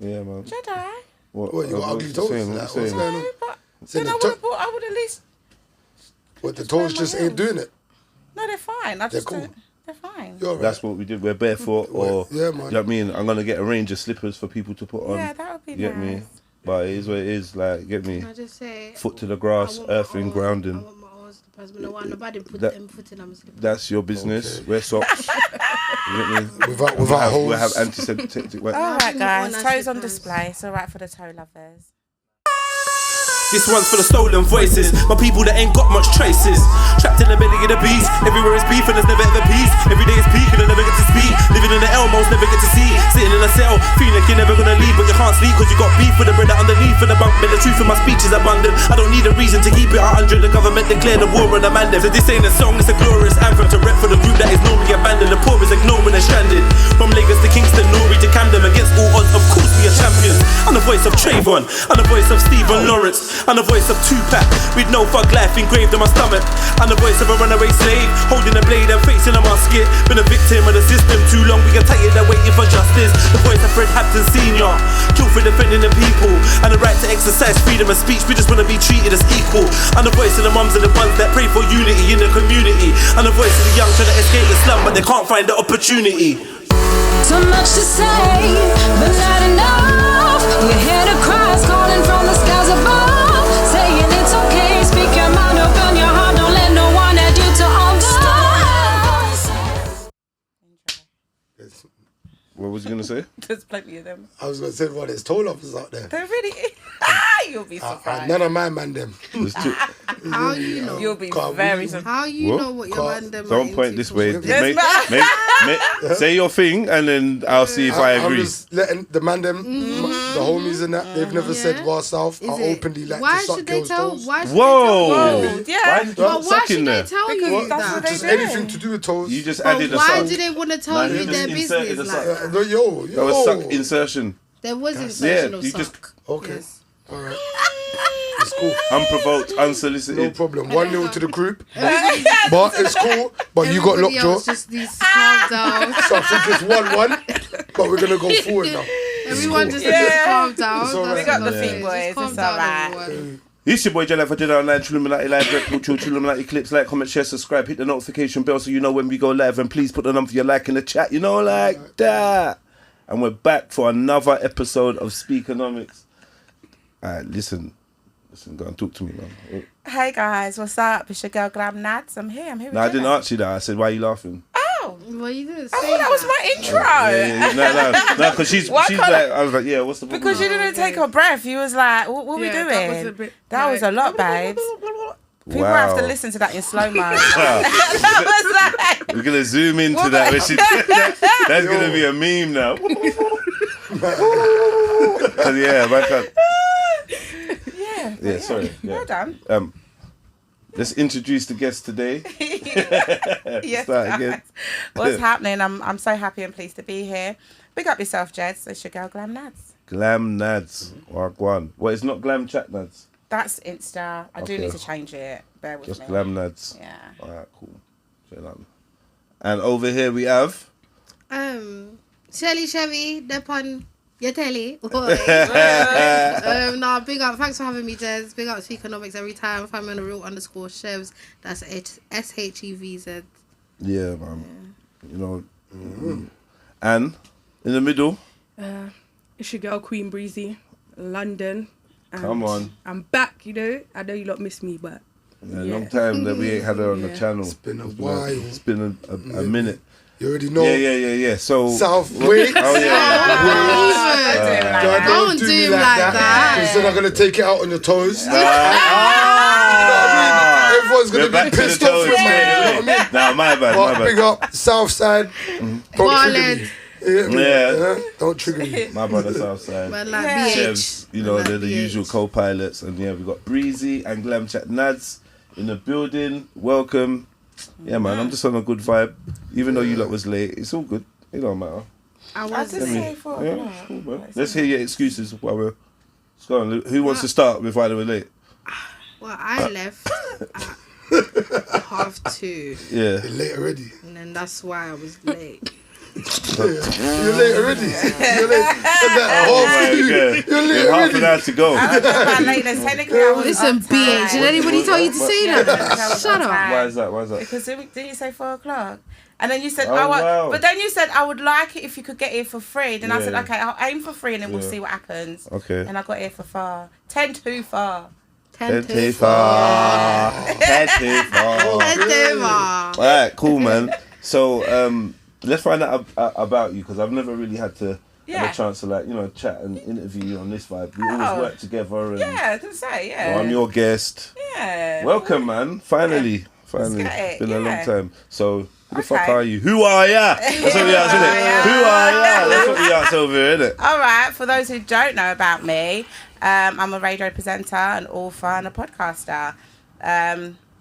Yeah, man. Jedi. What, you got ugly toes? What's going on? No, but then I would at least... What, the toes just ain't doing it? No, they're fine. They're cool. They're fine. Right. That's what we did. We're barefoot or... Yeah, man. You know what I mean? I'm going to get a range of slippers for people to put on. Yeah, that would be Get nice. me? But it is what it is. Like, get me? Can I just say... Foot to the grass, earthing, grounding. I want my own slippers, but no one, nobody put them foot in my slippers. That's your business. Okay. Wear socks. You get me? Without holes. We'll have antiseptic wear. All right, guys. Toes on display. It's all right for the toe lovers. This one's for the stolen voices, my people that ain't got much traces. Trapped in the belly of the beast, everywhere is beef and there's never ever peace. Every day is peak and I never get to speak. Living in the Elmos, never get to see. Sitting in a cell, feeling like you're never gonna leave, but you can't sleep cause you got beef with the brother underneath of the bunk. But the truth in my speech is abundant. I don't need a reason to keep it 100. The government declared the war on the man. So this ain't a song, it's a glorious anthem to rep for the group that is normally abandoned. The poor is ignored when they're stranded. From Lagos to Kingston, Nori to Camden, against all odds, of course we are champions. I'm the voice of Trayvon, I'm the voice of Stephen Lawrence, I'm the voice of Tupac, with no thug life engraved on my stomach. I'm the voice of a runaway slave, holding a blade and facing a musket. Been a victim of the system too long, we get tired of waiting for justice. The voice of Fred Hampton Sr., killed for defending the people and the right to exercise freedom of speech. We just want to be treated as equal. I'm the voice of the mums and the ones that pray for unity in the community. I'm the voice of the young trying to escape the slum, but they can't find the opportunity. So much to say, but not enough. You hear the cries calling from the skies above, saying it's okay, speak your mind, open your heart, don't let no one add you to understand. What was you going to say? There's plenty of them. I was going to say, well, there's toe lovers out there. There really is. You'll be surprised. None of my man them. How you know? You'll be very surprised. How you know what your man them Don't point this way. Yes, Say your thing and then I'll see if I I'm agree. just letting the man them, the homies and that, they've never said raw south. I openly like Why to suck should they girls' tell? toes. Why should Whoa! they tell? Yeah. But why should they tell Because you that's what that? they Just do. anything to do with toes. You just But added a why suck. do they want to tell Nah, you you their just inserted business a like suck. that? Yo. That was suck insertion. There was insertion of you suck. just Okay. Yes. All right. It's cool. unprovoked, unsolicited. No problem. 1-0 to the group. But it's cool. But you got Everybody lockjaw. else just needs to calm down. So I think it's 1-1. But we're going to go forward now. Everyone just needs to calm down. It's all right. We got the That's feet it. boys. Just calm It's down, alright. everyone. It's your boy Jedi for JEDIONLINE, Illuminati Live, Illuminati Clips, like, comment, share, subscribe, hit the notification bell so you know when we go live, and please put the number for your like in the chat, you know, like that. And we're back for another episode of SPEAKENOMIX. Alright, listen, go and talk to me, man. Hey guys, what's up? It's your girl Glam Nadz. I'm here with No, I didn't Jedi. ask you that. I said, why are you laughing? Oh, Well, you didn't say I thought that was my intro. No, because she's Why like, can't I was like, yeah, what's the problem? Because you didn't take a breath. You was like, what we doing? that was a bit That was a lot, babes. People have to listen to that in slow-mo. That was like... We're going to zoom into that. That's going to be a meme now. Yeah, man can't. Yeah, sorry. Yeah. Well done. Let's introduce the guest today. Yes, Start again. What's happening? I'm so happy and pleased to be here. Big up yourself, Jeds. It's your girl Glam Nadz. Glam Nadz. Wagwan. Well, it's not Glam Chat Nadz. That's Insta. I do Okay. need to change it. Bear with Just me. Glam Nadz. Yeah. Alright, cool. Straight on. And over here we have... Shelly Chevy, Depon, your telly. Nah, big up. Thanks for having me, Jez. Big up SPEAKENOMIX every time. Find me on the real_Shevz. That's SHEVZ. Yeah, man. You know. And in the middle... It's your girl Queen Breezy, London. And Come on. I'm back, you know. I know you lot miss me, but A long time that we ain't had her on the channel. It's been a while. It's been a minute. You already know. Yeah. So South Way. Oh yeah. Don't do him like that. Because then I'm going to take it out on your toes. Everyone's going We're to be pissed off with me. You know what I mean? Nah, my bad. Big up, South Side. Don't trigger me. Yeah. Don't trigger me. My brother Southside. Man, like Shevz, BH. you know, Man, they're the BH. usual co-pilots. And yeah, we've got Breezy and Glam Chat Nadz in the building. Welcome. Yeah, man, I'm just on a good vibe. Even though you lot was late, it's all good. It don't matter. I I was just say 4 Yeah, o'clock. it's cool, man. Let's hear your excuses while we're... Let's go on. Who wants to start with why they were late? Well, I left at 2:30. Yeah. You're late already. And then that's why I was late. You're late already. You're late. You're late Half already. an hour to go. I don't know about lateness. Technically, I was Listen, on time. BH, did anybody tell you to say that? I was Shut on up. time. Why is that? Why is that? Because didn't you say 4 o'clock? And then you said, Oh, wow. but then you said, I would like it if you could get here for free. Then I said, Yeah. okay, I'll aim for 3 and then we'll Yeah. see what happens. Okay. And I got here for 4. 10 too far. 10 Too far. 10 too far. All right, cool, man. So let's find out about you because I've never really had to have a chance to chat and interview you on this vibe. We always work together. And, Yeah, I can say, yeah. I'm your guest. Yeah. Welcome, man. Finally. Finally. get it, It's been a long yeah. time. So who the fuck Okay. are you? Who are ya? That's what we ask, isn't it? Who are ya? That's what we ask over here, isn't it? All right, for those who don't know about me, I'm a radio presenter, an author, and a podcaster.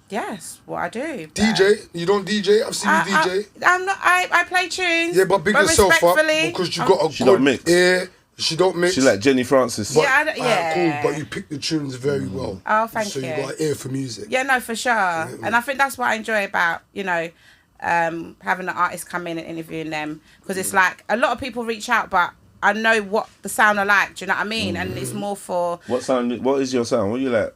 Yes, what I do. DJ? You don't DJ? I've seen you DJ. I'm not. I play tunes. Yeah, but big yourself up respectfully, because you got a She don't good mix. ear. She don't mix. She like Jenny Francis. But, Yeah, I don't- yeah. cool. But you pick the tunes very well. Oh, thank so you. you got an ear for music. Yeah, no, for sure. And I think that's what I enjoy about, having the artists come in and interviewing them. Because it's like, a lot of people reach out, but I know what the sound are like, do you know what I mean? And it's more for... What is your sound? What do you like?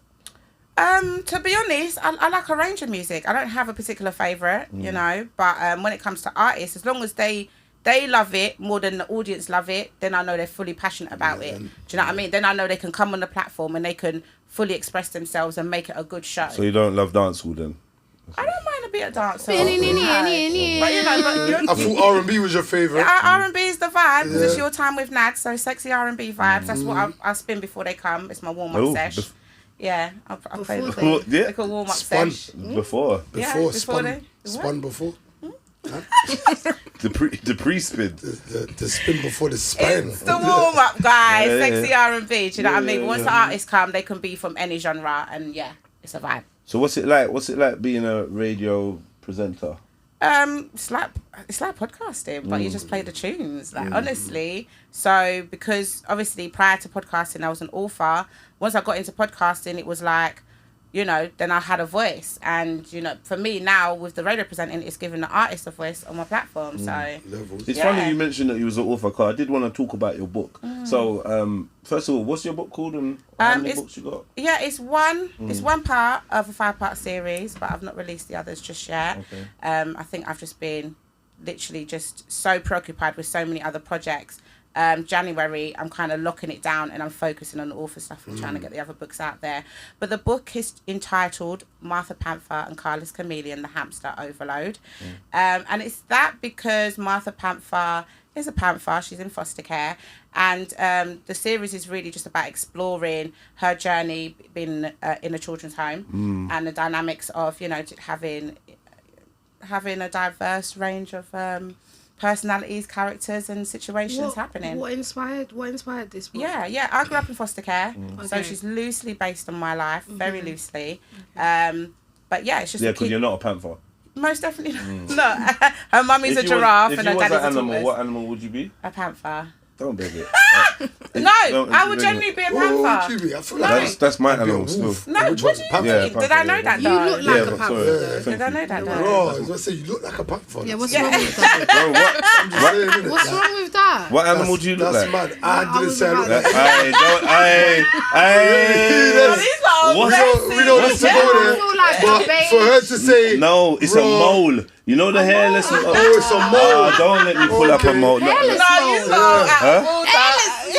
To be honest, I like a range of music. I don't have a particular favourite, you know. But when it comes to artists, as long as they love it more than the audience love it, then I know they're fully passionate about it. Do you know what I mean? Then I know they can come on the platform and they can fully express themselves and make it a good show. So you don't love dancehall then? I don't mind a bit of dance. But I thought R&B was your favourite. R&B is the vibe because it's your time with Nadz, so sexy R&B vibes. That's what I spin before they come. It's my warm-up sesh. Yeah, I play Before they- like a warm-up Spun. sesh. Before. Before, before spun. they- Spun before. The pre-spin. The spin before the spin. It's the warm-up, guys. Yeah, Sexy R&B, do you know what I mean? Yeah, Once the artists come, they can be from any genre, and yeah, it's a vibe. So what's it like? What's it like being a radio presenter? It's like podcasting, but you just play the tunes, like honestly. So because obviously prior to podcasting I was an author. Once I got into podcasting, it was like, then I had a voice, and for me now with the radio presenting, it's giving the artist a voice on my platform. So It's funny you mentioned that you was an author, because I did want to talk about your book. So first of all, what's your book called and how many books you got? Yeah, it's one part of a 5-part series, but I've not released the others just yet. Okay. I think I've just been literally just so preoccupied with so many other projects. January, I'm kind of locking it down and I'm focusing on the author stuff and trying to get the other books out there. But the book is entitled Martha Panther and Carlos Chameleon, The Hamster Overload. And it's that because Martha Panther is a panther, she's in foster care. And the series is really just about exploring her journey being in a children's home and the dynamics of, having a diverse range of personalities, characters, and situations happening. What inspired this book? Yeah. I grew up in foster care, so Okay. she's loosely based on my life, very loosely. But yeah, it's just Yeah, because you're not a panther. most definitely not. Her mummy's a giraffe and her daddy's a tortoise. What animal would you be? A panther. Don't baby. No, I would genuinely be a What would panther. you be? I feel No. like That's my I'd be a animal still. wolf. No, what do you Panther? Yeah, mean? Did panther, I know yeah. that You though? look like Yeah, a but panther. sorry. Did I know that though? Oh, I was gonna say you look like a panther. Yeah, what's Yeah. wrong with that? Bro, what What's wrong with that? what animal do you look That's like? mad. I didn't say I look like. What's We don't need to go I there. feel like But a beige. for her to say No, it's a Bro. mole. You know the hairless. oh, it's a mole. Don't let me pull up a Okay. mole. Not, Hairless No, you know,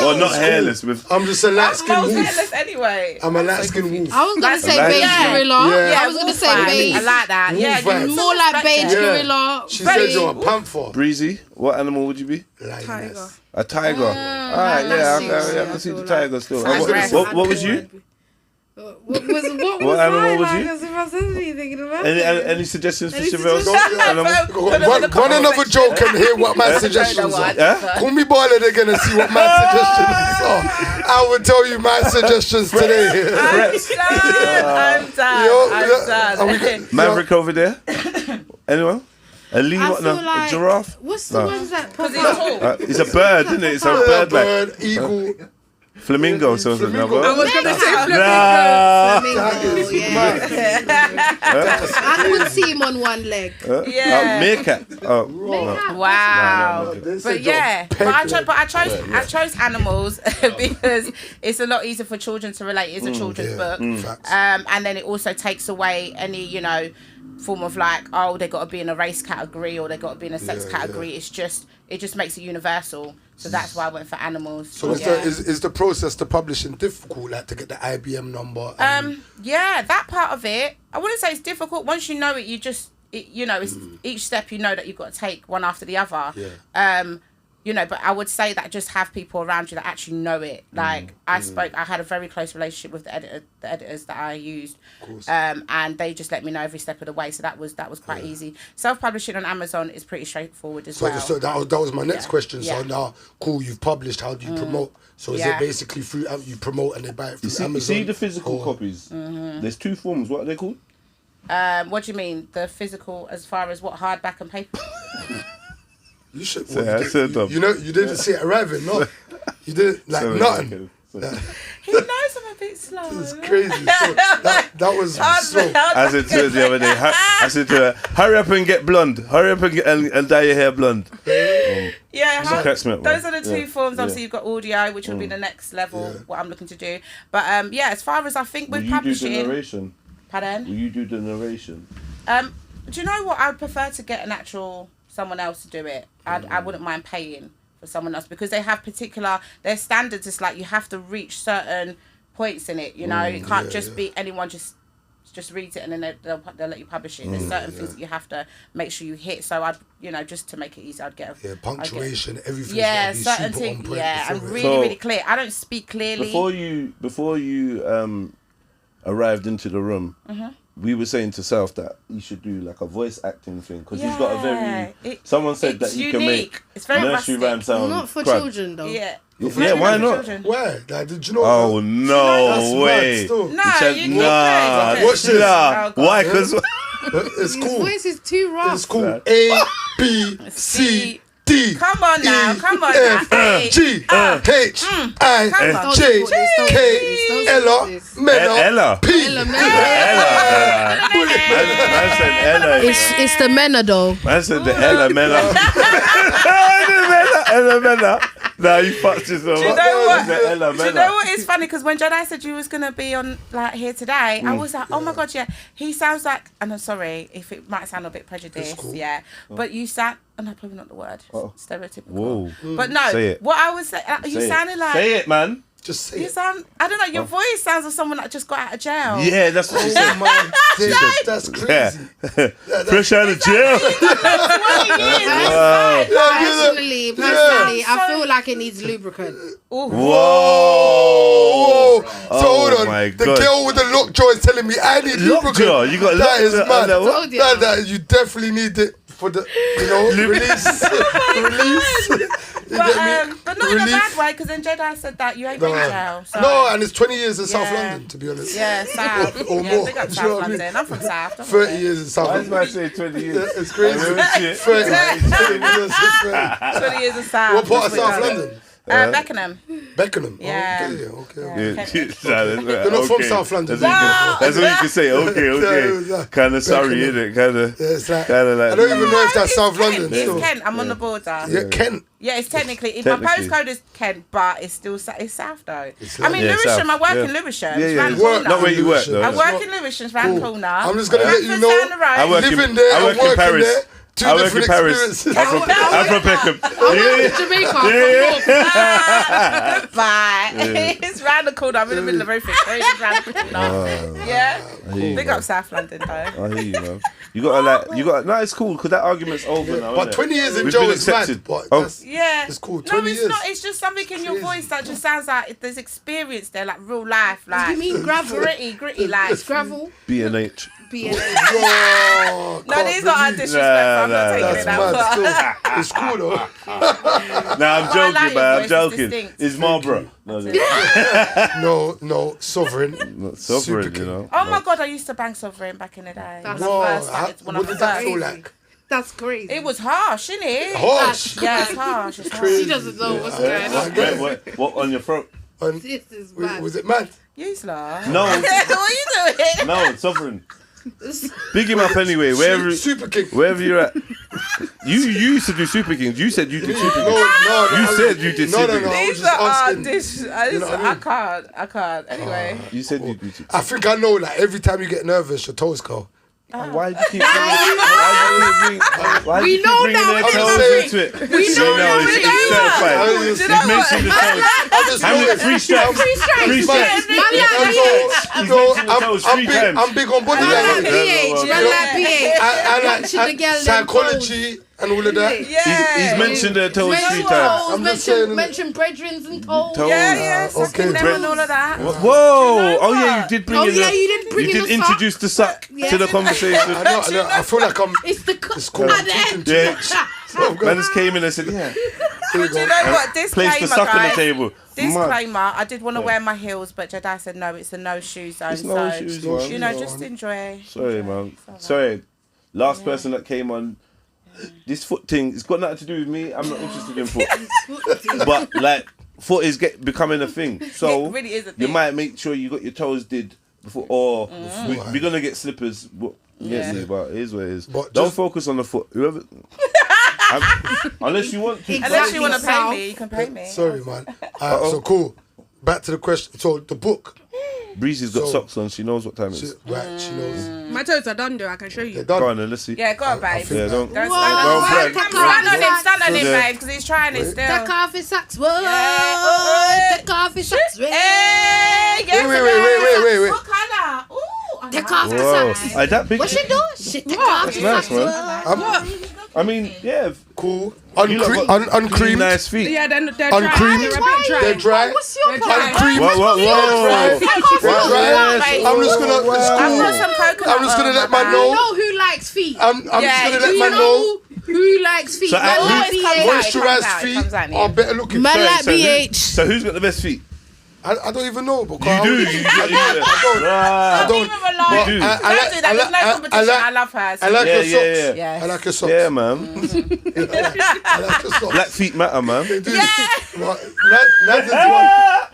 well, not hairless. With I'm just a light skinned Mole's wolf. hairless anyway. I'm a light skinned wolf. I was gonna Like- say Like- beige Yeah. gorilla. Yeah. I was gonna wolf say vibe. beige. I like that. Wolf Yeah, vibe. you More like beige Yeah. gorilla. She Very- said you're a panther. Breezy, what animal would you be? Lioness. A tiger. Alright, yeah, I can see the tiger still. And Aggressive. what was you? What was What animal would mine? you? As if I said anything about Any suggestions for Any Chevz? suggestions? Animal? Run another joke and hear what my suggestions are. Huh? Call me Boiler, they're gonna see what my suggestions are. I will tell you my suggestions today. I'm done. Yo, I'm are we done. good? Maverick over there? Anyone? A lee? I What? No, feel like a giraffe? What's the No. ones that pop Because he's up? tall. It's a bird, isn't it? It's a bird like. Bird, eagle. Flamingos or something. I was gonna say Flamingo, yeah. I could see him on one leg. Yeah. Meerkat. Oh, Wow. No. But yeah, I chose animals because it's a lot easier for children to relate. It's a children's book. Facts. And then it also takes away any, form of like, oh, they got to be in a race category or they got to be in a sex category. It just makes it universal. So that's why I went for animals. So is the process to publishing difficult, like to get the IBM number? Yeah, that part of it, I wouldn't say it's difficult. Once you know it, it's each step that you've got to take one after the other. Yeah. But I would say that just have people around you that actually know it. Like I had a very close relationship with the editors that I used, and they just let me know every step of the way. So that was quite easy. Self-publishing on Amazon is pretty straightforward as well. So that was my next question. So Yeah. now, cool, you've published. How do you promote? So is it basically through you promote and they buy it through Amazon? You see the physical copies? There's two forms. What are they called? What do you mean? The physical, as far as what, hardback and paper? You should. So I said them. You didn't see it arriving, no? You didn't nothing. He knows I'm a bit slow. It's crazy. So that was slow. I said to her the other day, I said to her, hurry up and get blonde. Hurry up and dye your hair blonde. Yeah, Cracks me up, those man. are the two forms. Obviously, you've got audio, which will be the next level, what I'm looking to do. But as far as I think Will with you publishing... do the narration? Pardon? Will you do the narration? Do you know what? I would prefer to get someone else to do it. I wouldn't mind paying for someone else because they have their standards. It's like you have to reach certain points in it. You can't just be anyone just reads it and then they'll let you publish it. There's certain things that you have to make sure you hit. So just to make it easy, I'd get punctuation, everything. Yeah, certain things. Yeah, and really clear. I don't speak clearly. Before you arrived into the room. We were saying to South that you should do like a voice acting thing because he's got a very. Someone said that you can make nursery rhyme sound. Not for crud. children though. Yeah. Yeah, why not? Where? Like, did you know? Oh no way! Watch this. Why? Because it's His cool. voice is too rough. It's cool. A B C D. Come on now. F G H I J K Ella Mena P. I said Ella. It's the Mena though. I said the Ella Mena. Ella Mena. Nah, you fucked yourself. Do you know what? It's funny because when Jedi said you was gonna be on here today, I was like, oh my god, yeah. He sounds like, and I'm sorry if it might sound a bit prejudiced, cool. But you sound, no, probably not the word, stereotypical. Whoa. But no, what I was saying, you sounded like. Say it, man. Just say it. I don't know, your voice sounds like someone that just got out of jail. Yeah, that's what she said. That's crazy. Fresh out of jail. Personally, I feel like it needs lubricant. Whoa. So hold on. My the God. girl with the lockjaw is telling me I need lubricant. You got that is mad. That You definitely need it for the release. But not in a bad way, because then Jedi said that you ain't been in jail. So. No, and it's 20 years in South London, to be honest. Yeah, South. or more. Big up South London. I'm from South. 30 years in South London. Why did I say 20 years? It's crazy. 30 years in South. What part of South London? Beckenham. Beckenham? Yeah. Okay. They're not from South London. That's what you can say. Okay. Kind of sorry, innit? Kind of. I don't even know if that's South London. It's Kent. I'm on the border. Yeah, Kent. Yeah, it's technically. My postcode is Kent, but it's still South though. I mean, Lewisham. I work in Lewisham. Yeah. Not where you work though. I work in Lewisham, round the corner. I'm just gonna let you know. I work in Paris. I work in Paris. I'm from Peckham. Jamaica. Bye. It's round the corner. I'm in the middle of everything. It's round the corner. Yeah. Big up South London though. I hear you, man. You gotta no, it's cool because that argument's over now. But 20 years in jail is mad. It's cool. 20 years. It's not. It's just something in your voice that just sounds like there's experience there, like real life. Like you mean gravel? Gritty, like it's gravel. B&H. No, these are disrespectful. I'm not taking it that far. It's cool though. Nah, I'm joking, man. I'm joking. It's Marlboro. No, Sovereign. Not Sovereign, you know. Oh my god, I used to bang Sovereign back in the day. That's what did that feel like? That's crazy. It was harsh, innit? Harsh? Yeah, it's harsh. It's crazy. She doesn't know what's going on. What on your throat? on This is mad. was it mad? You slut. No. What are you doing? No, Sovereign. Big him up anyway, wherever Super King. wherever you're at. You used to do Super Kings. You said you did Super Kings. No, You said you did Super no. Kings. I was These just are asking. this. what I mean? I can't. Anyway. You said you did Super I think I know. Like every time you get nervous, your toes go. Kings. Why do you keep why do you keep know bringing now, their I'm toes saying- into it? We know now, it's we know certified. now. He's Do you know mentioned the toes. I just How many know. three stripes? Free strikes. Three stripes. Man like I'm big on body Man like language. BH. Man like BH. I Mention the like girl them psychology and all of that. Yeah. He's mentioned their toes Mention 3 times. I'm just saying- mention brethrens and toes. Toes. Yeah. Sucking Okay. them and all of that. Whoa! Oh yeah, you did bring Oh, in yeah, the, you did bring in the introduce the suck Yeah. to the conversation. I know. I feel like I'm. It's the It's called at the end. talking too Yeah. much. Oh, God. Man just came in and said, yeah. Here we Do you go. know what? Place Disclaimer, the suck on the guys. table. Disclaimer, I did want to wear my heels, but Jedi said no, it's a no shoe zone. It's no shoes, man. You know, just enjoy. Sorry, man. Sorry. Last person that came on. This foot thing, it's got nothing to do with me. I'm not interested in foot. But, like, foot is becoming a thing. So, It really is a you thing. might make sure you got your toes did before. Or we're going to get slippers. But, yeah, but it is what it is. But Don't just- focus on the foot. Whoever. Unless you want to. Unless you want to pay South. me, you can pay me. Sorry, man. So cool. Back to the question. So the book. Breezy's got So- socks on. She knows what time it She, is. right, she knows. My toes are done though. I can show They're you. done. Go on then, let's see. Yeah, go on, babe. Yeah, don't. Don't Whoa. Don't brag. stand on him, Yeah. babe, because he's trying it still. The coffee socks. Whoa. Yeah. The coffee socks. Hey, yes, Wait. What colour? Ooh, The coffee Whoa. socks. That big. What she do? Shit, the coffee That's socks. nice, man. Whoa. I mean, yeah. Cool. You lot got clean, Uncreamed. nice feet. Yeah, they're dry. Uncreamed. They're a bit dry. They're dry. What's your They're problem? dry. Uncreamed. Whoa. Dry. Yes. I'm just gonna. It's I've got cool. some coconut. I'm just gonna oil, let my man bad. know. You know who likes feet? I'm just Yeah, gonna do let you man know. know who likes feet? So Man at like least BH. comes out. Moisturized It comes feet out, yeah. are better looking. Man Sorry, like BH. So who's got the best feet? I don't even know. Because You do. I don't. Leave him alone. You do. Don't do that. There's no competition. I love her. I like Yeah, your yeah, socks. yeah. I like your socks. Yeah, man. I like your socks. Black feet matter, man. Right. Nadz is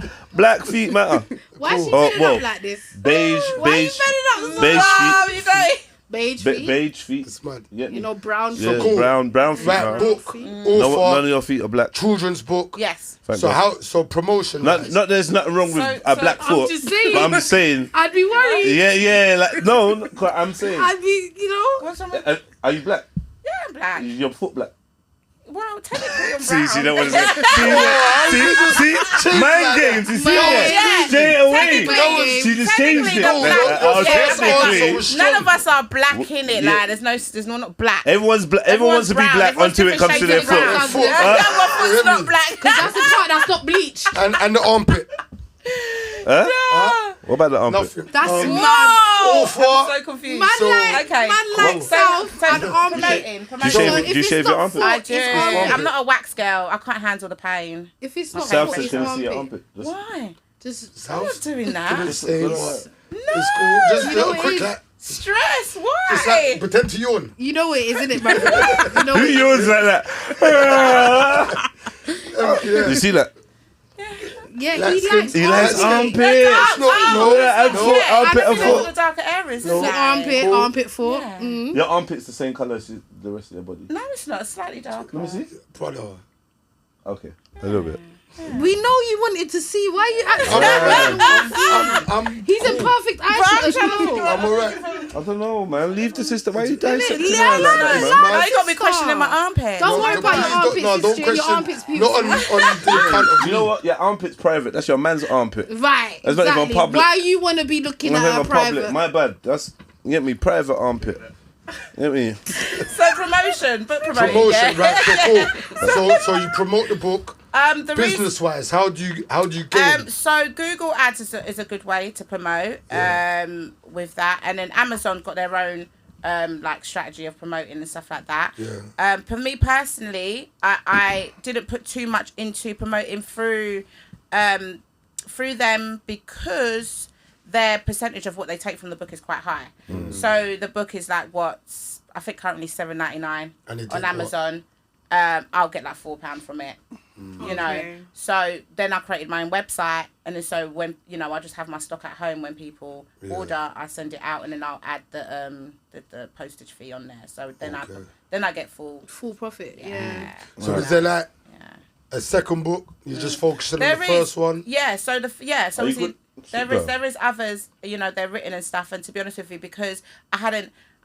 one. Black feet matter. Why is she Oh, bending whoa. up like this? Beige, Why you beige, bending up? beige Oh, feet. you know. Beige feet. Beige feet. It's mad. Yeah, You know, brown yeah, feet. cool. brown feet. Right, man. book. None of Author. your feet are black. Children's book. Yes. Thank So God. so promotion. Not there's nothing wrong with a black I'm foot. just saying. But I'm just saying. I'd be worried. Yeah, like no, I'm saying. I'd be, you know. What's wrong with Are you black? Yeah, I'm black. Is your foot black? Well, technically I'm See, brown. she don't want to say. See, mind games. You see that? Yeah. Stay away. Technically- She just changed technically it. the black- Oh, yeah, technically. None of us are black in it. Yeah. Like, there's no not black. Everyone wants to be brown. black Everyone's until it comes to their different shades foot. of brown. Foot. Yeah, my foot's not black. That's the part that's not bleached. And the armpit. Huh? What about the armpit? Nothing. That's No. mad. Author. I'm so confused. Man So- like, Okay. man like South and armpit. Promoting. Do you shave, if do you it's shave not your armpit? foot, I it's do. armpit. I'm not a wax girl. I can't handle the pain. If it's not South foot, says it's she can see your armpit. armpit. Just- Why? Just I'm not doing that. Just say, you know what? No. It's cool. Just You know little quick it like. Stress. Just Why? like pretend to yawn. you know it, isn't it, man? You know Who it. yawns like that? Yeah. You see that? Yeah, Like he likes He likes armpit. armpits. No, Yeah, and foot, armpit and Armpit and foot. the darker areas. No. No. Armpit, Cool. armpit foot. Yeah. Mm. Your armpit's the same colour as the rest of your body. No, it's not. It's slightly darker. Let me see. Brother. Okay, a little bit. We know you wanted to see. Why you acting? He's in perfect eyesight as well. I'm alright. I don't know, man. Leave the sister. Why you dissecting Yeah, her like no, that, no, man? Why you got me questioning my armpit? Don't worry about your Please armpits, don't sister. Your question. armpits Not on the account of You know what? Your armpit's private. That's your man's armpit. Right, That's not even exactly. public. Why you want to be looking Not at even a private? My bad. That's you get me private armpit. You get me? So promotion, but promoting. promotion, yeah. right? So cool. So you promote the book. The reason. Business wise, how do you gain? So Google Ads is a good way to promote with that, and then Amazon got their own like strategy of promoting and stuff like that. Yeah. For me personally, I didn't put too much into promoting through them because their percentage of what they take from the book is quite high. So the book is like I think currently $7.99 And they take on what? Amazon. I'll get like £4 from it. You know, so then I created my own website, and then so when I just have my stock at home. When people order, I send it out, and then I'll add the postage fee on there. So then I get full profit. So is there like a second book? You just focusing on the first one? Yeah. So obviously there is others. They're written and stuff. And to be honest with you, because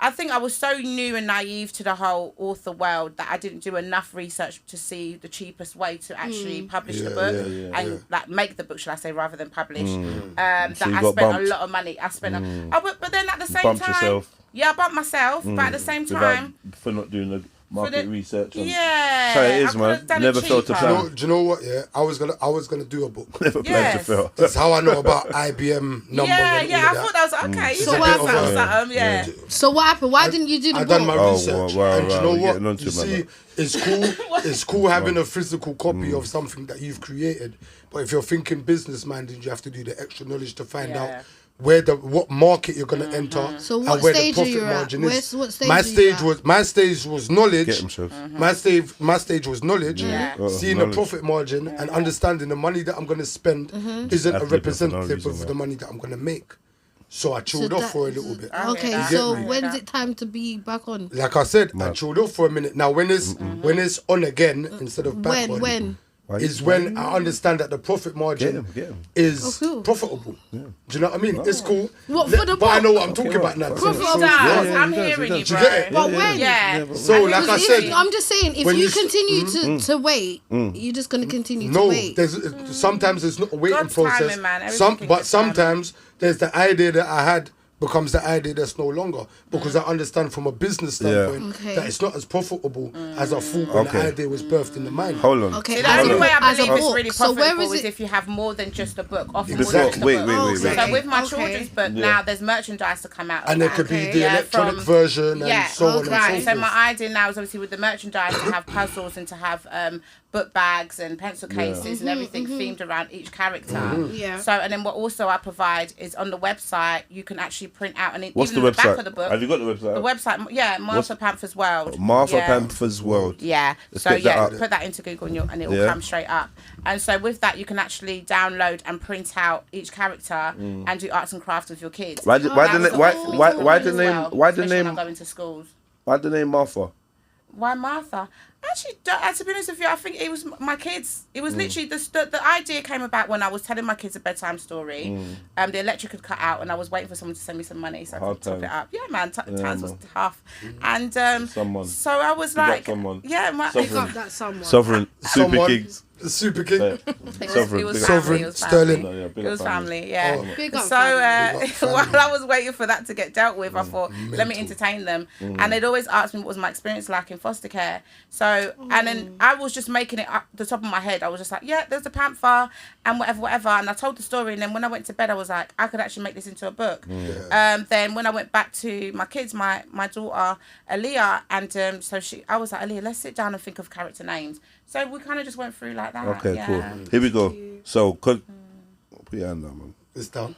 I think I was so new and naive to the whole author world that I didn't do enough research to see the cheapest way to actually publish the book and like make the book, should I say, rather than publish. That So you I got spent bumped. a lot of money. I spent, but then at the same Bumped time, yourself. I bumped myself. But at the same time, for not doing the market research. And yeah, so it is, I could've man. done it Never felt a cheaper. plan. Do you know what? Yeah, I was gonna do a book. Never planned to fail. That's how I know about IBM number. Yeah, and yeah. all I of thought that. that was okay. So You what said happened? something, yeah. So what happened? Why didn't you do the I book? done my Oh, research, wow, and do you know we're what? getting onto You it, man. see, it's cool. It's cool having a physical copy of something that you've created, but if you're thinking business minded, you have to do the extra knowledge to find out what market you're gonna enter So what and where the stage are profit you at? margin is. What stage My are you stage at? was knowledge. Get themselves. My stage was knowledge, seeing knowledge. the profit margin and understanding the money that I'm gonna spend isn't a That's different for no representative reason, of man. the money that I'm gonna make. So I chilled off for a little bit. Okay, You so get me? when's it time to be back on? Like I said, I chilled off for a minute. Now when it's on again instead of back on, When? is when I understand that the profit margin Get 'em. is Oh, cool. profitable. Do you know what I mean? It's cool. What, for the but I book? know what I'm talking about now. Profitable. I'm he does, hearing he you, does. Do bro. you get it? But when? Yeah. So like I If- said, I'm just saying, if when you you s- continue to wait, you're just gonna continue to no, wait. there's sometimes it's not a waiting God's process. timing, man. Everything can But get timing. sometimes there's the idea that I had becomes the idea that's no longer because I understand from a business standpoint Okay. that it's not as profitable as I thought when the Okay. idea was birthed in the mind. Hold on. Okay, See, the as only a- way I as a believe it's book. really So profitable where is is it? if you have more than just a book. Offer more Exactly. than just a Wait, book. wait, wait, So wait. with my Okay. children's book now, there's merchandise to come out. And of there could be that. the Yeah, electronic from- version Yeah, and so on right. and So so my forth. idea now is obviously with the merchandise to have puzzles and to have book bags and pencil cases and everything themed around each character. Yeah. So and then what also I provide is on the website you can actually print out and What's even the in the back website? of the book. Have you got the website? The website, yeah, Martha Panther's World. Martha Yeah. Panther's World. Yeah. Let's So get that yeah, up. put that into Google and it will Yeah. come straight up. And so with that, you can actually download and print out each character and do arts and crafts with your kids. Why the That was name? the Why awesome why thing why as the name? well, Why the especially when name? I go into schools. Why the name Martha? Why Martha? Actually, to be honest with you, I think it was my kids. It was literally the idea came about when I was telling my kids a bedtime story. The electric had cut out, and I was waiting for someone to send me some money so I Hard could top times. it up. Yeah, man, times was man. tough. And Someone. so I was Big up like, someone. yeah, my Sovereign. Got that someone. Sovereign. Super Someone- Kings. The Super King. Sovereign. It was Big up. family, Sovereign, it was Sterling. family. No, yeah, big It up was family. family, yeah. Oh. Big up So family. while I was waiting for that to get dealt with, I thought, let me entertain them. And they'd always ask me what was my experience like in foster care. So, and then I was just making it up the top of my head. I was just like, yeah, there's a panther and whatever. And I told the story. And then when I went to bed, I was like, I could actually make this into a book. Then when I went back to my kids, my daughter, Aaliyah, and so I was like, Aaliyah, let's sit down and think of character names. So we kind of just went through like that. Okay, yeah. cool. Here we go. So, put your hand down, man. It's down.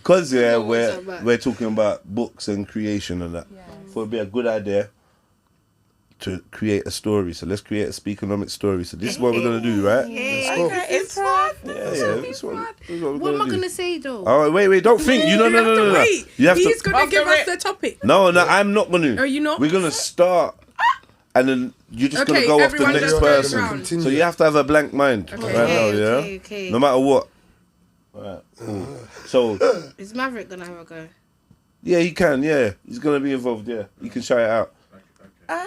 Cause yeah, what's up, we're talking about books and creation and that. So it'd be a good idea to create a story. So let's create a Speakenomics story. So this is what we're gonna do, right? Okay, improv. Yeah. This is what we're What am I do. gonna say though? All right, wait, don't think. You know, no. Wait, You have he's to. gonna Off give the us rip. the topic. No, I'm not gonna. Are you not? We're gonna start, and then you're just Okay, gonna go off the everyone next just goes person. round. So you have to have a blank mind right now, yeah. Okay. No matter what. Alright, cool. So Is Maverick gonna have a go? yeah, he can. Yeah, he's gonna be involved. Yeah, he can shout it out.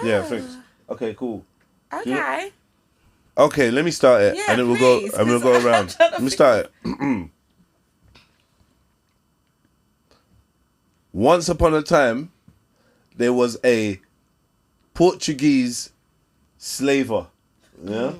Yeah, thanks. Okay, cool. Okay. Okay, let me start it, Yeah, and then please, we'll go 'cause I'm around. trying to Let me start it. Once upon a time, there was a Portuguese slaver. Yeah.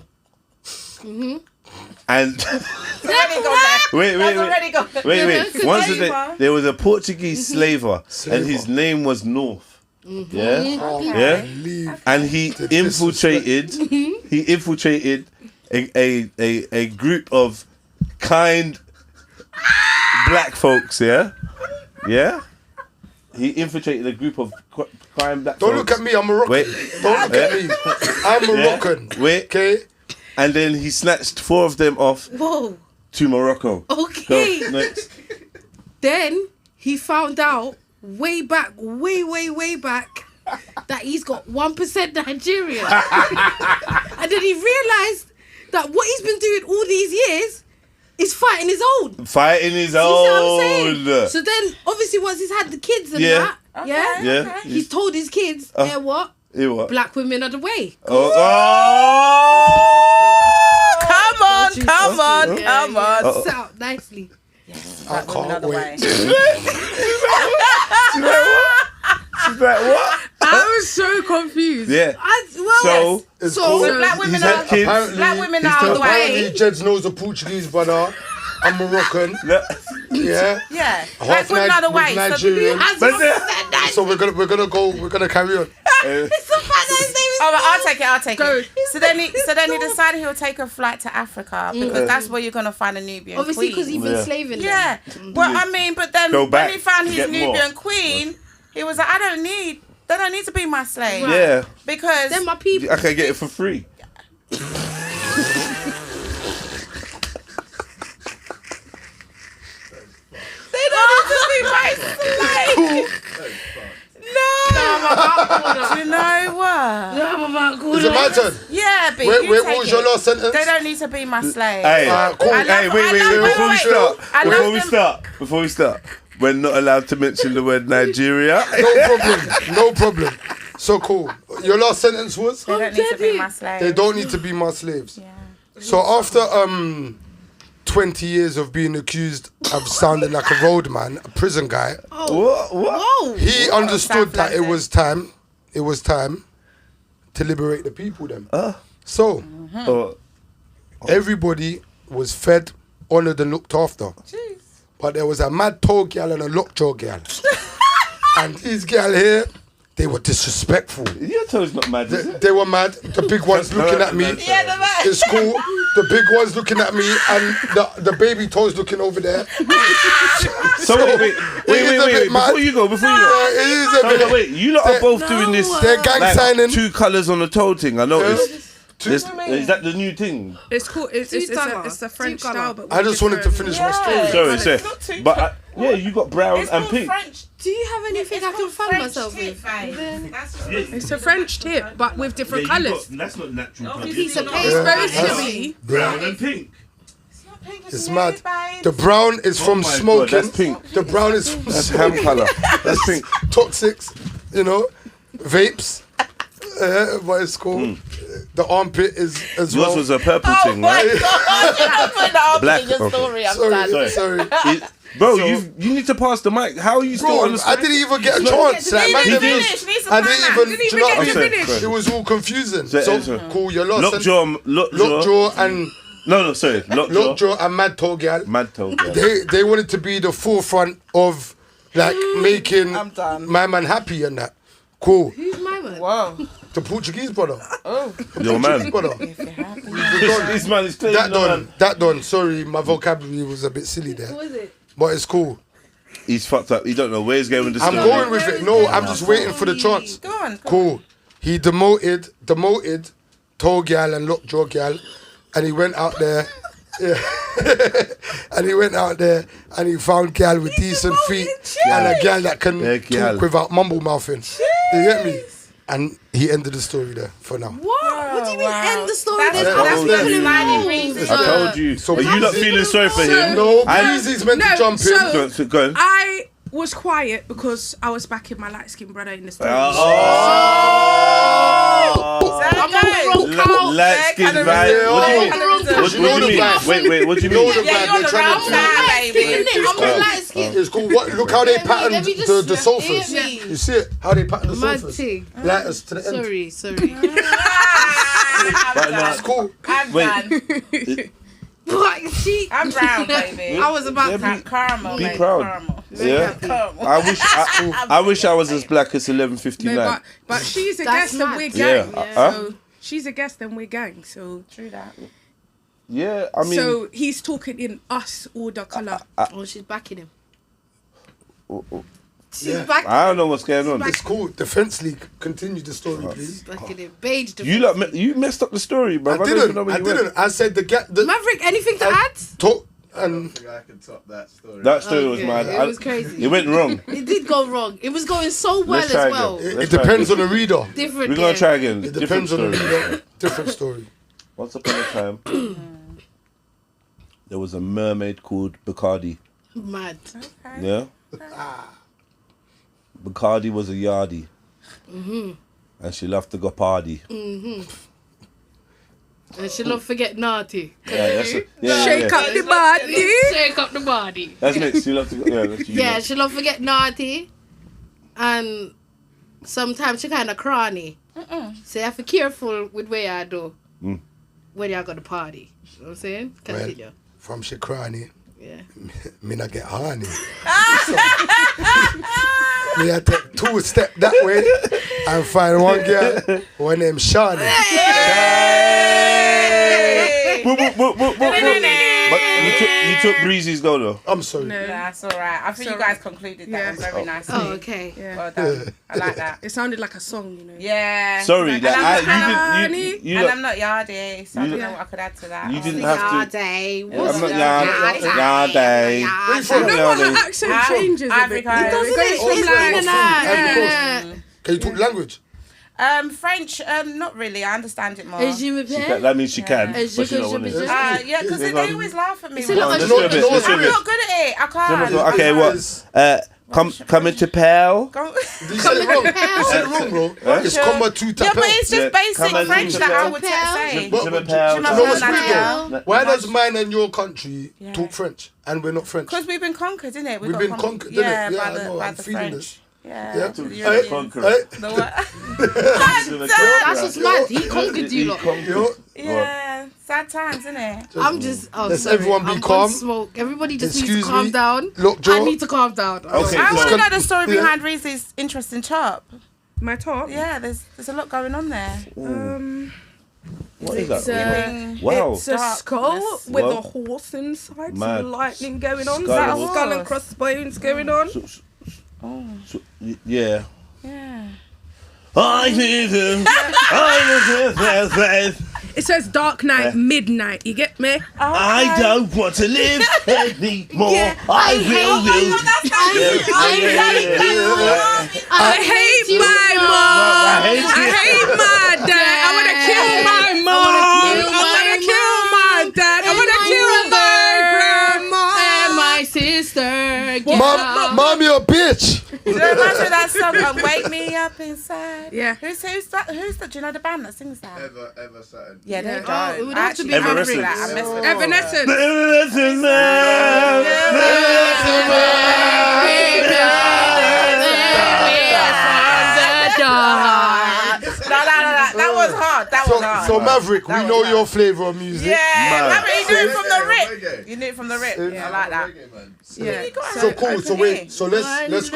And Already gone there. wait. That's already gone. Wait. Once a day, Slaver. there was a Portuguese slaver, and his name was North. Yeah, yeah, and he infiltrated. He infiltrated a group of kind black folks. Yeah. He infiltrated a group of Fine black Don't folks. look at me, I'm Moroccan. Wait. Don't look at me. I'm Moroccan. Wait. Okay? And then he snatched 4 of them off Whoa. to Morocco. Okay. Go, next. Then he found out way back, way back, that he's got 1% Nigerian. And then he realised that what he's been doing all these years is fighting his own. Fighting his You see what I'm saying? own. So then, obviously, once he's had the kids and Yeah. that, Okay, yeah, Yeah. he's told his kids, yeah, what? You what? Black women are the way. Oh. Come on. Uh-oh. Set up nicely. I can't wait. She's like, what? I was so confused. Yeah. So, It's So cool. black women he's had are kids. Apparently, black women he's are the apparently way. Jeds knows a Portuguese brother. I'm Moroccan. Yeah. Yeah, Half black women are the with way. Nigerian. But So we're gonna carry on. It's the fact that his name is. Oh, but I'll take Go. it. So then he decided he'll take a flight to Africa because that's where you're gonna find a Nubian Obviously, because queen. he's been slaving them. Yeah. Well, I mean, but then Go when back he found to his get more. Nubian queen, he was like, they don't need to be my slave. Yeah. Because They're my people. I can get it for free. they don't need to be my slave. No. You know what? Is it my turn? Yeah, but Wait, you what take was it. your last sentence? They don't need to be my slave. Hey, cool. I love- hey, wait, I love- before we wait. start, I love before we start, we're not allowed to mention the word Nigeria. No problem. So cool. Your last sentence was? They don't need to be my slave. They don't need to be my slaves. Yeah. So after 20 years of being accused of sounding like a roadman, a prison guy, What? Whoa. he understood that it London. was time to liberate the people then. So Oh, everybody was fed, honoured and looked after. Jeez. But there was a mad tall gal and a lockjaw gal. And these gal here, they were disrespectful. your toe's not mad, is it? They were mad. The big ones looking at me. Yeah, the man. It's cool. The big one's looking at me and the baby toe's looking over there. So wait. It is a bit mad. Before you go. It is a So bit. wait, you lot are both doing this. They're gang Like, signing. 2 colours on the toe thing. I noticed. Two- Is that the new thing? It's cool. It's Two-colour. a French Two-colour. style, but I just wanted to finish my story. Sorry, It's sorry. not too But yeah, you got brown It's and called pink. French. Do you have anything I can fan myself with? it's a French tip, but with different colours. That's not natural. Piece of It's paper. supposed to be. Brown and pink. It's mad. The brown is from my God, smoking. that's pink. The brown is from That's ham colour. That's pink. toxics, vapes. But it's cool. The armpit is as Yours well. was a purple Oh thing, my right? God! You're not putting that Black, in your okay. story. I'm done. Sorry. Bro, you need to pass the mic. How are you still Bro, on the I didn't even get a chance. Like, He man, didn't them finish. Needs to I find didn't out. even. Didn't Do you even know get what I to mean? finish. It was all confusing. So- So cool. Your last Lockjaw. Lockjaw and Lockjaw. Mad Tall Gal. Mad toe. Yeah. They wanted to be the forefront of like making I'm done. my man happy and that. Cool. Who's my man? Whoa. The Portuguese brother. Your man. Brother. This man is playing That done. Sorry, my vocabulary was a bit silly there. What is it? But it's cool. He's fucked up. He don't know where he's going with the I'm story. going with it. No, I'm just waiting for the chance. Go on. Cool. He demoted Tall Gal and Lockjaw Gal, and he went out there. Yeah. And he went out there and he found gal with decent feet and a gal that can Yeah, gal. talk without mumble mouthing. You get me? And he ended the story there for now. What? What do you mean wow. end the story? That's- There's that's other the people sliding involved. reason. I told you. So Are you not Breezy- feeling sorry for him? No, I- Breezy's meant to No, jump in. so- Go on. I was quiet because I was backing my light skinned brother in the story. I'm on the wrong couch. Light skin, right? What do you mean? What do you mean? Wait, what do you You know mean? the Yeah, vibe you're on they're the trying wrong to side, do. baby. I'm on light skin. It's cool. What, look how they Let patterned me just- the sofas. hear me. You see it? How they patterned the Mad sofas. thing. Lighters to the end. Sorry. Right now, It's cool. I'm Wait. done. What? She? I'm brown, baby. I was about Yeah, to. Caramel, Be baby. proud. Caramel. Yeah. Caramel. I wish I was as black as No, 11:59. but she's a That's guest and mad. we're Yeah. gang. Huh? So she's a guest and we're gang. So True that. Yeah, I mean, so he's talking in us order colour. Oh, she's backing him. She's Yeah. back. I don't know what's going on. It's cool. Defense League. Continue the story, please. Back in it. Beige. You lot, you messed up the story, bro. I didn't. I said the gap. Maverick, anything to add? Talk I and think I can top that story. That story was Okay, mad. it was crazy. It went wrong. It did go wrong. It was going so well Let's try as well. again. it depends on the reader. Different. We're gonna try again. It Different depends on the story. reader. Different story. Once upon a time, there was a mermaid called Bacardi. Mad. Yeah. Bacardi was a yardie. And she loved to go party. And she don't forget naughty. Yeah, that's it. Yeah, Shake yeah. up the body. Shake up the body. That's next. She loved to go. Yeah, that's you. Yeah, she don't forget naughty. And sometimes she kind of cranny. So you have to be careful with where you do when you go to party. You know what I'm saying? Continue. From Shikrani, Yeah. me not get honey. Me I take 2 steps that way and find one girl. One named Shawnee. Boop, boop, boop, boop, boop, boop. But you took Breezy's goal though. I'm sorry. No. That's all right. I think you guys concluded that Yeah. one very nicely. Oh, okay. Yeah. Well done. I like that. It sounded like a song, you know. Yeah. Sorry, And that I'm not- you and lot- I'm not yardy, so I you don't lot- know what I could add to that. you Oh, didn't yeah. have to. Where you from? I'm not You yardy. know what her accent Ah, changes a Ivory bit. Coast. It goes Doesn't it? from It's like... in and out. Can you talk language? French, not really. I understand it more. That means she can. But she don't want to. Yeah, because they always laugh at me. It's a when lot I'm- of Let's do a bit. no, Let's do a I'm bit. not good at it. I can't. Okay, what? Coming to Pal. Go- You said it wrong. You said it wrong, bro. It's comma tu Yeah, tapel. but it's just Yeah, basic come on, French come that I on. would Pal. say. But- Je but- m'appelle. you know what's Come on, weird Nadz. though? Why does mine and your country talk French and we're not French? Because we've been conquered, isn't it? We've been conquered, innit? Yeah, Yeah, by I know, the I'm feeling French. this. Yeah. Yeah. the Hey, Europeans. hey, The what? That's what's mad. He conquered you lot. yo, Yeah, sad times, isn't it? I'm just. Oh, Let's sorry. everyone be I'm calm. on smoke. Everybody just needs Excuse to calm me. down. Look, I Joe. need to calm down. Okay. I want to Con- know the story yeah. behind Reese's interesting top. My top? Yeah, there's a lot going on there. What is It's, that? Wow. It's a Darkness. skull with Wow. a horse inside, Mad. some lightning going on, Skull and some horse. skull and crossbones going on. So, yeah. Yeah. It says dark night, midnight. You get me? I don't want to live anymore. Yeah, I hate will you. live. I hate my mom. I hate I you. hate my dad. I want to kill my mom. I want to kill my dad. I want to kill my grandma. And my sister. Get out. Mom, you're a bitch. Do you remember that song, Wake Me Up Inside? Yeah. Who's that? Do you know the band that sings that? Ever Saturn. Yeah, they're dope. Oh, it would I have to actually be really Evanescence. like that. I mess with Evanescence. That was hard. That was hard. So Maverick, we That know was your hard. flavour of music. Yeah, you knew it from the rip. Reggae. You knew it from the rip. Yeah, I like that. Yeah. You got So it cool. open So here. wait. So let's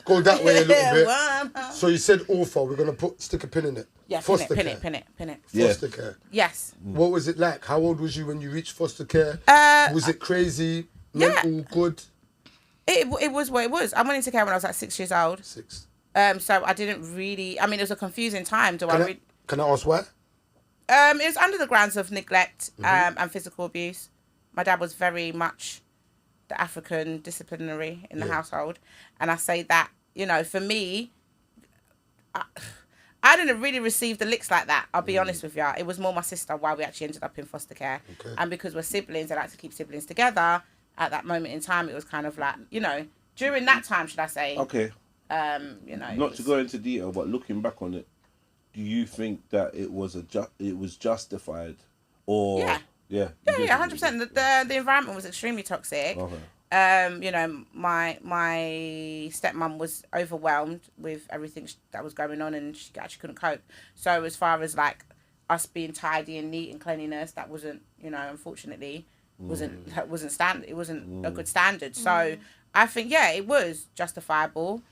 go that way a little bit. So you said author. We're gonna stick a pin in it. Yeah, Foster pin care. it. Yeah. Foster care. Yes. What was it like? How old was you when you reached foster care? Was it crazy? yeah. Mental? Good? It was what it was. I went into care when I was like 6 years old. 6. So I didn't really. I mean, it was a confusing time. Can I ask why? It was under the grounds of neglect and physical abuse. My dad was very much the African disciplinary in the household, and I say that for me, I didn't really receive the licks like that. I'll be honest with you. It was more my sister why we actually ended up in foster care, and because we're siblings, I like to keep siblings together. At that moment in time, it was kind of like during that time, should I say? Okay. Not to go into detail, but looking back on it, do you think that it was justified, or Yeah. yeah, 100%. The environment was extremely toxic. Okay. My stepmom was overwhelmed with everything that was going on, and she actually couldn't cope. So as far as like us being tidy and neat and cleanliness, that wasn't, unfortunately, wasn't standard. It wasn't a good standard. So I think it was justifiable.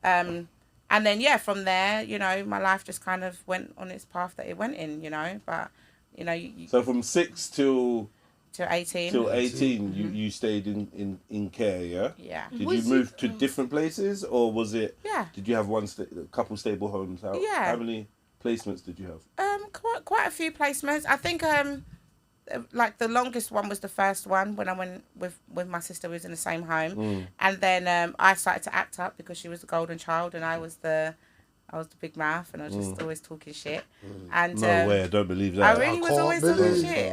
And then from there, my life just kind of went on its path that it went in. But you So from 6 till Till 18. Till 18, you stayed in care, yeah? Yeah. Did Was you move it- to different places, or was it? Yeah. Did you have a couple stable homes? Yeah. How many placements did you have? Quite a few placements. I think like the longest one was the first one when I went with my sister. We was in the same home, and then I started to act up because she was the golden child and I was the big mouth, and I was just always talking shit. And No way, I don't believe that. I really was can't always talking believe shit.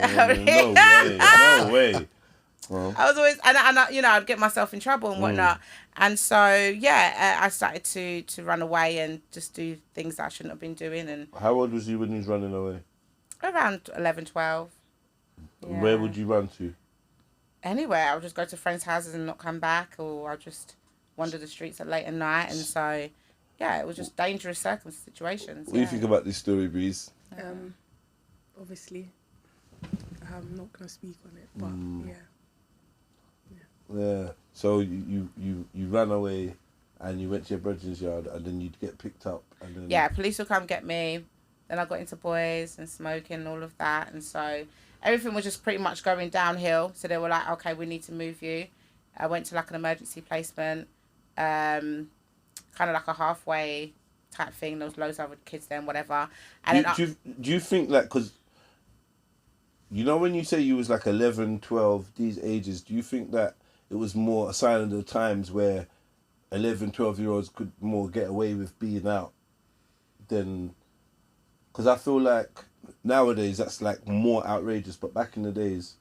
No way. Well, I was always, and I'd get myself in trouble and whatnot. And so, I started to run away and just do things that I shouldn't have been doing. And how old was you when you was running away? around 11, 12. Yeah. Where would you run to? Anywhere. I would just go to friends' houses and not come back, or I'd just wander the streets at late at night. And so, it was just dangerous situations. What do you think about this story, Breeze? Obviously, I'm not gonna speak on it, but Yeah. So you ran away, and you went to your brethren's yard, and then you'd get picked up, and then Police would come get me. Then I got into boys and smoking and all of that, and so everything was just pretty much going downhill. So they were like, "Okay, we need to move you." I went to like an emergency placement, kind of like a halfway type thing. There was loads of other kids there and whatever. And do you think that, because when you say you was like 11, 12, these ages, do you think that it was more a sign of the times where 11, 12-year-olds could more get away with being out than... Because I feel like nowadays that's like more outrageous, but back in the days,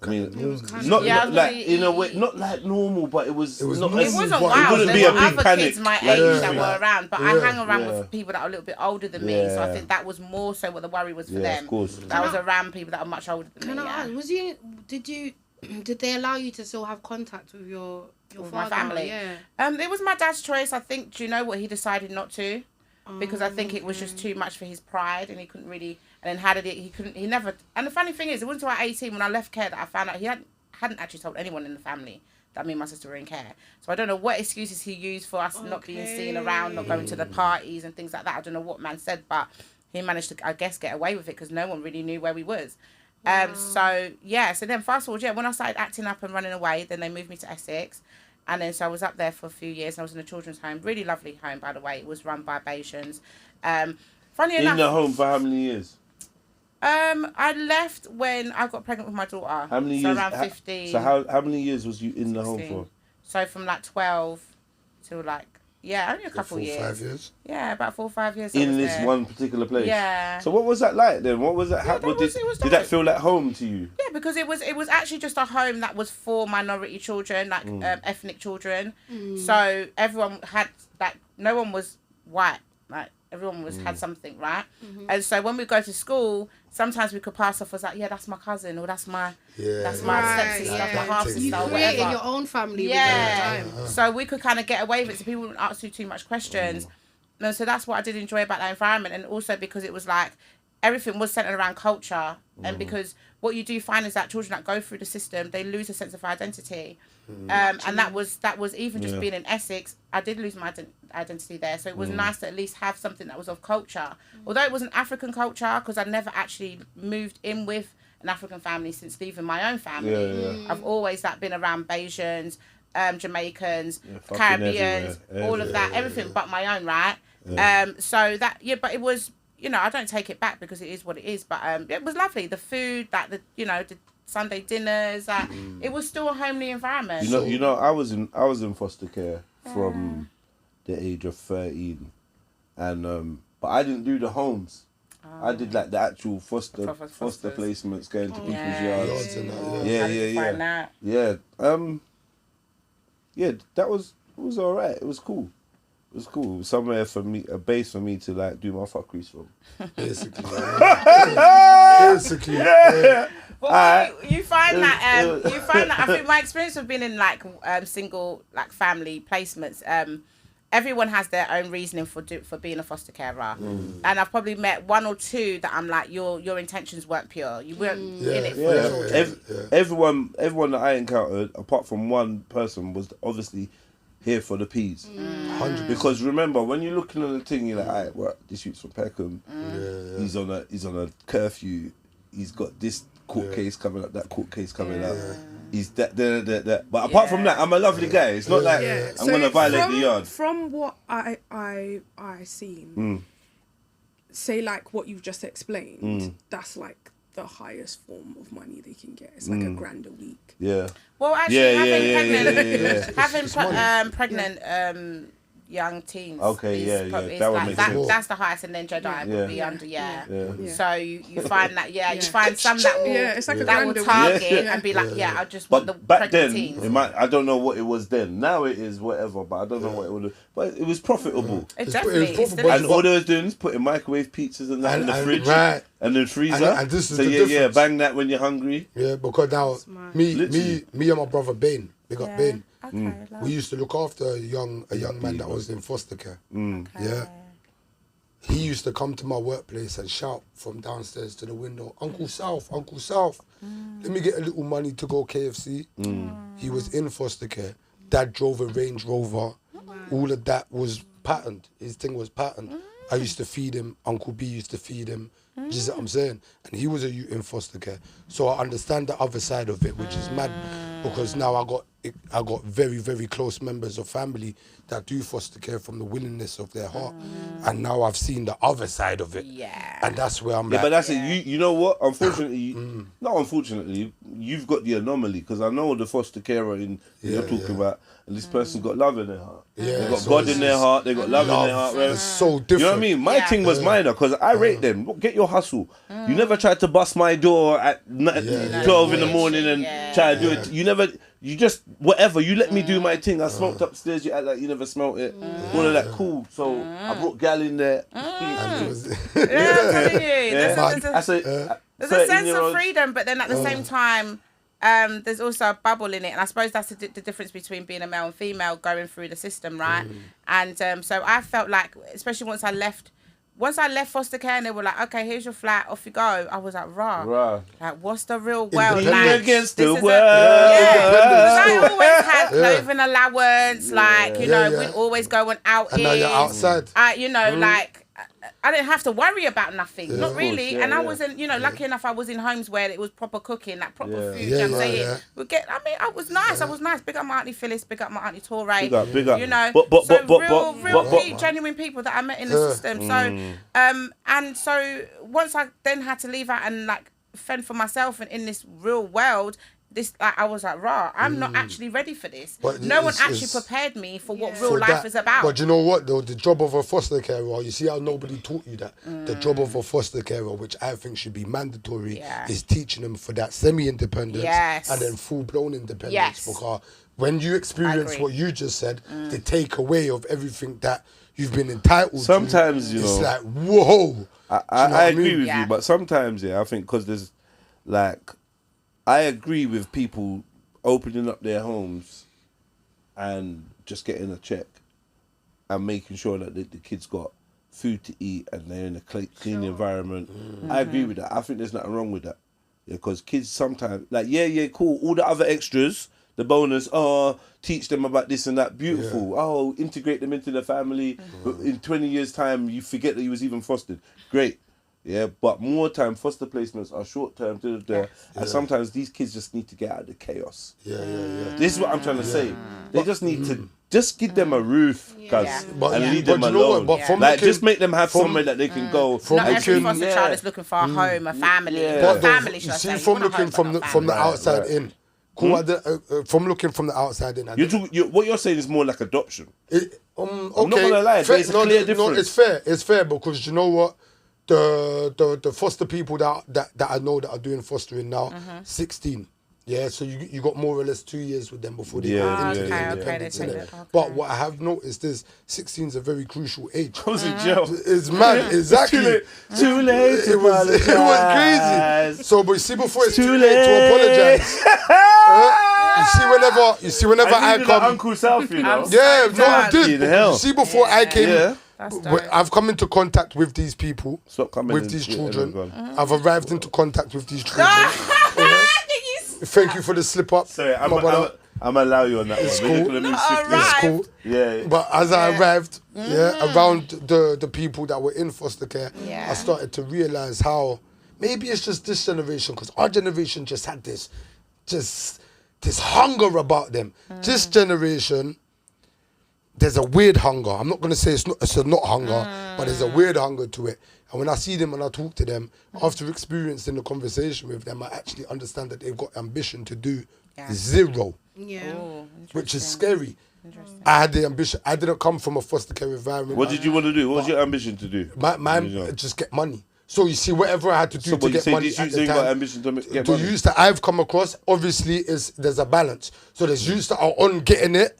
I mean, in a way, not like normal, but it was not. It wasn't It wild. wouldn't There be a were big other panic. kids my Like, age that were around, but I hang around Yeah. with people that are a little bit older than me. So I Yeah. think that was more so what the worry was for Yeah, them. of course. That was around people that are much older than Can me. I ask, did they allow you to still have contact with your With father? my family. Yeah. It was my dad's choice. I think. Do you know what he decided not to? Because I think it was just too much for his pride, and he couldn't really. And then he never. And the funny thing is, it wasn't until I was 18 when I left care that I found out he hadn't actually told anyone in the family that me and my sister were in care. So I don't know what excuses he used for us not being seen around, not going to the parties and things like that. I don't know what man said, but he managed to, I guess, get away with it because no one really knew where we was. So then fast forward, when I started acting up and running away, then they moved me to Essex. And then so I was up there for a few years, and I was in a children's home. Really lovely home, by the way. It was run by Bayesians. Funny enough... In the home for how many years? I left when I got pregnant with my daughter. How many years? Around 15. So how many years was you in the home 16. for? So from like 12 to like, only a couple 4 years. 5 years. Yeah, about 4 or 5 years. I In was this there. one particular place. Yeah. So what was that like then? What was that? Yeah, it was Did that dope. feel like home to you? Yeah, because it was actually just a home that was for minority children, like ethnic children. So everyone had no one was white, like everyone had something, right? And so when we go to school, sometimes we could pass off as like, that's my cousin or that's my stepsister, my half sister, You or created whatever. your own family. Yeah. With So we could kind of get away with it, so people wouldn't ask you too much questions. And so that's what I did enjoy about that environment, and also because it was like everything was centered around culture, and because what you do find is that children that go through the system, they lose a sense of identity, and that was even just being in Essex. I did lose my identity there, so it was nice to at least have something that was of culture, although it was an African culture, because I never actually moved in with an African family since leaving my own family. I've always been around Bayesians, Jamaicans, Caribbeans, all of that, everything but my own, right? So that, but it was, I don't take it back because it is what it is, but it was lovely. The food, the Sunday dinners, it was still a homely environment. I was in foster care from the age of 13, and but I didn't do the homes. I did like the actual foster placements, going to people's yards. That was alright. It was cool. It was cool. It was somewhere for me, a base for me to like do my fuckeries from. Basically. But you find that I think my experience of being in like single like family placements, everyone has their own reasoning for being a foster carer, and I've probably met one or two that I'm like, your intentions weren't pure. You weren't in it for the children. Everyone that I encountered, apart from one person, was obviously here for the peas. 100%. Because remember, when you're looking at the thing, you're like, alright, well, this youth's from Peckham. He's on a curfew. He's got this court case coming up, that court case coming up. He's that. But apart from that, I'm a lovely guy. It's not like I'm gonna violate the yard. From what I seen, say like what you've just explained, that's like the highest form of money they can get. It's like $1,000 a week. Yeah. Well, actually, having pregnant young teens. Okay, is that would like, make sense. that's the highest, and then Jedi would be under. So you find that you Yeah. find some that will it's like that will $1,000 a week. target and be like, I just want the But back pregnant then, teens. I don't know what it was then. Now it is whatever, but I don't know what it would. But it was profitable. It definitely it's is. profitable. And all they was doing is putting microwave pizzas and that in the fridge and the freezer. And this is so the yeah, difference. bang that when you're hungry. Yeah, because now me and my brother Bane, we got Bane. Okay, We used to look after a young man that was in foster care. Yeah. He used to come to my workplace and shout from downstairs to the window, Uncle South, let me get a little money to go KFC. He was in foster care. Dad drove a Range Rover. All of that was patterned. His thing was patterned. I used to feed him. Uncle B used to feed him. Do you see what I'm saying? And he was a youth in foster care. So I understand the other side of it, which is mad, because now I got very, very close members of family that do foster care from the willingness of their heart. And now I've seen the other side of it. Yeah. And that's where I'm Yeah, like... but that's it. You know what? Unfortunately, not unfortunately, you've got the anomaly, because I know the foster carer you're talking about, and this person's got love in their heart. Yeah, They got so God in their heart, they got love in their heart. It's so different. You know what I mean? My thing was minor, because I rate them. Get your hustle. You never tried to bust my door at 12 in the morning and try to do it. You just, whatever, you let me do my thing. I smoked upstairs, you act like you never smelt it. All of that, cool. So I brought gal in there. And it was- I'm telling you, there's a sense of freedom, but then at the same time, there's also a bubble in it, and I suppose that's the difference between being a male and female going through the system, right? And so I felt like, especially once I left foster care and they were like, okay, here's your flat, off you go. I was like, rah. Like, what's the real world Independence. like? Against This the is world. I always had clothing allowance, like, you know, we'd always go on outings. And now you're outside. Like, I didn't have to worry about nothing, not really. yeah, and I yeah. wasn't, lucky enough I was in homes where it was proper cooking, like proper food, Yeah, you know what I'm saying? yeah. I was nice. Big up my auntie Phyllis, big up my auntie Torre. Big up. You know, But genuine people that I met in the system. So, and so once I then had to leave out and like fend for myself and in this real world, I was like, I'm not actually ready for this. But no one actually prepared me for what real for life that. is about. But you know what though? The job of a foster carer, you see how nobody taught you that? The job of a foster carer, which I think should be mandatory, is teaching them for that semi-independence and then full-blown independence. Yes. Because when you experience what you just said, the takeaway of everything that you've been entitled sometimes, to, you it's know, like, whoa. I agree with you, but sometimes, I think because there's like, I agree with people opening up their homes and just getting a check and making sure that the kids got food to eat and they're in a clean environment. I agree with that. I think there's nothing wrong with that. Because kids sometimes, like, cool. All the other extras, the bonus, teach them about this and that, beautiful. Integrate them into the family. But in 20 years' time, you forget that you was even fostered. Great. Yeah, but more time, foster placements are short term, and sometimes these kids just need to get out of the chaos. This is what I'm trying to say. They just need to just give them a roof, guys, and leave them alone. Just make them have somewhere that they can go. Not every foster child is looking for a home, a family. Family, you see, from looking from the outside in. From looking from the outside in. What you're saying is more like adoption. Okay. I'm not gonna lie, there's a clear difference. It's fair because you know what? The foster people that I know that are doing fostering now, 16. Yeah, so you got more or less 2 years with them before they go into the independence. But what I have noticed is 16 is a very crucial age. I was in jail. It's mad, exactly. Too late. It was crazy. So, but you see, before it's too late to apologize. You see, whenever I come, Uncle South, you know. I did. You see, before I came. Dope. I've come into contact with these people, with these children. I've arrived into contact with these children. Thank you for the slip up. Sorry, I'm allow you on that it's one. Cool. It's cool. Yeah. But as I arrived, around the people that were in foster care, I started to realize how maybe it's just this generation, because our generation just had this hunger about them. This generation, there's a weird hunger. I'm not gonna say it's not hunger, but there's a weird hunger to it. And when I see them and I talk to them, after experiencing the conversation with them, I actually understand that they've got ambition to do zero, Yeah. which is scary. I had the ambition. I didn't come from a foster care environment. What did you want to do? What was your ambition to do? Mine just get money. So you see, whatever I had to do to get money at the got time, ambition to get the money? youths that I've come across, obviously, there's a balance. So there's youths that are on getting it.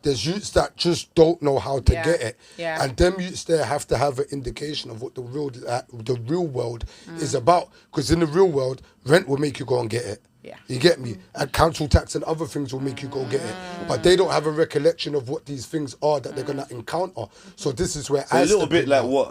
There's youths that just don't know how to get it. Yeah. And them youths there have to have an indication of what the real world is about. Because in the real world, rent will make you go and get it. Yeah. You get me? And council tax and other things will make you go get it. But they don't have a recollection of what these things are that they're going to encounter. So this is where So I a little step bit in like now. what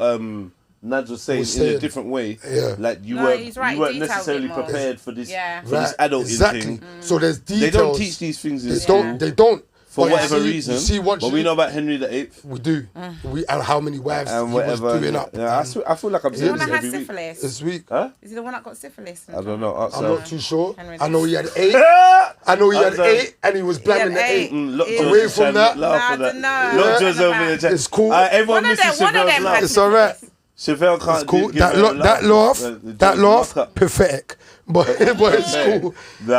Nadz was saying in a different way. Yeah. Like you No, weren't, he's right, you weren't detailed necessarily it more. prepared for this, Yeah. for this adulting exactly. thing. So there's details. They don't teach these things in They school don't. They don't. for But whatever you see- reason. You see, once but we know about Henry VIII. we do. And how many wives And he whatever. was doing up. Yeah, I feel like I'm The saying one this that had every week. syphilis. This week. Huh? Is he the one that got syphilis? I don't know. I'm not too sure. Henry I know he had 8. Ah! I know he had Outside. 8 and he was blamming the 8. Away Away from that. Laugh for Nah, that. no. Look, just over the chat. It's cool. Everyone One of misses them Chevelle's had laugh. It's all right. Chevelle can't It's cool. give That her a laugh, Lock up. pathetic. But it's cool. Nah,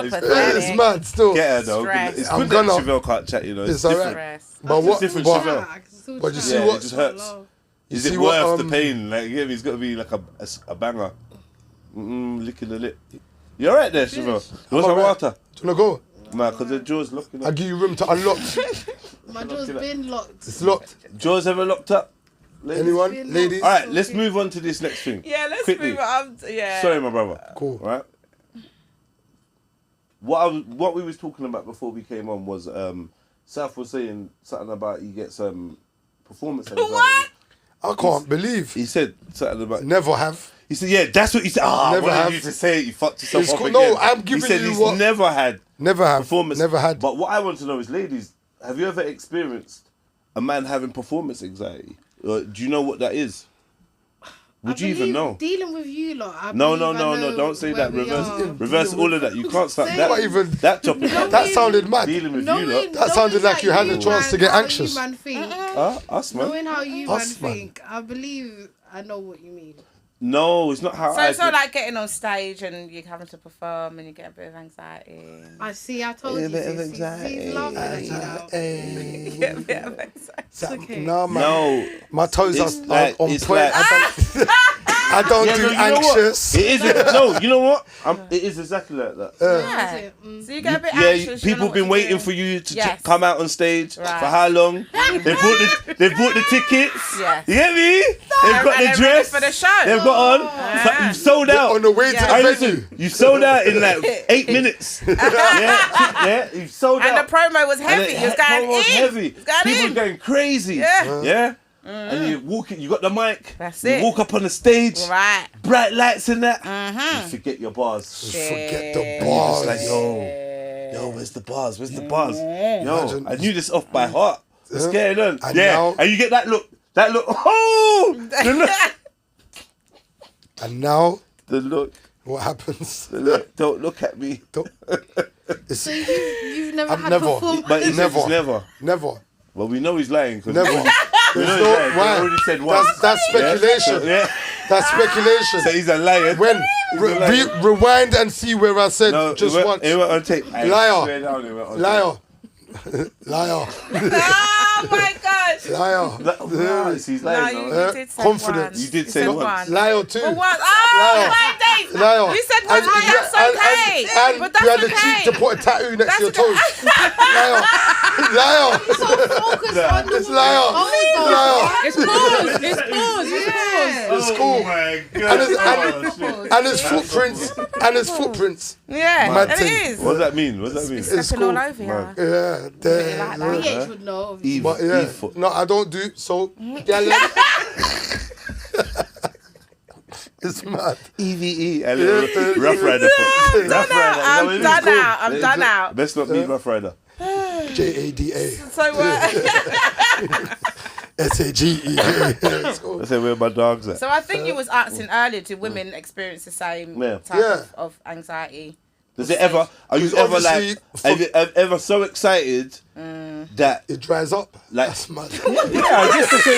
Not it's, pathetic. It's mad still. get her though. Stress. It's I'm good gonna- that Chevelle can't chat, you know. It's It's alright. different. Stress. But what? different But, Chevelle. but you see Yeah, what? it just hurts. You Is see it what, worth the pain? Like, yeah, it's got to be like a banger. Licking the lip. You alright there, Chevelle? You want some alright. water? Do you wanna go? Man, because the jaws locking I up. give you room to unlock. My door's been locked. It's locked. Jaws ever locked up? Ladies? Anyone? Ladies? All right, let's move on to this next thing. Yeah, let's Quickly. move on. Yeah. Sorry, my brother. Cool. All right. What we was talking about before we came on was South was saying something about he gets performance anxiety. What? I can't believe. He said something about. Never have. He said, yeah, that's what he said. Ah, Never what have. did you to say? You fucked yourself It's up cool. again. No, I'm giving he said you he's what- never had Never have. performance. Never had. But what I want to know is, ladies, have you ever experienced a man having performance anxiety? Do you know what that is? Would you even know? Dealing with you lot. No, don't say that. Reverse all of that. You can't start Say that. Not even- that topic. That sounded mad. Dealing with you, lot. That sounded like you had a chance to get anxious. Man think. Us, man. Knowing how you man Us, man. think, I believe I know what you mean. No, it's not how So I it's not think. like getting on stage and you're having to perform and you get a bit of anxiety. I see. I told you. bit of Sis. anxiety. He's laughing at you now. Hey. Get a bit of anxiety. That- okay. No, man. No. My toes It's are like- on it's point. like- I don't Yeah, do no, you know what? anxious. It is. No, you know what? It is exactly like that. Yeah. Is it? Mm. So you get a bit Yeah, anxious. you don't know people what been to waiting do. for you to Yes. come out on stage Right. for how long? They bought the tickets. Yes. You get me? They've got And the they're ready dress for the show. They've got on. Yeah. You've sold out. On the way to Yeah. the Hey, venue. listen, you sold out in like 8 minutes. Yeah, you've sold And out. the promo was heavy. And It was going promo's in. heavy. It was going People in. going crazy. Yeah. And you walk it, you got the mic. That's you it. walk up on the stage. Right. Bright lights and that. You forget your bars. Forget the And you're bars. just like, yo, where's the bars? Where's the bars? Yo, Imagine- I knew this off by heart. What's going on? And Yeah, now- and you get that look. Oh, the look. And now, The look. what happens? The look. Don't look at me. It's So you've never I've had never. performance. But he said Never. it's never. never. Well, we know he's lying. 'Cause Never. We know There's he's no, lying. They why? already said once. That's speculation. Yeah. That's speculation. So he's a liar. When rewind and see where I said No, just it went, once. It went on tape. I Liar. swear down, it went on Liar. Liar. Oh my gosh. Liar. Tape. He's No, lying. you no. did say confidence. once. You did You say said once. Liar too. But what? Liar. Oh, my days. Liar. You said once, but that's okay. And But you had that's the cheek okay. to put a tattoo next to your That's toes. Liar. Liar. So focus on the It's liar. Liar. It's pause. It's pause. It's pause. It's cool. Oh my And god. his, Oh, shit. and his footprints. And his footprints. Yeah, Mad and thing. it is. What does that mean? What does that mean? It's Stepping all cool. over you. Man. Yeah. Like Damn. that. PH would know. obviously. Eve. But yeah. Eve foot. No, I don't do so. Glam. It's mad. EVE. A little Rough Rider foot. Rough Rider. I'm done out. I'm done out. Best not be Rough Rider. JADA. So what? S-A-G-E. Let's go. I say where my dog's at. So I think you was asking earlier, do women experience the same Yeah. type of anxiety? Does it ever? Are you ever like? Have you ever so excited that It dries up. like? That's mad. Yeah, I guess that's it.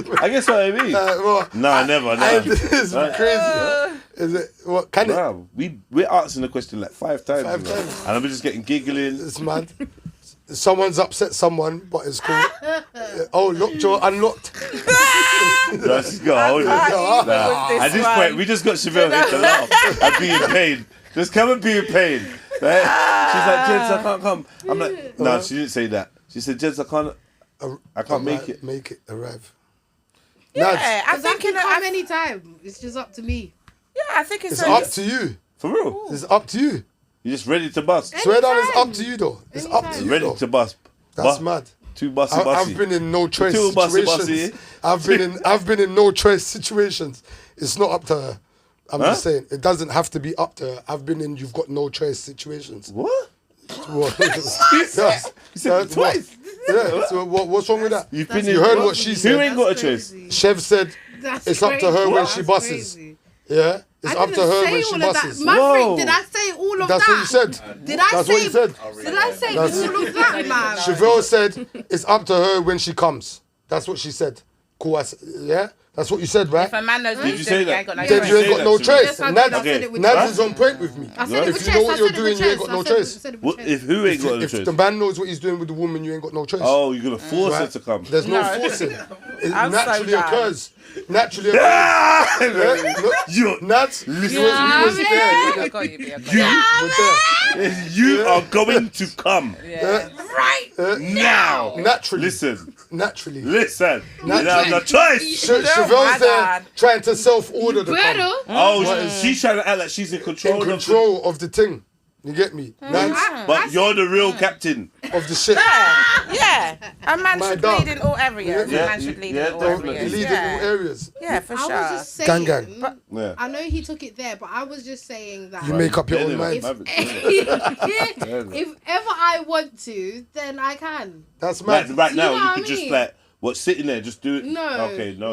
Yeah, I guess what I mean. Nah, never. This is crazy. Is it? What can it? Wow, we're answering the question like 5 times. 5 you know, times. and I'm just getting giggling. It's mad. Someone's upset someone, but it's cool. Oh, lockjaw unlocked. Let's go. Hold it. Nah. At this point, we just got Chevelle here to laugh and be in pain. Just come and be in pain. Right? She's like, Jeds, I can't come. I'm like, no, she didn't say that. She said, Jeds, I can't make it. Make it arrive. Yeah, Nadz, I Because I think can in come anytime. It's just up to me. I think it's up to you. For real. It's up to you. You're just ready to bust. Swear down, it's up to you though. It's up to you Ready though. to bust. That's mad. Too bussy. I've been in no choice Too bussy, situations. bussy. I've been in no choice situations. It's not up to her. I'm just saying it doesn't have to be up to her. I've been in you've got no choice situations. What? What? You said it twice. Yeah. So what's wrong with that? You've been You in heard what she Who said. ain't got a choice? Chev said That's it's up to her when she That's busses. crazy. Yeah, it's I up to didn't her say when she all of that. busses. Maverick, did I say all of That's that? what you said. Did I That's say? what you said. Did I say That's- all of that, man? Chevelle said it's up to her when she comes. That's what she said. Cool. Yeah, that's what you said, right? If a man knows what Did he's you say doing, you that? ain't got no Then choice. you ain't got no Yes, choice. I did. I said Okay. it with Nadz chest. is on point with me. I said it If with you chest. know what I you're said it doing, with you ain't chest. got no I said it- choice. said it with What, chest. if who ain't got a If choice? the man knows what he's doing with the woman, you ain't got no choice. Oh, you're gonna force her Right? to come. There's no No. forcing. It I'm so naturally done. occurs. Naturally occurs. Yeah, look, You, Nadz, he was there. I got you, B, I got you. He was there. you are going to come now. Naturally. Listen, Naturally. listen. You have no choice. Chevelle's there God. trying to self-order the Better. come. Oh, she's trying to act like she's in control, In control of the thing. You get me? Nadz, but you're the real captain. of the shit. Yeah, a man My should dog. lead in all areas. Yeah, A man should lead yeah, in all definitely. areas. Lead in all areas. Yeah, for I sure. was just saying. Gang. Yeah. I know he took it there, but I was just saying that You make up your own Anyway, mind. if ever I want to, then I can. That's Like, mad. right You now, know you what could I just mean? like sitting there, just do it. No. Okay, no,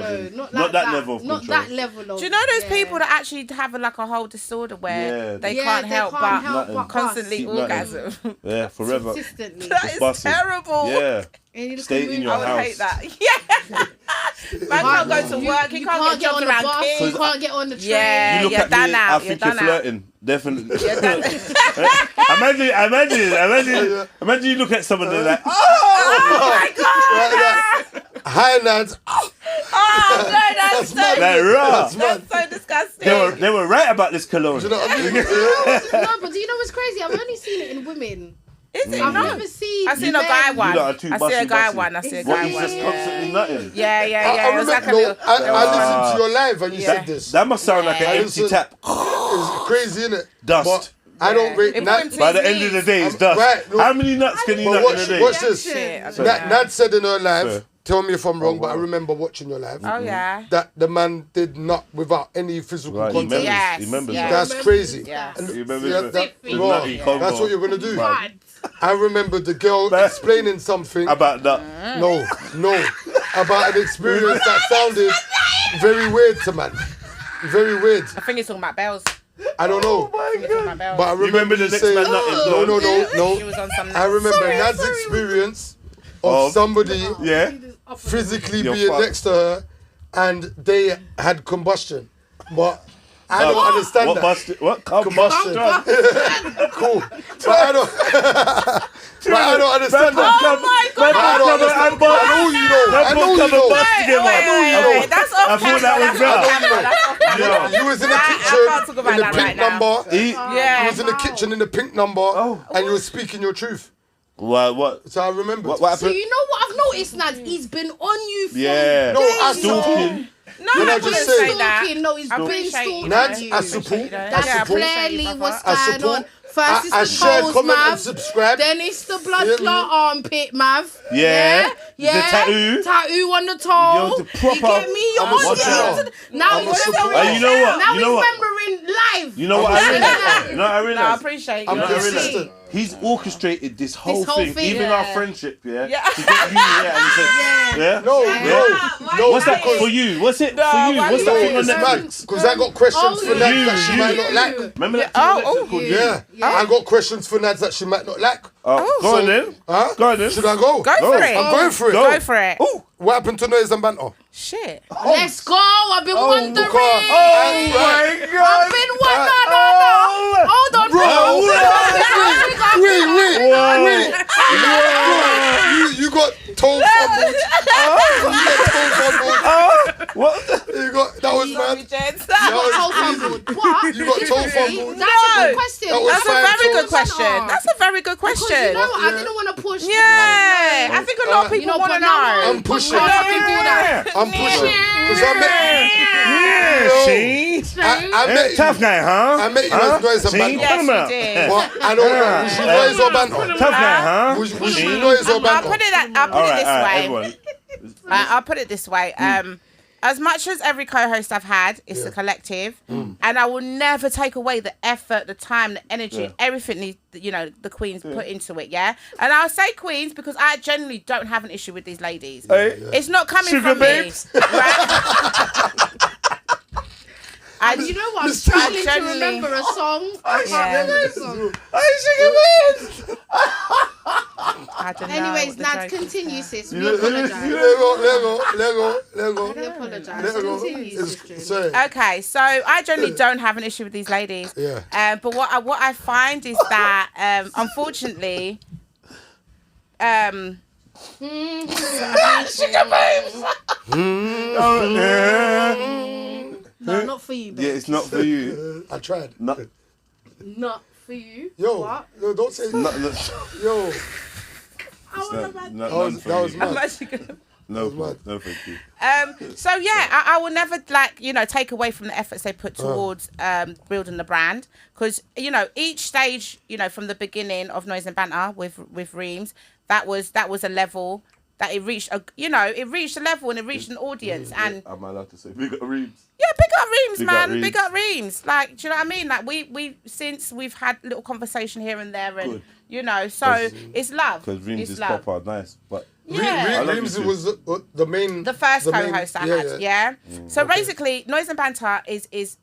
not that level of Not control. that level of. Do you know those yeah. people that actually have like a whole disorder where Yeah. they Yeah, can't they help can't but help but constantly Keep nutting. orgasm? Yeah, forever. Consistently. That Just is busting. terrible. Yeah. And you Stay can in move- your I would house. hate that. Yeah. Man can't go to work. He can't get on jobs the around bus. You kids. can't get on the train. Yeah. You look you're at done me, now, I you're think you're done now. flirting. Definitely. You're done. Imagine you look at someone and they're like, Oh my God. Hi, Nadz. Oh, no, that's so, like raw. that's so disgusting. They were right about this cologne. You know what I mean? No, but do you know what's crazy? I've only seen it in women. Is it I've not? never seen. I seen a guy one. lot are too I see a bossy, guy bossy. one. I see a What, guy he's one. just Yeah. constantly nutting? Yeah. I It was like a remember, little. I listened to your live and you said this. That must sound like an I empty listen- tap. It's crazy, innit? Dust. But I don't rate It Nadz. wouldn't By the please end of me. the day, it's I'm- dust. right, look. How many nuts can you But nut watch, in a day? watch this. Shit, I don't know. Nadz said in her live, Sir. tell me if I'm wrong, but I remember watching your live, Oh yeah. that the man did nut without any physical Right, he contact. remembers. Yes, He remembers yes. that. That's crazy. Yes. And He remembers yeah, the- that- the raw. nutty combo. That's what you're gonna do. Right. I remember the girl explaining something. About that. No, about an experience that sounded very weird to man. Very weird. I think he's talking about bells. I don't know, I think he's talking about bells. but I remember the you next saying man nutting? no. She was on some. I remember Nad's experience of somebody Yeah. physically You're being fucked. next to her and they had combustion. But I don't understand What that. busted? What? Combustion. Combustion. Cool. But I don't understand that. Oh my But God. I don't understand that. I know you know. I know you know. Wait. That's off I thought that was camera. That's off better. camera. That's off camera. You was in the I kitchen can't talk about in the that pink right now. number. Yeah. You was in the kitchen in the pink number and you were speaking your truth. What? So I remember. What So happened? you know what I've noticed, Nadz? He's been on you for Yeah. No, I days. support. No, Can I I wouldn't just say say- that. No, he's I been appreciate you. stalking Nadz, you. I support. That. I Yeah, support. Clearly, what's I going support. on? First I it's the share, toes, comment and Mav. subscribe. Then it's the blood Yeah, clot armpit, Mav. Yeah. Yeah. The tattoo. Tattoo on the toe. Yo, the proper- You get me? You're I'm a on supporter. it. Now I'm a he's supporter. remembering. You know what? Now You know he's what? remembering live. You know what I realized? You know what I No, I realized? appreciate you. I'm know what I consistent. realized? He's orchestrated this whole whole thing, thing, even yeah. our friendship, yeah? Yeah. To get you here and he said, yeah? No, no. What's that for you? What's it for you? why What's you that doing thing on It's that? mad, Netflix? because I got questions for Nadz that she might not like. Remember that? Yeah. thing on Netflix called You? Yeah. I got questions for Nadz that she might not like. Go on then. Huh? Go on then. Should I go? Go for it. I'm going for it. Go for it. Ooh, what happened to Noise and Banter? Shit. Let's go. I've been wondering. because- Oh my I've God. been wondering. No. Hold on. Wait. You got toe fumbled. What? You got, that was mad. Toe fumbled. What? You got toe fumbled. That's a good question. That was That's a fine, very toe. good question. That's a very good Because question. you know what? I didn't want to push. Yeah, I think a lot of You people want to but know. I'm pushing. A lot of people do that. I'm pushing. Because I Yeah, she. met you. Tough guy, huh? I met you as Noise and See? Banter. Yes, Come on. you did. But I don't was she Noise or Banter? Tough guy, huh? Was she Noise or I'll Banter? put it All right, this way. everyone. I'll put it this way. As much as every co-host I've had, it's a collective, and I will never take away the effort, the time, the energy, everything the queens put into it. Yeah, and I'll say queens because I genuinely don't have an issue with these ladies. It's not coming Sugar from babes. me, right? You know what? I'm struggling to remember a song. I can't remember a song. I don't know Anyways, what the Nadz, joke is continue, there. sis. We apologise. Let go. We apologise. Let go. Continue, sister. Sorry. Okay, so I generally don't have an issue with these ladies. Yeah. But what I find is that unfortunately, No, not for you, babe. Yeah, it's not for you. I tried. Not, Not for you. Yo, What? no, don't say not, Yo, not that was I'm mad. actually gonna. no, mad. no, thank you. So yeah, I will never take away from the efforts they put towards building the brand, because each stage, from the beginning of Noise and Banter with Reams, that was a level that it reached it reached a level and it reached an audience. And Am I allowed to say big up Reeves? yeah, big up Reams, Big up man. Reams. Big up Reams. Like, do you know what I mean? Like we since we've had little conversation here and there, and so it's love. Because Reems It's is love. proper nice, but Yeah. Reems was the main. The first the main- co-host I had, yeah. So basically, Noise and Banter is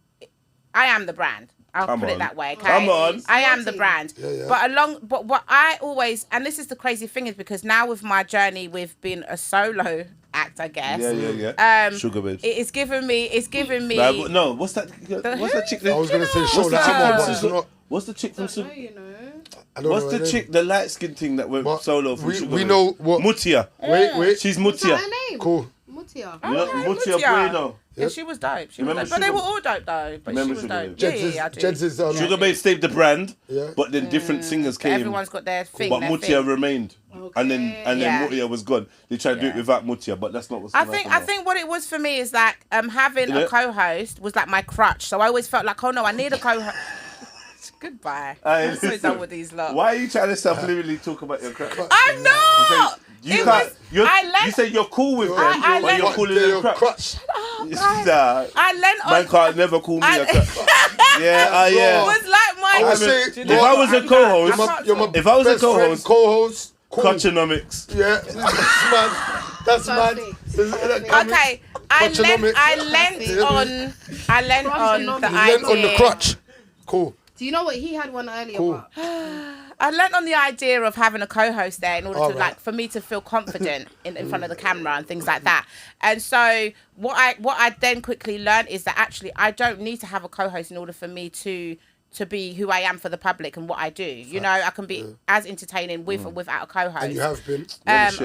I am the brand. I'll Come put it on. that way. Okay? Come on. I am the brand. Yeah. But what I always, and this is the crazy thing, is because now with my journey with being a solo act, I guess. Yeah. Sugar babes. It's given me. No, what's that? What's that chick? I was gonna say show What's the that chick come on, from but it's Sugar? not. What's the chick from Sugar? I don't What's know the her chick, name. the light skin thing that went But solo from Sugar? we Babes? know what. Mutia. Wait. She's Is that Mutia. her name? Cool. Mutia. You know, Mutia Bueno. Yeah, she was dope. She was Remember dope. But they Sugar- were all dope though. But she Remember was Sugar dope. Babes? Yeah, I do. Jeds is Sugar Babe stayed the brand, Yeah. but then different singers But came. everyone's got their thing. But their Mutia thing. remained, and then Yeah. Mutia was gone. They tried to do it Yeah. without Mutia, but that's not what's. I gonna think happen what it was for me is like having Yeah. a co-host was like my crutch. So I always felt like, oh no, I need a co-host. Goodbye. I'm so done with these lot. Why are you trying to subliminally talk about your crutch? I'm not. You It can't. was- You're, I lent- you say you're cool with them, I but lent- you're calling They're them your crutch. crutch. Nah, I lent man on. can't never call me a crutch. Yeah, It yeah. was like my. I would say, If I was a co-host, You're my if I was a best friend, co-host, co-host, cool. Crutchonomics. Yeah, that's mad. Okay, I lent on the Crutchonomics. On the idea. crutch. Cool. Do you know what he had one earlier? Cool. But I learnt on the idea of having a co-host there in order to Alright. for me to feel confident in front of the camera and things like that. And so what I then quickly learned is that actually I don't need to have a co-host in order for me to be who I am for the public and what I do. You know, I can be as entertaining with or without a co-host. And you have been.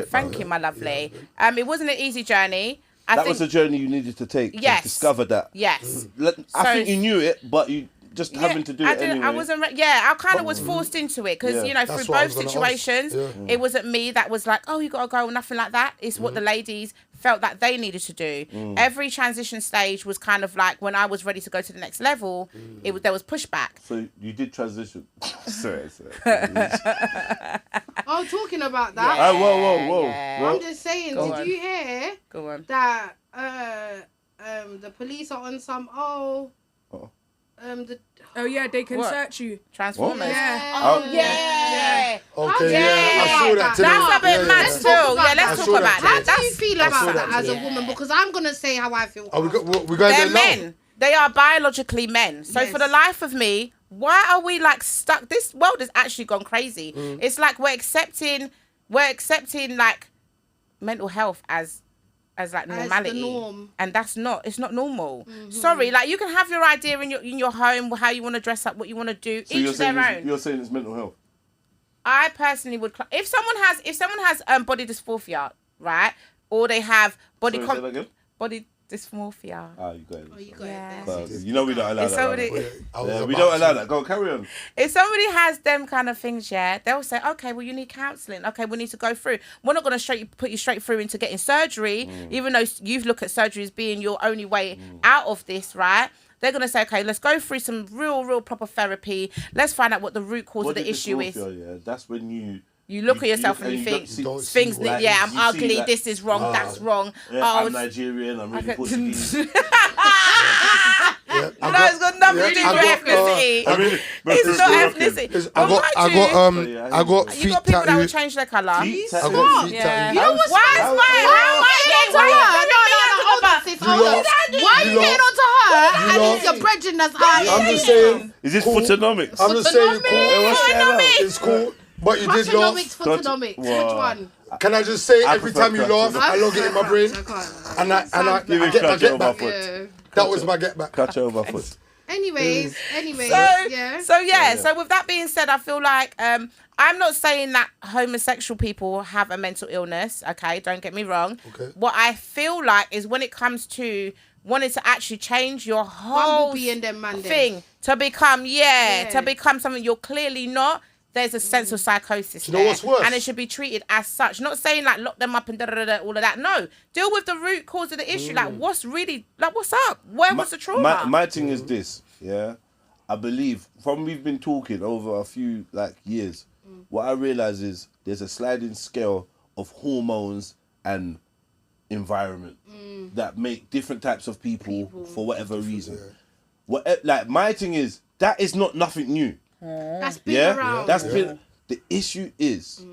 Thank you, my lovely. It wasn't an easy journey. I That think, was a journey you needed to take. Yes. To discover that. yes. I So- think you knew it, but you just having to do I it didn't. anyway. I wasn't. I kind of was forced into it because Yeah. through That's what I both was gonna ask. situations, Yeah. it wasn't me that was like, oh, you gotta go, nothing like that. It's what the ladies felt that they needed to do. Every transition stage was kind of like when I was ready to go to the next level. There was pushback. So you did transition. sorry. oh, talking about that, Whoa. Yeah. I'm just saying. Go did on. you hear Go on. that the police are on some Oh yeah, they can What? search you. Transformers. Yeah. Oh yeah. Okay, yeah, I saw that today. That's a bit mad yeah. still. Yeah, I let's saw talk about that that. today. How do you feel about saw that that as a today. woman? Because I'm gonna say how I feel. Are we going They're there now? men. They are biologically men. So Yes. for the life of me, why are we like stuck? This world has actually gone crazy. It's like we're accepting like mental health as like As the normality, norm. and it's not normal. Sorry, like you can have your idea in your home, how you want to dress up, what you want to do, So each their own. you're saying it's mental health. I personally would if someone has body dysmorphia, right, or they have body Sorry, say that again? body dysmorphia. Ah, you got it. You got Yeah. it Well, there. you know we don't allow If that. somebody, right? I was Yeah, we about don't allow to- that. Go, carry on. if somebody has them kind of things, yeah, they'll say, okay, well, you need counselling. Okay, we need to go through. We're not going to put you straight through into getting surgery, even though you look at surgery as being your only way out of this, right? They're going to say, okay, let's go through some real proper therapy. Let's find out what the root cause of the issue is. Yeah, that's when You look at yourself and you think, don't things, see- like, yeah, I'm you see ugly, that- this is wrong, that's wrong. Yeah, Oh, I'm Nigerian, I'm really okay. Portuguese. Yeah, No, it's got nothing to do with ethnicity. I really, It's not ethnicity. I got But mind you, I got you feet got people that will tattoos. change their colour. Feet I tattoos. got feet Yeah. tattoos. You know what's why is how- why? How Why are you getting to her? No, hold on, sis. Hold on. lot- Why are you you getting lot- onto her? And lot- it's your brethren that's I'm just saying. Is this cool. FEETENOMIX? I'm just saying. Cool. what's that about? It's cool, but you did laugh. Crutchonomics, FEETENOMIcs. Which Wow. one? Can I just say I every prefer time you Crutch. laugh, I log it in my brain, and I Give me get my Crutch get over back. foot. Yeah. That was my get back. Catch over foot. Anyways, yeah. So with that being said, I feel like I'm not saying that homosexual people have a mental illness. Okay, don't get me wrong. Okay. What I feel like is when it comes to wanting to actually change your whole Bumblebee and them man thing to become something you're clearly not. There's a sense of psychosis Do you know what's worse? and it should be treated as such. Not saying like lock them up and all of that. No, deal with the root cause of the issue. Like what's up? Where was the trauma? My thing is this, yeah. I believe from we've been talking over a few like years, what I realize is there's a sliding scale of hormones and environment that make different types of people for whatever reason. What like my thing is that is not nothing new. That's been Yeah, around. that's been the issue is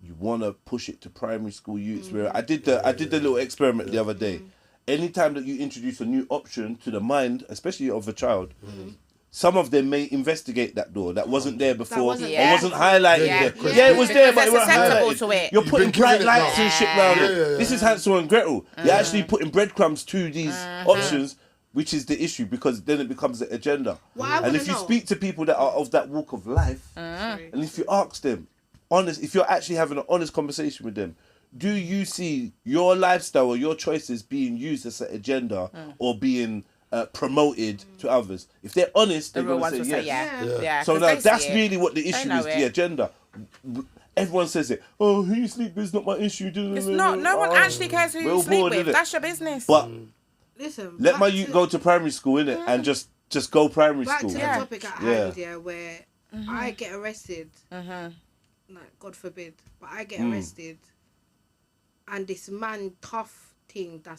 you want to push it to primary school youths. Where I did the little experiment the other day. Anytime that you introduce a new option to the mind, especially of a child, some of them may investigate that door that wasn't there before wasn't or there. wasn't highlighted. Yeah. there. Yeah, it was there, but Because it they're wasn't susceptible highlighted. to it. You're You've putting been bright giving it lights now. and shit around it. Yeah. This is Hansel and Gretel. You're actually putting breadcrumbs to these options. Which is the issue because then it becomes an agenda. Well, I And wanna if you know. speak to people that are of that walk of life, and if you ask them, if you're actually having an honest conversation with them, do you see your lifestyle or your choices being used as an agenda or being promoted to others? If they're honest, the they're real going ones to will say say yes. yeah. So 'cause now they that's see it. really what the They issue know is, it. the agenda. Everyone says it. Oh, who you sleep with is not my issue. It's not. No one actually cares who we're you all sleep bored, with. innit? That's your business. But Listen, let back my youth to- go to primary school, innit? And just go primary Back school. to the topic at Yeah. hand, yeah, where I get arrested, like God forbid, but I get arrested, and this man tough thing that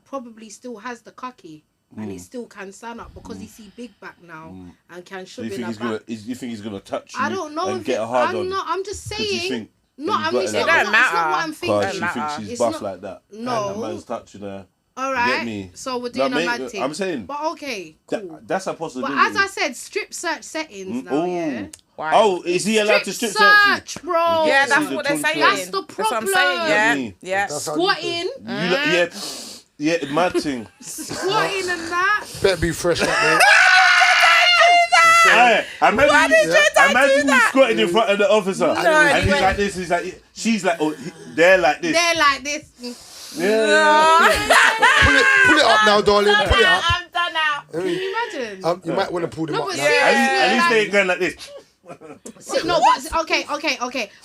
probably still has the cocky, and he still can stand up because he see big back now and can So shove you in think a he's back. gonna? You think he's gonna touch you? I don't know and if get it, a hard I'm on? not. I'm just 'Cause you saying. think No, that I you've mean, got it's it not, like that. it's not what I'm Cause thinking. she thinks she's It's buff not- like that. No. And the man's touching her. All You right. get me? So we're No, doing a mate, mad thing. I'm saying But okay, cool. that's a But possibility. as I said, strip search settings now, yeah. Why? Oh, is he allowed to strip search you? search, bro. yeah, See that's the what they're tongue saying. twirl. That's the That's what I'm problem. saying. Yeah, Me. yeah. That's how you Squatting, Yeah, mad thing. squatting and that. Better be fresh like that. Hey, Why did Jedi do imagine you that? squatting in front of the officer, and he he's went- like this. He's like, she's like, oh, they're like this. They're like this. Pull it up now, darling. Pull it up. I'm done now. Can you imagine? You might want to pull them No, up but now. At least they like, ain't going like this. no, but okay.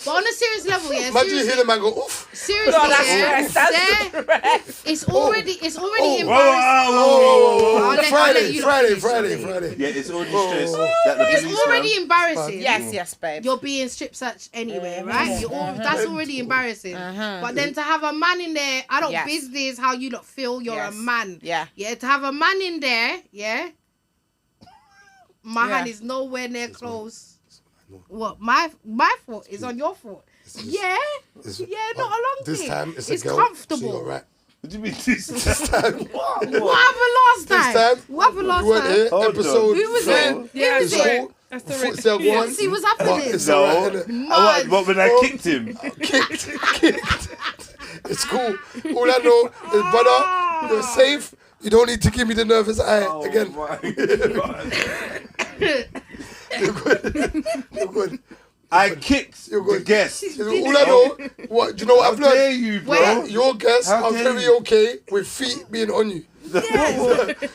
But on a serious level, yeah. Imagine you hear Seriously, the man go, oof. seriously, No, that's yeah. stress. That's stress. It's already embarrassing. Whoa. I'll let you lot Friday. finish. Yeah, it's already stressed that the It's police already embarrassing. Yes, babe. You're being strip searched anyway, right? That's already embarrassing. But then to have a man in there, I don't Yes. business how you lot feel. You're Yes. a man. Yeah. Yeah. To have a man in there, yeah. My Yeah. hand is nowhere near close. What? My foot is on your foot. Yeah. Yeah, not a long This thing. time it's a girl. comfortable. So you're right. What do you mean this time? What happened last This time? time? What happened last You weren't time? here. Hold on. Episode. Who was four. it? Yeah, Who was I it? saw it. I saw Foot it. cell Yeah, one. see what's But happening. it's No. alright, innit? What when I kicked him? Kicked. It's cool. All I know is, brother, you're safe. You don't need to give me the nervous eye again. Oh my God. You're good. You're good. I kicked You're the good. guest. All I know, what do you know what How I've learned? dare you, bro? Where? Your guests How are dare very you? okay with feet being on you.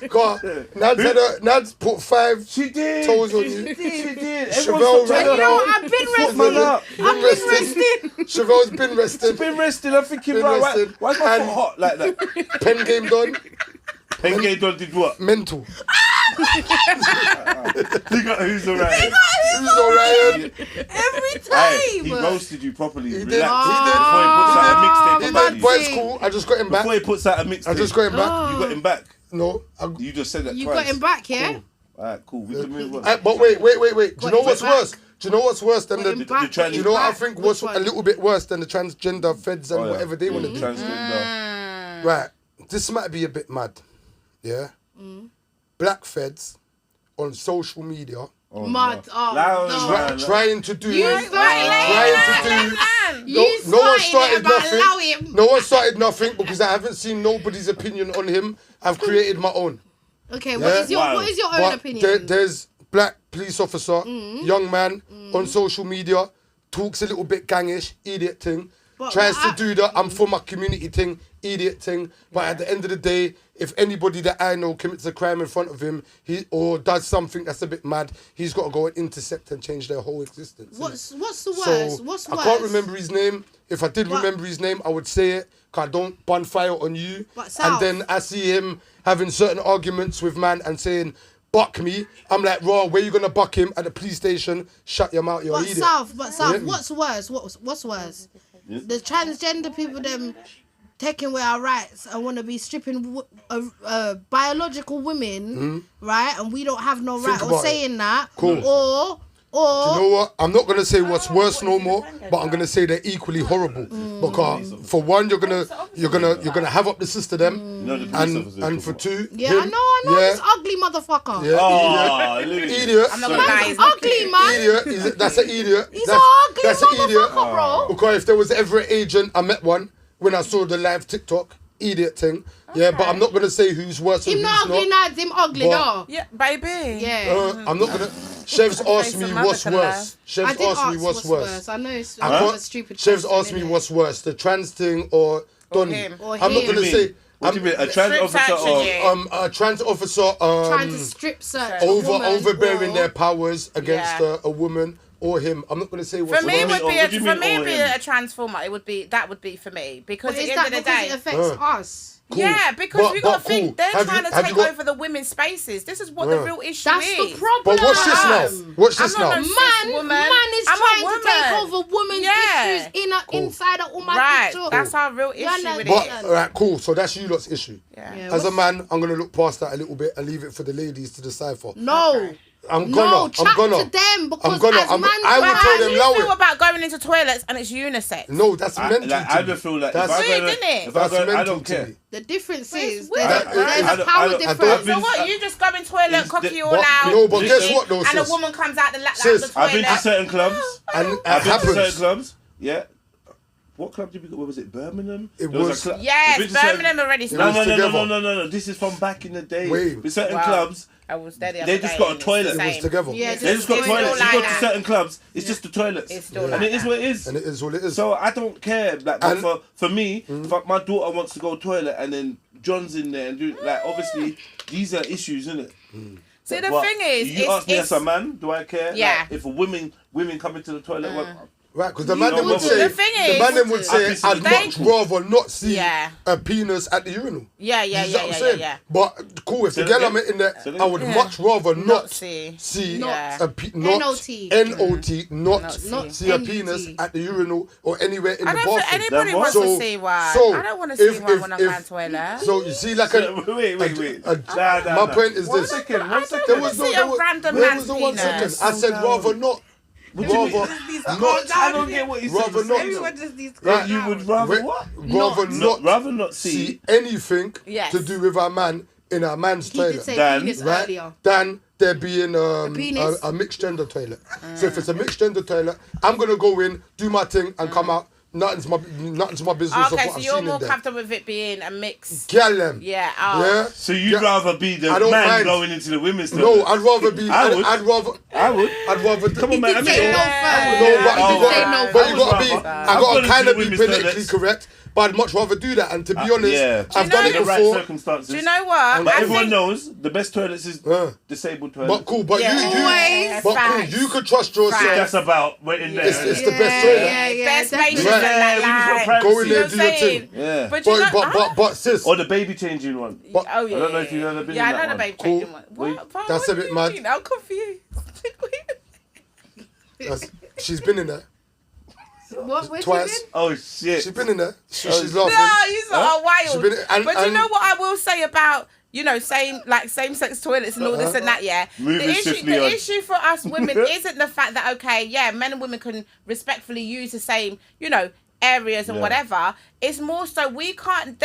God, Nadz put 5 She did. toes on She you. did. Chevelle Everyone's right trying to now. I've been man resting. up. I've been resting. Chevelle's been resting. Been resting. I'm thinking, Been right, resting. why's my And- foot hot like that? Pen game done. Penge Don did what? Mental. Look at who's alright. Who's Orion? Every Hey, time. he roasted you properly. He Relax. did. Before he puts out a mixtape He about did. you. But it's cool. I just got him back. Before he puts out a mixtape. I just got him back. You got him back. No. You just said that You twice. got him back, yeah? Alright, cool. We can move on. But wait. Do you Got know him what's back. worse? Do you know what's worse than Got him the... back, trans- got You him know what I back. think was Which a one? little bit worse than the transgender feds and Oh, yeah. whatever they want to do? Transgender. Right. This might be a bit mad. Yeah? Black feds on social media Mad. Oh, Loud, no. man. trying to do... You started You No one started started about nothing. allow him. No one started nothing because I haven't seen nobody's opinion on him. I've created my own. Okay, Yeah. what is your Wow. what is your own But opinion? there's black police officer, young man on social media, talks a little bit gangish, idiot thing. But Tries to I- do the I'm for my community thing, idiot thing. But at the end of the day, if anybody that I know commits a crime in front of him, or does something that's a bit mad, he's got to go and intercept and change their whole existence. What's the worst? So What's I worse? can't remember his name. If I did But- remember his name, I would say it. Cause I don't bun fire on you. But And South. then I see him having certain arguments with man and saying, "Buck me." I'm like, "Raw, where you gonna buck him at the police station? Shut your mouth, you're But idiot." South, Yeah. what's worse? What's worse? The transgender people them taking away our rights and want to be stripping biological women, right? And we don't have no right or about it. saying that. Cool. Or You know what? I'm not gonna say what's worse no more, but I'm gonna say they're equally horrible. Because for one, you're gonna have up the system them, No, the police officers and for talk two, yeah, him, I know, yeah, this ugly motherfucker. yeah, Oh, idiot, Louis. idiot. I'm not gonna lie, Man's he's not ugly, cute. man. Idiot. That's an idiot. He's that's, an ugly that's an idiot. motherfucker, bro. Because if there was ever an agent, I met one when I saw the live TikTok idiot thing. Yeah, but I'm not gonna say who's worse and Him who's not ugly, not. Nadz, him ugly, But- though. Yeah, baby. Yeah. I'm not gonna. Chev's asked me some what's mother worse. I Chev's did asked me ask what's worse. I know it's I a can't- stupid Chev's question, asked me innit? what's worse, the trans thing or Donny. him. Or I'm not him. gonna say. What do you mean? A trans Strip officer searching or... you. A trans officer Trying to strip search a woman overbearing or- their powers against Yeah. a woman or him. I'm not gonna say what's For me, worse. it would be What do you mean, for me or it'd be him? a transformer. It would be for me because But at is the that end of the because day, it affects us? Cool. yeah, because But- we got to but think cool. they're Have trying you- to have take you got- over the women's spaces. This is what the real issue That's is. the problem. But watch this now. Watch this I'm not now. no Man woman. is I'm a trying to woman. take over women's Yeah. issues inside a woman's Right, picture. that's our real You issue understand? with But it. alright, cool. So that's you lot's issue. Yeah. Yeah, As a what's- man, I'm gonna look past that a little bit and leave it for the ladies to decipher. No. I'm No, gonna. chat I'm gonna. to them because I'm gonna. as I'm, man, I will But tell how do them you low feel it. about going into toilets and it's unisex? No, that's mental. I to me. just feel like That's if I weird, go, isn't it? if I That's go, I mental don't to care. me. The difference But is it's weird. there's a power I don't- difference. So what? You just go in toilet, It's cocky the- all but- out. no, but guess eating, what though, and a sis? woman comes out the Sis, toilet. I've been to certain clubs. And it I've been to certain happens. clubs. Yeah. What club did we go? What was it? Birmingham? It There a was- club- Yes, we've been to certain- Birmingham already It No, was started. no, no, no, together. no, no. This is from back in the day. Wait. With certain Wow. clubs, I was there the they other just day got a and it's toilet. the It was same. together. Yeah, they just got it's toilets. all You like go to that. certain clubs, it's just the toilets. It's still and like it is that. what it is. And it is what it is. So I don't care. Like, but And- for me, if my daughter wants to go toilet and then John's in there and do like, obviously these are issues, isn't it? See, the But thing is, you ask me as it's a man, do I care? Yeah. Like, if a women come into the toilet, Right, because the man them would wouldn't. say, The thing the is- man them would say, I'd They- much rather not see Yeah. a penis at the urinal. Yeah. You see what I'm saying? But cool, if the Say girl that I'm in there, again. I would much rather not see. see Not. a N-O-T. N-O-T, not Not see a N-U-T. penis at the urinal or anywhere in I the don't think bathroom. anybody Then wants what? to see one. I don't want to see one when I'm going to the toilet. So you see, like Wait. my point is One this. second. I don't There want was to no, see there a was, random there man's was no 1 second. penis. I said rather not. Rather not. I don't get what you said. Rather not. Everyone just needs to Right, calm You down. would rather what? Rather not see. see anything Yes. to do with a man in a man's He did toilet. say Dan, penis Right? earlier. Than there being penis? a mixed gender toilet. So if it's a mixed gender toilet, I'm gonna go in, do my thing, and come out. Nothing's my business of Okay, what so I've you're seen more in there. comfortable with it being a mix. Girl them. Yeah. Yeah. So you'd Yeah. rather be the I don't man mind. going into the women's No, toilet? I'd rather be. I would. I'd rather. I would. I'd rather. Come on, man. I Say mean, no No, first. but Oh, you got, say no but you I got to would be. rather. I I've got gone to kind into of be women's politically toilets. correct, but I'd much rather do that. And to be honest, yeah. I've done it In the right before. circumstances. Do you know what? But I everyone think knows the best toilets is disabled toilets. But cool, but Yeah. you, Always. but cool, Facts. you could trust yourself. That's about we're in there. It's the best toilet. best spaces Right. and Yeah, like, Go in you know there, what do I'm your saying? thing. Yeah. But you know, But sis, Or the baby changing one. but- oh yeah. I don't know if you've ever been yeah, in I that know the one. baby Cool. changing one. Wait, What? But that's what a bit do you mad. mean? I'm confused. she's been in there What? Where's twice. she been? Oh shit. She's been in there. She's laughing. No, you are wild. She's been- and- but you and- know what I will say about same-sex toilets and all this and that, yeah. Moving swiftly The on. issue for us women isn't the fact that men and women can respectfully use the same, areas and Yeah. whatever. It's more so you can't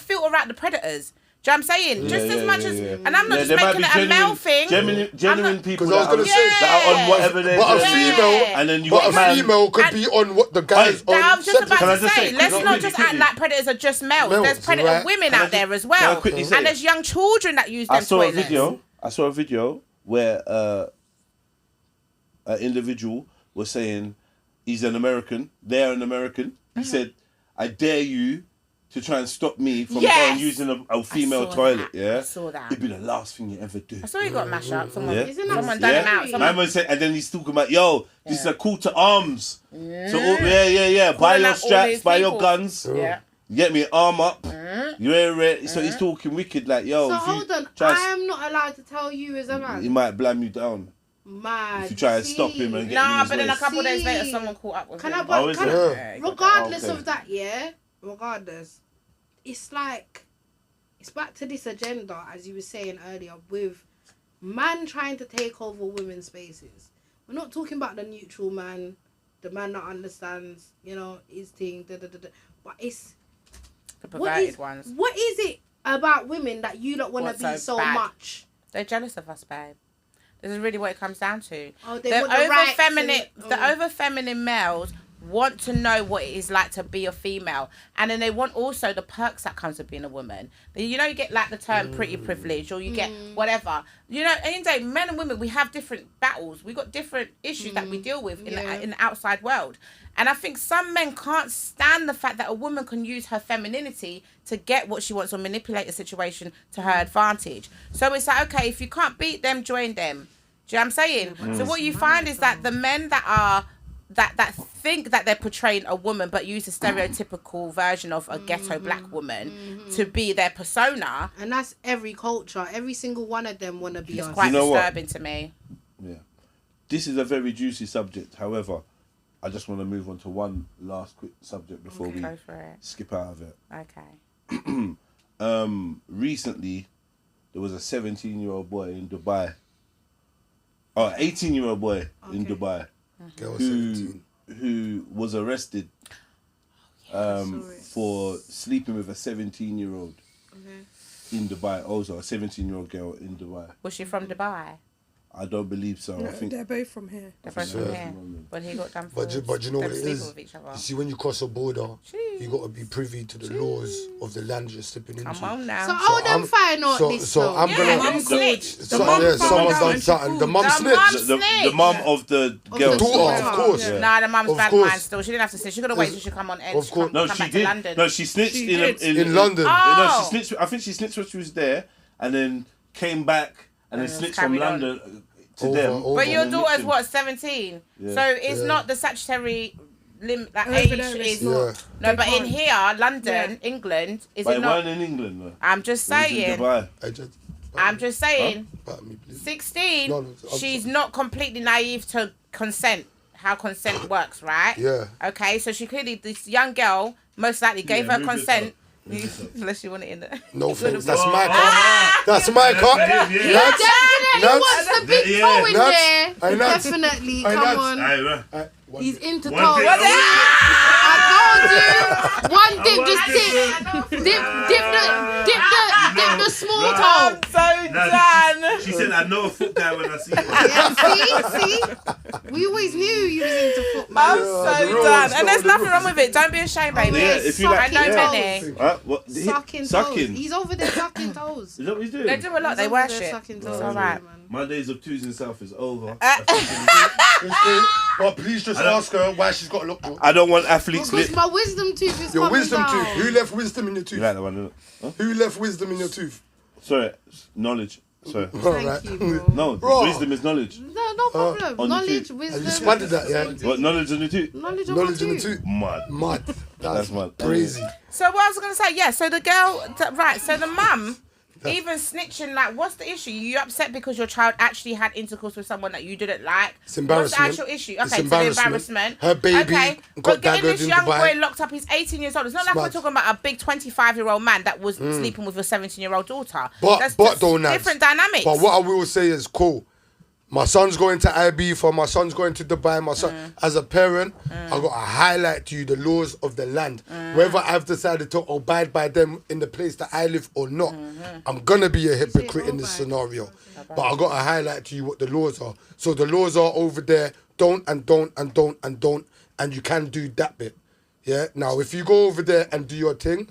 filter out the predators. Do you know what I'm saying? Just as much as, and I'm not just there might making be it a male thing. genuine people 'Cause I was that gonna are, say- that are on whatever they're But a doing. female, And then you but got a a man. female could be on what the guys on. I was just about Can I to just say, say, let's not not really just quickly. act like predators are just males. Males, There's predator right. women Can I out there just- as well. can I quickly say- And there's young children that use I them saw toilets. I saw a video where an individual was saying he's an American, they're an American. He said, I dare you to try and stop me from Yes. going using a female saw toilet. that. Yeah, I saw that. It'd be the last thing you ever do. I saw you got mashed up. Someone, Yeah. Isn't that someone done him out. scary? Someone, Man was saying, and then he's talking about, yo, this is a call to arms. So, buy Calling your out all straps, these buy your people. guns. yeah. Get me arm up. You ain't ready. So he's talking wicked, like, yo. So if you hold on, try I am not allowed to tell you as a he man. might blam you down Mad. if you try and stop him and get him in Nah, his but then a ways. couple days later, See. someone caught up with Can him. I? But Oh, is can it? I Yeah, regardless okay. of that, yeah. Regardless, it's like it's back to this agenda, as you were saying earlier, with man trying to take over women's spaces. We're not talking about the neutral man, the man that understands, his thing. But it's The what perverted is ones. what is it about women that you don't want to What's be so so bad? much? They're jealous of us, babe. This is really what it comes down to. Oh, they The want the rights over-feminine, and- the over-feminine males want to know what it is like to be a female, and then they want also the perks that comes with being a woman. You get like the term pretty privilege, or you get whatever. Any day, men and women, we have different battles. We got different issues that we deal with in the outside world. And I think some men can't stand the fact that a woman can use her femininity to get what she wants or manipulate a situation to her advantage. So it's like, okay, if you can't beat them, join them. Do you know what I'm saying? So what you find is that the men that are that think that they're portraying a woman but use a stereotypical version of a ghetto black woman to be their persona, And that's every culture. Every single one of them want to be it's us. quite You know what? disturbing to me. Yeah. This is a very juicy subject. However, I just want to move on to one last quick subject before we Go for it. skip out of it. Okay. Recently, there was a 17-year-old boy in Dubai. Oh, 18-year-old boy in Dubai Girl who 17. who was arrested for sleeping with a 17-year-old in Dubai. Also, a 17-year-old girl in Dubai. Was she from Dubai? I don't believe so. No, I think they're both from here. They're both from here. But he got done for But you know them what it sleeping is? with each other. You see, when you cross a border, you got to be privy to the laws of the land you're stepping into. Come on now. So all them I'm- find out this. so I'm yeah, gonna. mum snitched. So, The mum yeah, found someone's out done and she something. The mum The snitched. mum the snitched. mum of the girl. the daughter, of course. Yeah. Nah, the mum's Of bad course. mind still. She didn't have to snitch. She could have waited till she come on edge. Of course. No, come she back to did. London. No, she snitched She did. In London. No, Oh. she snitched. I think she snitched when she was there, and then came back and then And snitched carried from on. London. to them. But your daughter's what, 17? Yeah. So it's not the statutory limit, that Over age there it's is not. no, They but in can't. here, London, Yeah. England, is But it it not? weren't in England, though. I'm just It was in saying. Dubai. I'm just saying. Pardon me, please. 16, No, I'm she's sorry. not completely naive to consent, how consent works, right? Yeah. Okay, so she clearly, this young girl, most likely gave her move consent. yourself. Unless you want it in there. No thanks. That's my car. That's my car. Yeah. Lads, Definitely Nadz, wants the big Yeah. toe in Nadz, there. hey, Nadz. Definitely, Hey, come Nadz. on. Aye, right. He's into One toes. thing- I told you. One dip, want just this dip the small Right. toe. I'm so done. She said, I know a foot guy when I see one. Yeah, see? We always knew you was into football. I'm the so rules, done. no, And there's the nothing rules. wrong with it. Don't be ashamed, baby. Yeah, if you like- I know yeah. many. What? Sucking toes. Sucking. He's over there sucking toes. Is that what he's doing? They do a lot. They He's over there worship. sucking It's toes, all right. man. My days of twos in South is over. But please just ask her why she's got a look. I don't want athletes. Because my wisdom tooth is Your coming wisdom down. tooth. Who left wisdom in your You tooth? like that one, innit? Huh? Who left wisdom in your tooth? Sorry, knowledge. Sorry. Alright. Thank you, bro. No, Bro. wisdom is knowledge. No problem. on Knowledge, YouTube. wisdom. You spotted that, yeah? What, knowledge on the two? Knowledge of Knowledge in the my tooth. tooth. Mad. Mad. That's mad. Crazy. So what I was going to say, yeah, so the girl, right, so the mum, even snitching, like, what's the issue? You upset because your child actually had intercourse with someone that you didn't like? It's embarrassment. What's the actual issue? It's Okay, so the embarrassment. Her baby Okay, got but getting daggered this in young Dubai. boy locked up, he's 18 years old. It's not like Smart. we're talking about a big 25-year-old man that was sleeping with your 17-year-old daughter. But That's though, Nadz, different dynamics. But what I will say is cool. My son's going to Ibiza, my son's going to Dubai, my son, as a parent, I got to highlight to you the laws of the land. Whether I've decided to abide by them in the place that I live or not, I'm going to be a hypocrite in this scenario. But I got to highlight to you what the laws are. So the laws are over there, don't, and you can do that bit. Yeah? Now, if you go over there and do your thing,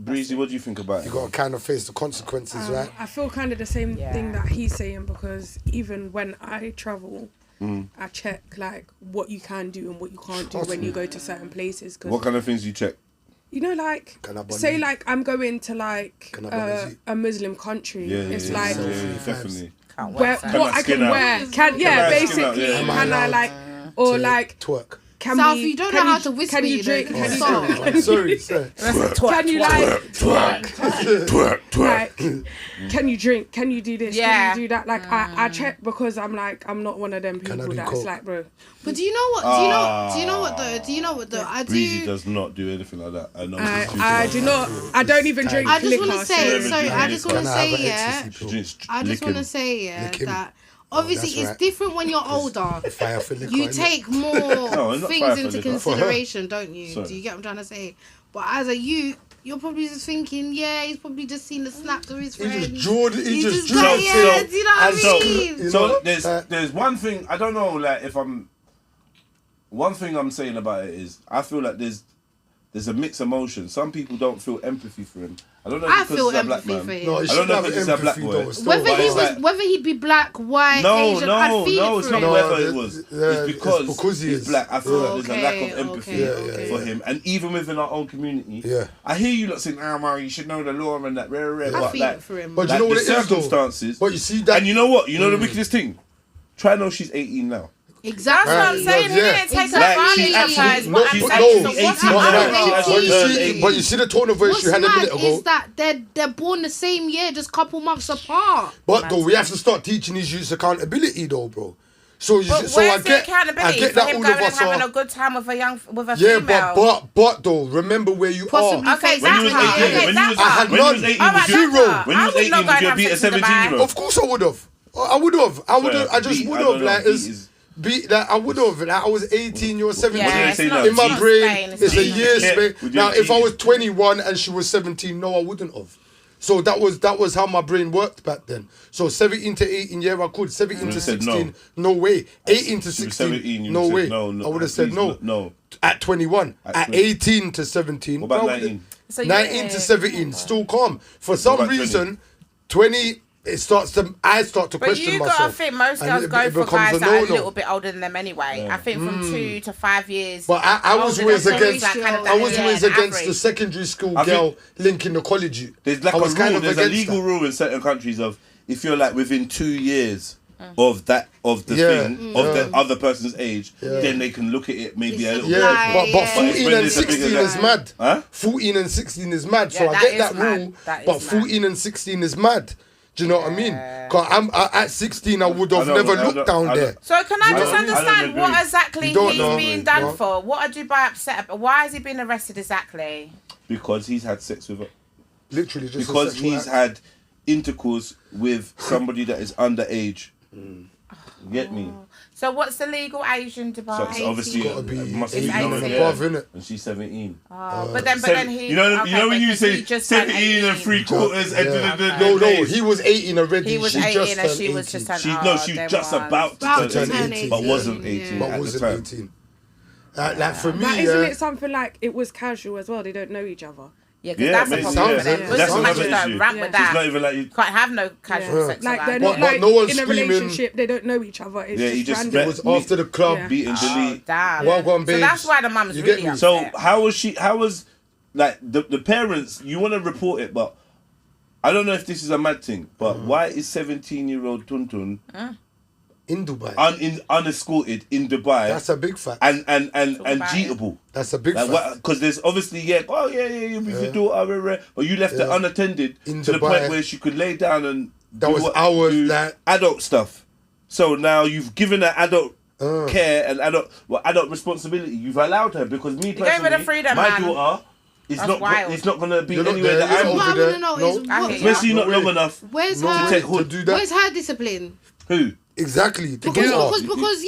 Breezy, what do you think about you it? got to kind of face the consequences, right? I feel kind of the same Yeah. thing that he's saying, because even when I travel, I check like what you can do and what you can't do when you go to certain places. Cause What kind of things you check? you know, like Can I buy say you? like I'm going to like Can I buy you? a Muslim country. It's like definitely. Can't where work, Can what I I skin can out? wear. Can I yeah, skin out? basically. Yeah. Am I Can I allowed like or to like twerk. can South, we? you don't can know how to whisper. Can you you drink? know. Can you Stop. Sorry, sir. Can you like Twerk. like can you drink? Can you do this? Yeah. Can you do that? Like I check because I'm like I'm not one of them Can I people do that's coke? like, bro. But do you know what? Do you know what though? Do you know what though? I Breezy do. does not do anything like that. I know. I do not. I don't even drink I just liquor. want to say. so- Sorry, I just want Can to I have say an yeah. ecstasy She pill? drinks I just want to licking. say yeah Lick him. that obviously that's it's right. different when you're older. Fire for liquor, You innit? take more it's not fire things for into liquor. consideration, don't you? Sorry. Do you get what I'm trying to say? But as a youth, you're probably just thinking, yeah, he's probably just seen the snaps of his He friends. just Jordan. He He's just just like, Jordan. yeah, do you know what I So, mean? You so know? there's one thing I don't know. Like if I'm, one thing I'm saying about it is I feel like there's a mixed emotion. Some people don't feel empathy for him. I don't know. I Because feel he's a black empathy man. for him. No, he I don't should know have if he's a black empathy boy. though. Still, Whether But he it's was, like- whether he'd be black, white, Asian, I'd feel no, it it's for not him. whether No, it was. it's It's because because he he's is. black. I feel like there's a lack Okay, of empathy okay. for him, and even within our own community. Yeah. I hear you lot saying, Mary, you should know the law and that. Rare, I but feel like, it for him. But you like know what the it is though? circumstances. But you see that. And you know what? You know the wickedest thing? Try know she's 18 now. Exactly. That's what I'm saying. He Yeah. didn't take Exactly. advantage of her. Is No, what I'm but saying. no, So what's 18 Not happening? right. happening? They But you turned see, 18. but you see the tone of voice What's you had a mad minute ago. is that they're born the same year, just couple months apart. But though we have to start teaching these youths accountability though, bro. So you, But so I where's the get accountability that for him all going of and us having are. a good time with a Yeah, female? but though, remember where you Possibly are. face When you was Exactly. 18, Okay, when you was, that I had when you was none. 18, All right, would you, zero. that's when you was I would 18, not would go you and have beat a sex in Dubai. 17-year-old? Of course I would have. I would have. I just beat- would I don't have. know, Like beat it's is- beat that. I would have. Like, I was 18. You're 17. Yeah, What do they it's say not now? In my cheap brain, Spain, it's a cheap. year's Yeah. space. Would you Now, have if I cheated? was 21 and she was 17, no, I wouldn't have. So that was how my brain worked back then. So 17 to 18, yeah, I could. 17 to would've said 16, no way. 18 to You were 16, 17, you no would've way. said no, I would have said please, no. no. At 21, At at 20. 18 to 17. What about bro, I would've- 19? So 19 yeah. to 17, still calm. For some about 20? reason, 20, I start to But question you myself. gotta think most And girls it go for becomes guys a that are a no-no. little bit older than them anyway. I think from 2 to 5 years. But I was older always than them is against. like kind of I was yeah, always the against the average. secondary school I girl think linking the college. There's like I was a kind rule, of there's a against legal that. rule in certain countries of if you're like within 2 years of the thing of Yeah. the other person's age, then they can look at it maybe a little Yeah, bit. but Yeah. 14 But and it's when 16 it's is a mad. Huh? 14 and 16 is mad. So Yeah, I that get is that mad. rule, That is but mad. 14 and 16 is mad. Do you know what I mean? Because at 16, I would have I never don't- looked down there. So can I just I don't understand what agree. exactly You don't he's know. being done No. for? What are Dubai upset about? Why has he been arrested exactly? Because he's had sex with her. Literally just a Because sexual he's act. had intercourse with somebody that is underage. You get me? So what's the legal age in So Dubai? it's obviously Gotta be it must be 18 young, and yeah. above, innit? And she's 17. But then he. You know okay, when you because say he just turned 17 and 18. 3/4 and Yeah. no, No, he was 18 already. He was she 18 just and turned she was 18. just turned. She them was just ones. about to to turn turn 18, but wasn't 18 But at the wasn't time. 18. Like for me, But isn't it something like it was casual as well? They don't know each other. Yeah, because Yeah, that's a maybe, problem. yeah. for them. That's Muslim another countries don't issue. rap Yeah. with It's that. not even like you. Can't have no casual sex. Like like they're that. not But like no one's in a screaming- relationship. They don't know each other. It's Yeah, just he just random. it was after the club. Yeah. Beat and delete. Damn. Well gone, So babes. that's why the mum's You get really me? upset. So how was like the parents? You want to report it, but I don't know if this is a mad thing. But why is 17-year-old Tuntun In Dubai. unescorted in Dubai That's a big fact. and about cheatable? That's a big Like, fact. because there's obviously you with your daughter, but you left her unattended In to the Dubai. point where she could lay down and That was hours that- adult stuff. So now you've given her adult care and adult responsibility. You've allowed her because me gave her the personally, freedom, my man. daughter is That's not wild. it's not gonna be You're not anywhere there, that you're I'm. over What I there. want to know No. is I what, hear you. Especially not No long way. enough where's No to her take to hood. do that. where's her discipline? Who? Exactly. To Because get her. because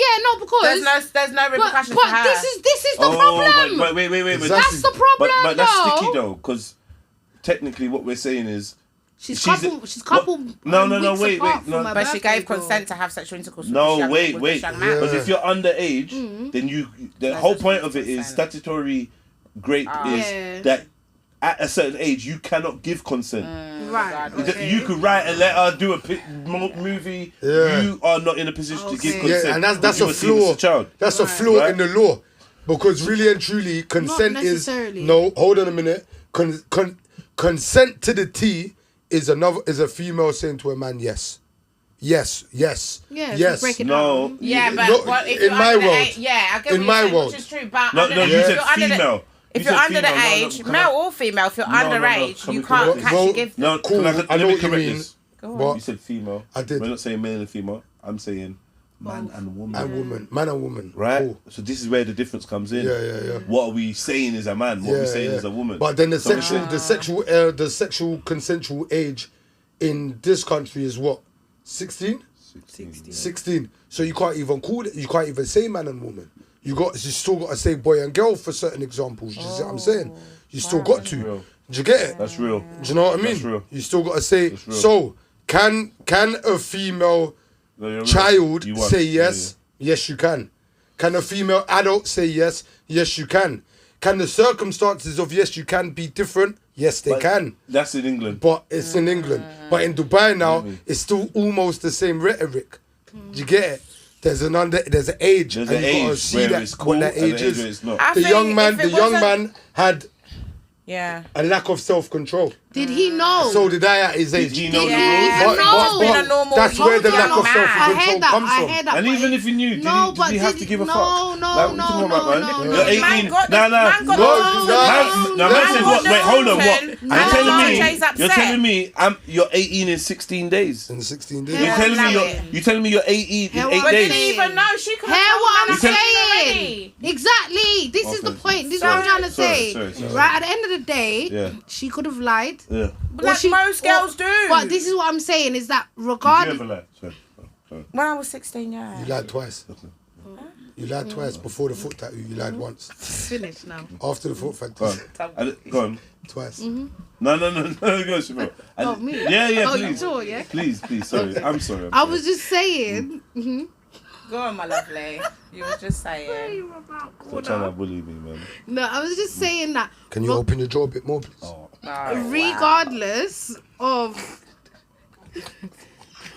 There's no but repercussions for her. this is the problem. But wait. Exactly. That's the problem. But that's though. sticky though, because technically what we're saying is She's she's- couple. No, weeks wait, apart no. from her But she birthday, gave bro. consent to have sexual intercourse with no, this young, wait. with this young man. Because if you're underage, then the whole point of it is statutory rape is Yeah. that at a certain age you cannot give consent. Right. Okay. You could write a letter, do a movie. Yeah. You are not in a position to give Okay. consent. Yeah, and that's because a you were seen as flaw. a child. That's a flaw Right. in the law, because really and truly, consent is necessarily. no. Hold on a minute. Consent to the T is a female saying to a man, yes, yes, yes, Yeah, yes. break it No. down. Yeah, but No, what, if in you're my under the world. age, yeah, I get In what my you're saying, world. which is true. But No, under no, the, you if said you're under the, female. if You you're said under the female. No, no, age, can male I- or female, if you're No, no, no. underage, Can you we can't correct actually this? give. No, Cool, I let know me what you correct mean. this. What? You said female. I did. We're not saying male and female. I'm saying man and woman. And woman, man and woman, Right? Cool. So this is where the difference comes in. Yeah. What are we saying is a man? What are we saying is a woman? But then the So- sexual consensual age in this country is what? 16? 16. So you can't even call it. You can't even say man and woman. You still got to say boy and girl for certain examples. You see what I'm saying? You still got to. real. Do you get it? That's real. Do you know what I mean? That's real. You still got to say. That's real. So can a female No, you're right. child You won. say yes? Yes, you can. Can a female adult say yes? Yes, you can. Can the circumstances of yes, you can be different? Yes, they But can. That's in England. But it's in England. But in Dubai now, it's still almost the same rhetoric. Do you get it? There's an age. There's and an you gotta age see where that, it's cool what that and an age age where is. it's not. I The think young man, if it the young wasn't- man had Yeah. a lack of self-control. Did he know? So did I at his age. Did he know the Yeah, rules? no. Just been a normal that's where the young lack of man. self-control I heard that. comes from. I heard that. And but even if he knew, did No, he but have did to give a no, fuck? no, Like, what no, you talking about, no, man? no, You're no. 18. Man got the- Nah. man got No, the- no, Man, no, man said what? Wait, hold on. What? Man You're telling got me? Jay's upset. You're telling me you're 18 in 16 days. In 16 days. Yeah. You're telling me allow you're it. you telling me you're 18 Hear in what 8 I'm But did days. he even know she could have Hear told what man I'm I'm saying saying? already? Exactly. This is the Okay. point. This is what I'm trying to say. Sorry. Right at the end of the day, Yeah. she could have lied. Yeah. But like most girls do. But this is what I'm saying is that Did you regardless. ever lie? Sorry. When I was 16, yeah. You lied twice. You lied twice. Before the foot tattoo, you lied once. Finish now. After the foot Go on. tattoo, Go on. twice. No. Go, Shabelle. Oh, me? Yeah, Oh, you please. sure, yeah? Please. Sorry. I'm sorry. I was just saying. Go on, my lovely. You were just saying. Stop trying to bully me, man. No, I was just saying that Can you open your jaw a bit more, please? Oh. regardless of.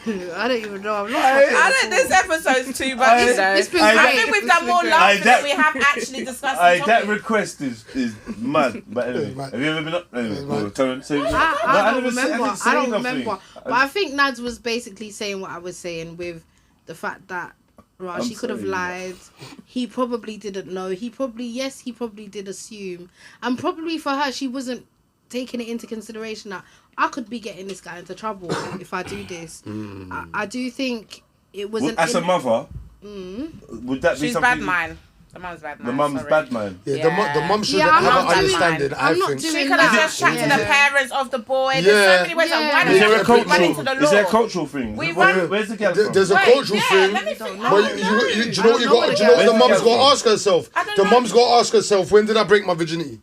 I don't even know. I'm not. I think this episode's too much. you know. It's been I- I great. think we've It's done been more great. laughing than we have actually discussed. the That topic. request is mad. But anyway, mad. have you ever been up? Anyway, mad. cool. Tell me. Say, I don't never say- remember. didn't say I don't nothing. remember. But I think Nadz was basically saying what I was saying with the fact that right, I'm she could have sorry, lied. He probably didn't know. He probably did assume. And probably for her, she wasn't taking it into consideration that I could be getting this guy into trouble if I do this. I do think it wasn't... As a mother, would that be She's something... bad mind. The mum's bad mind. The mum's sorry. bad mind. Yeah, the mum should Yeah, have I'm not an doing understanding, mine. I I'm not think. doing She could have that. just chatted to the parents of the boy. There's Yeah. so many ways. Like, why Yeah. don't Is there a you run cultural... into the law? Is there a cultural thing? We Where- run- Where's the girl from? There's a Wait, cultural yeah, thing, let me think. but you know what you got. Do you know what Where's the the mum's girl got to from? ask herself? I don't The know. mum's got to ask herself, when did I break my virginity?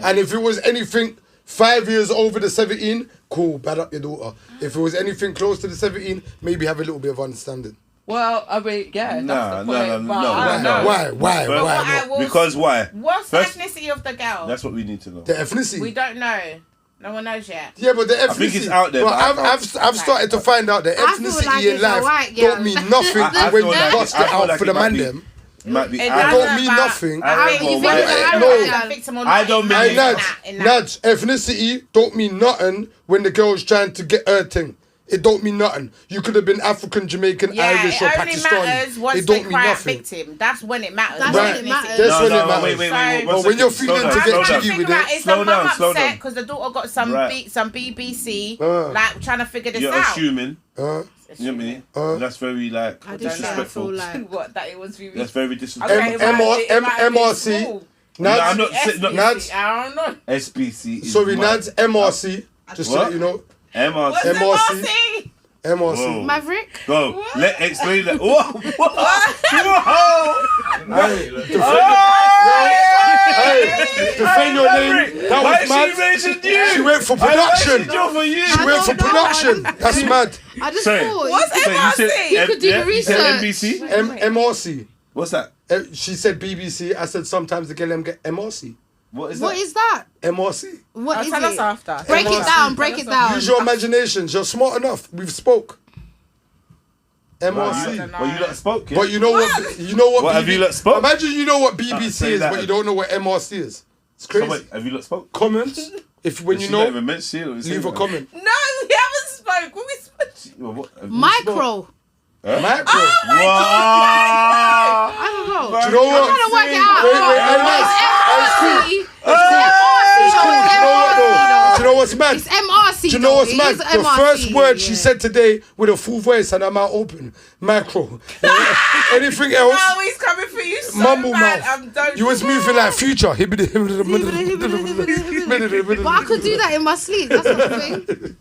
And if it was anything 5 years over the 17, cool, bad up your daughter. If it was anything close to the 17, maybe have a little bit of understanding. Well, I mean, yeah, Nah, that's the point. no, but no, I don't no. know. Why Well, not? Because why? What's First- the ethnicity of the girl? That's what we need to know. The ethnicity. We don't know. No one knows yet. Yeah, but the ethnicity. I think it's out there, But but I I've started to find out that I feel ethnicity like in it's a life white don't girl. mean nothing I when feel you like bust I it feel out like for it the might man be- them. It might be... It I doesn't don't mean about- nothing. I think Well, you why- think I no. don't a victim or not. I don't Hey, mean... Nadz, ethnicity don't mean nothing when the girl's trying to get her thing. It don't mean nothing. You could have been African, Jamaican, Yeah, Irish, or it only Pakistani. matters once It they don't mean cry out nothing. victim. That's when it matters. That's Not when it ethnicity. matters. That's when it no, matters. wait. So- But when you're feeling Slow to down, get slow I'm trying down. to jiggy with figure out, it, is Slow the down, mum slow upset down. because the daughter got some Right. some BBC, Uh. like trying to figure this You're out. assuming... You know what I mean? That's very, like, I do feel disrespectful. like... What, that it was That's very disrespectful. Okay, MRC. No, I'm not... Nadz, I don't know. SBC is... sorry, mad. Nadz, MRC. Just so What? you know, MRC. What's MRC. MRC? MRC. Whoa. Maverick? Go. Explain that. Whoa. Whoa. Hey, defend your name. That Why was mad. she mentioned you? She went for Why production. she go for you? She went for don't know. production. That's mad. I just Sorry. thought... What's So you said MRC? You could do the you said research. NBC? MRC. What's that? She said BBC. I said sometimes the girl get MRC. What is What that? is that? MRC. What is Tell us it? after. Break it down, break it down. Use your imaginations. You're smart enough. We've spoke. Well, MRC. you lot spoke, yeah? But you know what? You know what? What, have you lot spoke? Imagine you know what BBC say is, that. but you don't know what MRC is. It's So crazy. wait, have you lot spoke? Comments. If when you She not know, even mentioned it, or leave a saying comment. No, we haven't spoke. What we spoke? that? Well, what, have you Micro. Micro. Wow. I don't know. Do you know what? I'm trying to work it out. Wait, hey, Nadz. Hey, it's cool. It's cool. Do you know what though? Do you know what's mad? It's MRC. Do you know what's though. mad? It is The MRC, first word she yeah. said today with a full voice and her mouth open. Macro. Anything else? Oh, he's coming for you so Mumble bad. mouth. Don't You was moving like Future. But I could do that in my sleep. That's the thing.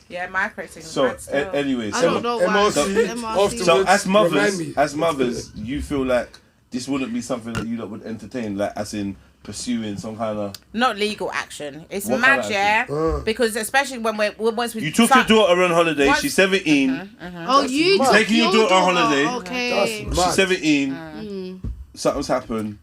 Yeah, microting. So, anyway, I so don't know why. MRC. MRC. So as Remind me. mothers, you feel like this wouldn't be something that you lot would entertain, like as in pursuing some kind of... Not legal action. It's What mad, kind of yeah. Because especially when once we You took start- your daughter on holiday, Once- she's 17, Oh, you mad. took Taking your daughter on holiday. Okay. That's mad. she's 17, something's happened.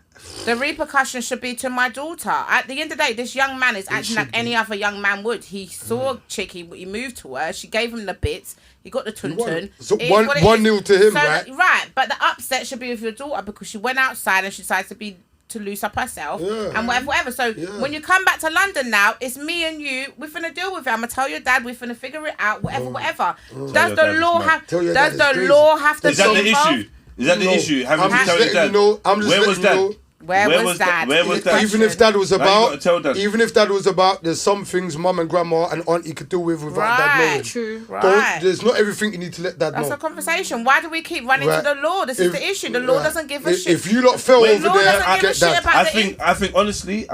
The repercussions should be to my daughter. At the end of the day, this young man is acting like any other young man would. He saw a chick, he moved to her, she gave him the bits, he got the tuntun. So It is one- what it 1-0 is. to him, So, right? Right, but the upset should be with your daughter because she went outside and she decided to loose up herself and whatever. So when you come back to London now, it's me and you. We're finna deal with it. I'm gonna tell your dad. We're finna figure it out. Whatever. Does your the dad law is have? Tell your Does dad the is law have to? Is that be the involved? issue? Is that the No. issue? Having to I'm just tell your letting dad? you know. I'm just Where was letting dad? you know. Where was dad? Where was dad? Even if dad was Now you gotta tell about, dad. even if dad was about, there's some things mum and grandma and auntie could deal with without dad knowing. Right. True. Right. There's not everything you need to let dad That's know. a conversation. Why do we keep running Right. to the law? This is If- the issue. The law right. doesn't give a shit. If you lot fell Wait, over law there, doesn't I give a get shit that. about I think honestly,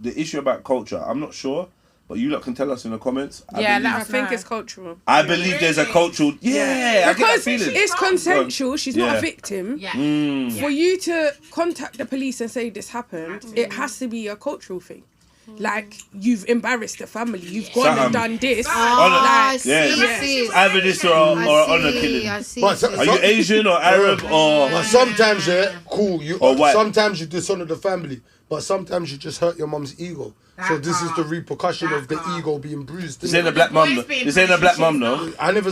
the issue about culture, I'm not sure, but you lot can tell us in the comments. Yeah, I let us think know. it's cultural. I believe there's a cultural. Yeah, I get that Because feeling. it's consensual. She's not Yeah. a victim. Yeah. For you to contact the police and say this happened, it has to be a cultural thing. Like, you've embarrassed the family. You've gone Something. and done this. I see. Yeah. see. Either this or honor killing. I see. But Are you Asian or Arab or? But sometimes, cool. Or white. Sometimes you dishonor the family, but sometimes you just hurt your mum's ego. So this is the repercussion of the ego being bruised. This innit? ain't a black mum. This ain't a black mum, though. I never.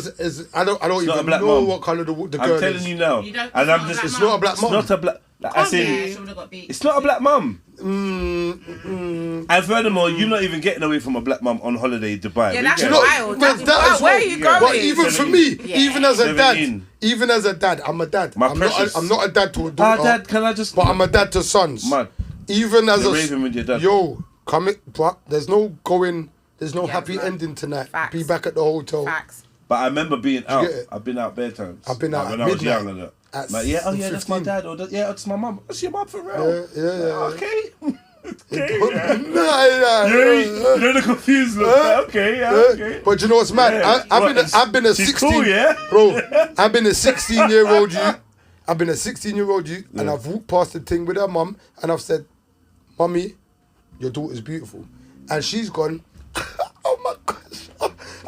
I don't not a even black know mum. what color the girl I'm telling is. you now, You don't- and I'm it's just. It's not a black It's mum. not a black. As in, She would've got beat. it's not a black mum. And furthermore, you're not even getting away from a black mum on holiday in Dubai. Yeah, We that's get it. wild. But That's that wild. is Where are what- you going? But even for me, Yeah. even as a 17. dad, I'm a dad. My I'm precious. not a dad to a Ah, daughter. Dad, can I just... But I'm a dad to sons. Mad. Even as You're a raving with your dad. yo, but there's no going. There's no Yes, happy man. ending tonight. Facts. Be back at the hotel. Facts. But I remember being out. get it? I've been out bare times. I've been out when at I was midnight. young and that. At Like, yeah, oh yeah, that's my 15. dad. Or yeah, that's my mum. That's your mum for real. Yeah. Okay. Nah. You're the confused look. Okay, yeah, okay. But you know what's mad? Yeah. I've been a She's 16. cool, yeah? Bro, I've been a 16-year-old youth. I've been a 16-year-old youth, and I've walked past the thing with her mum, and I've said, "Mummy, your daughter's beautiful," and she's gone. Oh my gosh,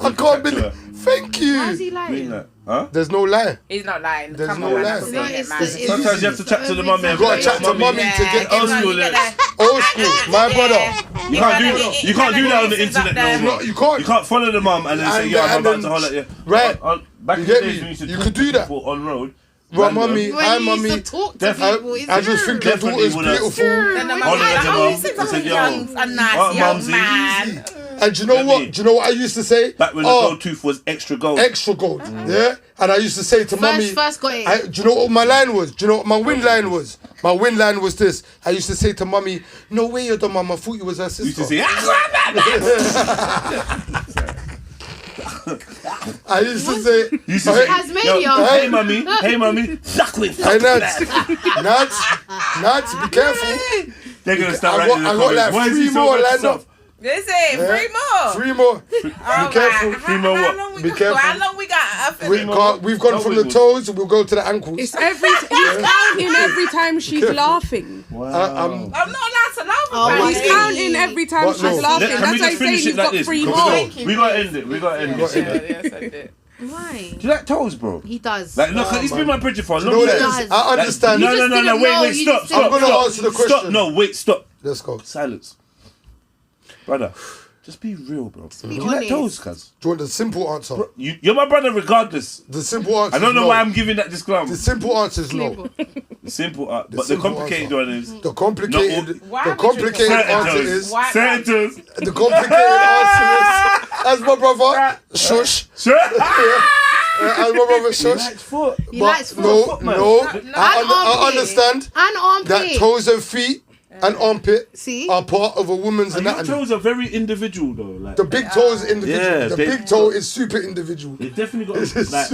I can't believe. Thank How's he you. Mean lying? that. Huh? There's no lie. He's not lying. There's Come no on, man. lie. I'm seeing it, man. It's Sometimes you have to chat to the mum. You gotta chat to mummy to get Old Everyone, school you get lyrics. that- old school. My brother. You can't do that. You can't do that on the internet no more. No, you can't. You can't follow the mum and then say, And "Yo, I'm then- about to holler at you." Right. Back You in the get days me? when you used to You talk could to do that. people on road. Well, random. mummy, When hi, you used mummy. to talk to Definitely- people, it's I just true. think your Definitely daughter's would have- beautiful. Then the mum Holler was at like, the oh, mum. you seem I said, like a yo, young, a nice what, young mumsy? man. And you know Get what? me? Do you know what I used to say? Back when the Oh, gold tooth was extra gold. extra gold. Yeah? And I used to say to mummy, First got it. do you know what my line was? Do you know what my win line was? My win line was this. I used to say to mummy, "No way you're the mum. I thought you was her sister." You used to say, I used to say, You used to say, Tasmania. yo, hey mummy, suck with. hey, Nadz, be careful. They're gonna start I writing in the got comments. like Why is 3 he so more much lined soft? up. Listen, 3 more. 3 more. Be All careful. right. 3 more How what? long we Be got? careful. How long we got? We've gone from the toes, we'll go to the ankles. It's he's counting every time she's laughing. I'm not allowed to laugh Oh, about He's it. counting every time But she's no. laughing. Can we That's why just I'm saying finish you've it like got this? 3 Because more. we gotta end it. We gotta end this. Yes, I did. Why? Do you like toes, bro? He does. Like, look, he's been my bridge for a You know long what it time. is? I understand. No, You no, just no, didn't wait, know, wait, you stop, just stop, I'm gonna stop. answer the Stop, question. no, wait, stop. Let's go. Silence. Brother, just be real, bro. Do you like honest. toes, cuz? Do you want the simple answer? You're my brother regardless. The simple answer I don't is know no. why I'm giving that disclaimer. The simple answer is no. The simple, but the simple complicated answer. one is The complicated, Why the would you complicated say that? answer toes. is Why- certain toes. the complicated answer is as my brother shush. Sure. As my brother shush. Foot. He But likes foot. no, no. No. I armpit. understand And armpit. that toes and feet and armpit See? are part of a woman's And your anatomy. toes are very individual though. Like The big toe is individual. Yeah, the they- big toe is super individual. they definitely got It's like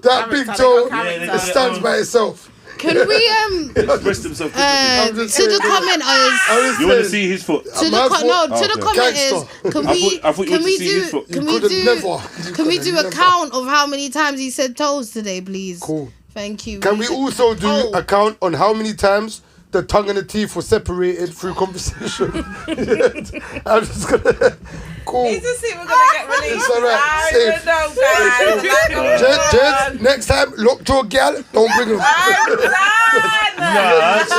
that big Character, toe they got Yeah, they it got stands their by own- itself. Can we express themselves. I'm to just the saying. commenters? You want to see his foot? To the My co- no, fault. to the Okay. commenters, can we I thought you can wanted we to see his do foot. can You we could've do never. You can we could've do a never. count of how many times he said toes today, please? Cool. Thank you. Can we also do Oh. a count on how many times the tongue and the teeth were separated through conversation? I'm just gonna. Cool. It's a see we're gonna get released. It's alright, I safe. don't know, guys. Jez, next time, lock your gal, don't bring him.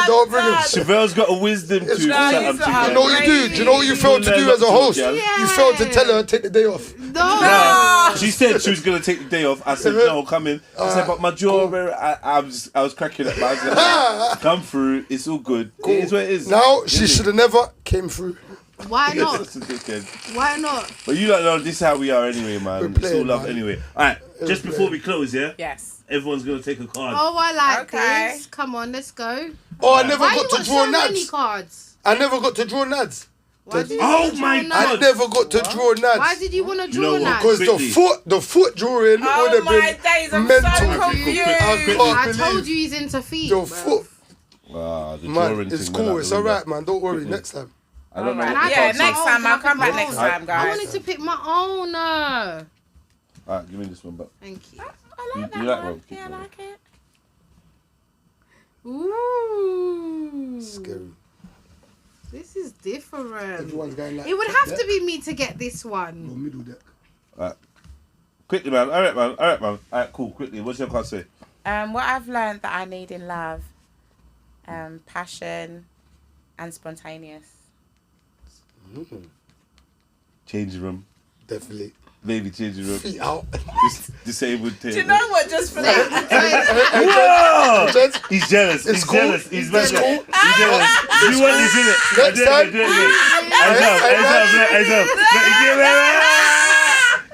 Don't bring him. Chevelle's got a wisdom tooth. It's set cool. up to You you. know what you do? Do you know what you failed to do as a host? You failed to tell her take the day off. No. She said she was gonna take the day off. I said no, come in. I said, but my jaw, I was cracking up. But I was like, come through. It's all good. It is what it is. Now she should have never came through. Why not? That's a dickhead. Why not? But you don't know this is how we are anyway, man. We're It's all playing, love man. anyway. All right, just before we close, yeah. Yes. Everyone's gonna take a card. Oh, I like Okay. this. Come on, let's go. Oh, I never Why you got to got draw so many Nadz. cards? I never got to draw Nadz. Why did you Oh wanna draw my Nadz? God. I never got to draw Nadz. Why did you want to You know draw what? that? Because Quickly. the foot drawing would Oh have my been days, I'm mental. so confused. I can't I believe told you he's into feet. the bruv. foot. Ah, the Man, drawing it's thing cool. went out It's the window. alright, man. Don't worry. Next time. I don't know. Alright. what the Yeah, cards next say. time I'll come back next I- time, I guys. wanted to pick my own. All right, give me this one, but Thank you. I like You that like one. one? Keep Yeah, I going. like it. Ooh. Scary. This is different. Everyone's going like. It would have to be me to get this one. middle deck. quickly, man. All right, man. All right, cool. Quickly, what's your card say? What I've learned that I need in love, passion, and spontaneous. Change room. Definitely. Baby changing room. Feet out. Disabled table. Do you know what? Just for that. Whoa! Gents, He's jealous. It's He's cool. jealous. He's It's jealous. cool. He's jealous. You want this, innit? Next time.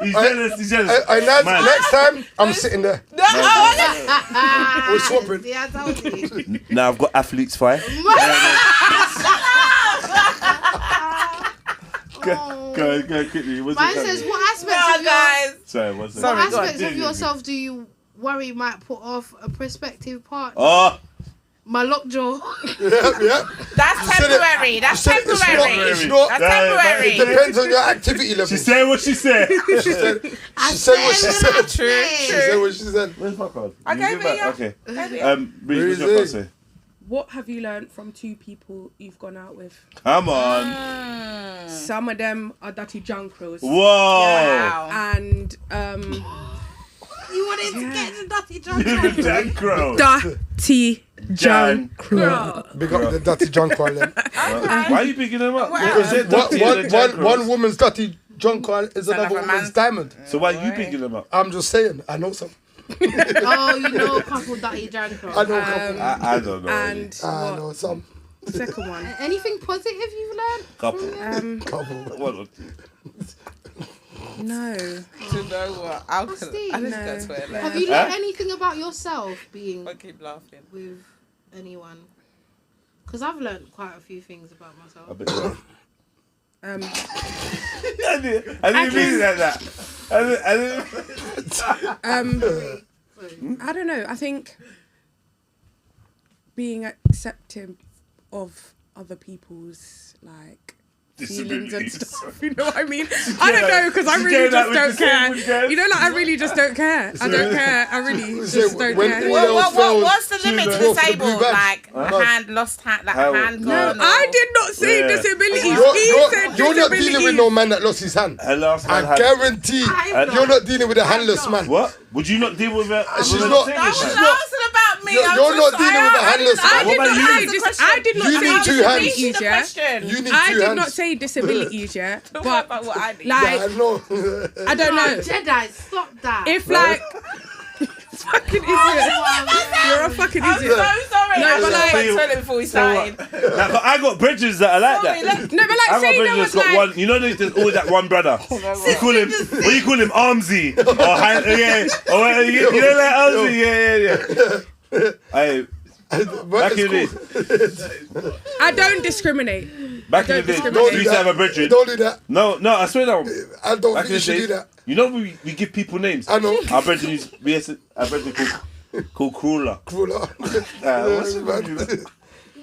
He's jealous. He's jealous. Hey, Nadz, Man. next time, I'm sitting there. We're swapping. Yeah, I told you. Now I've got athletes fight. Go quickly. What's Mine it says, called? what aspects of guys. Sorry, what's it? what Sorry, go on. aspects of yourself do you worry might put off a prospective partner? Oh, My lockjaw. Yeah. That's said it. temporary. That's You said it's temporary. It's not. That's Yeah, temporary. It depends on your activity level. she said what she said. She said what she said. True. She said what she said. Where's my card? I You gave give it, back? yeah. Okay. Gave it. Breezy, what's your Breezy. card say? What have you learned from 2 people you've gone out with? Come on. Some of them are dirty jankros. Whoa. Wow. And You wanted to get to Dirty John. Jack Crow. dirty Jan jankro. Big up the dirty junk one then. Why are you picking them up? Because They're dirty and they're Jack Crows. one woman's dirty junk one is another another woman's man's- diamond. So why are you picking them up? I'm just saying. I know some. Oh, you know a couple Dirty Janko. I know a couple. I don't know. And I what? know some. Second one. Anything positive you've learned? Couple. Couple. One or two. No. Do you know what? I just Steve, go no. to it. Have you learned anything about yourself being I keep laughing. with anyone? Because I've learned quite a few things about myself. I bet you are. I didn't mean it like that. I don't know. I think being accepting of other people's like feelings and Disabilities. stuff. You know what I mean? I don't know because I She's really getting that just with don't disabled care. girls. You know, like I really just don't care. I don't care. I really just don't when care. all else fails, What's the limit to go for the disabled? blue badge. Like Huh? hand lost hand, like How? hand No, gone. I did not say Yeah. disabilities. He You're said not dealing with disabilities. no man that lost his hand. Her last man I had. guarantee you're not dealing with a handless man. What? Would you not deal with a? She's with a not- disabled she's man? not- Asking about me. You're not dealing with a handless I man. did What not about say you? I did not You say need 2 hands. disabilities, yeah. You need 2 I did hands. not say disabilities, yeah. What But about what I need? Yeah, I like, know. I don't know. Jedi, stop that. If like, fucking idiot. You're a fucking I'm idiot. so sorry. No, I but was like- on the toilet before we started. Like, I got bridges that are like that. No, but like, I say got there bridges was that's got like, one. You know, there's always that one brother. You call him. What do you call him? Armsy or yeah. Or you know like Armsy. Yeah. Hey, But back it's in the cool. I don't discriminate. back in the Don't day, discriminate. we used to have a bridge. Don't do that. No, I swear that. I don't Back think you in should the do day, that. you know we give people names. I know. Our brethren used we had a brethren called Cruller. Cruller. What's the name?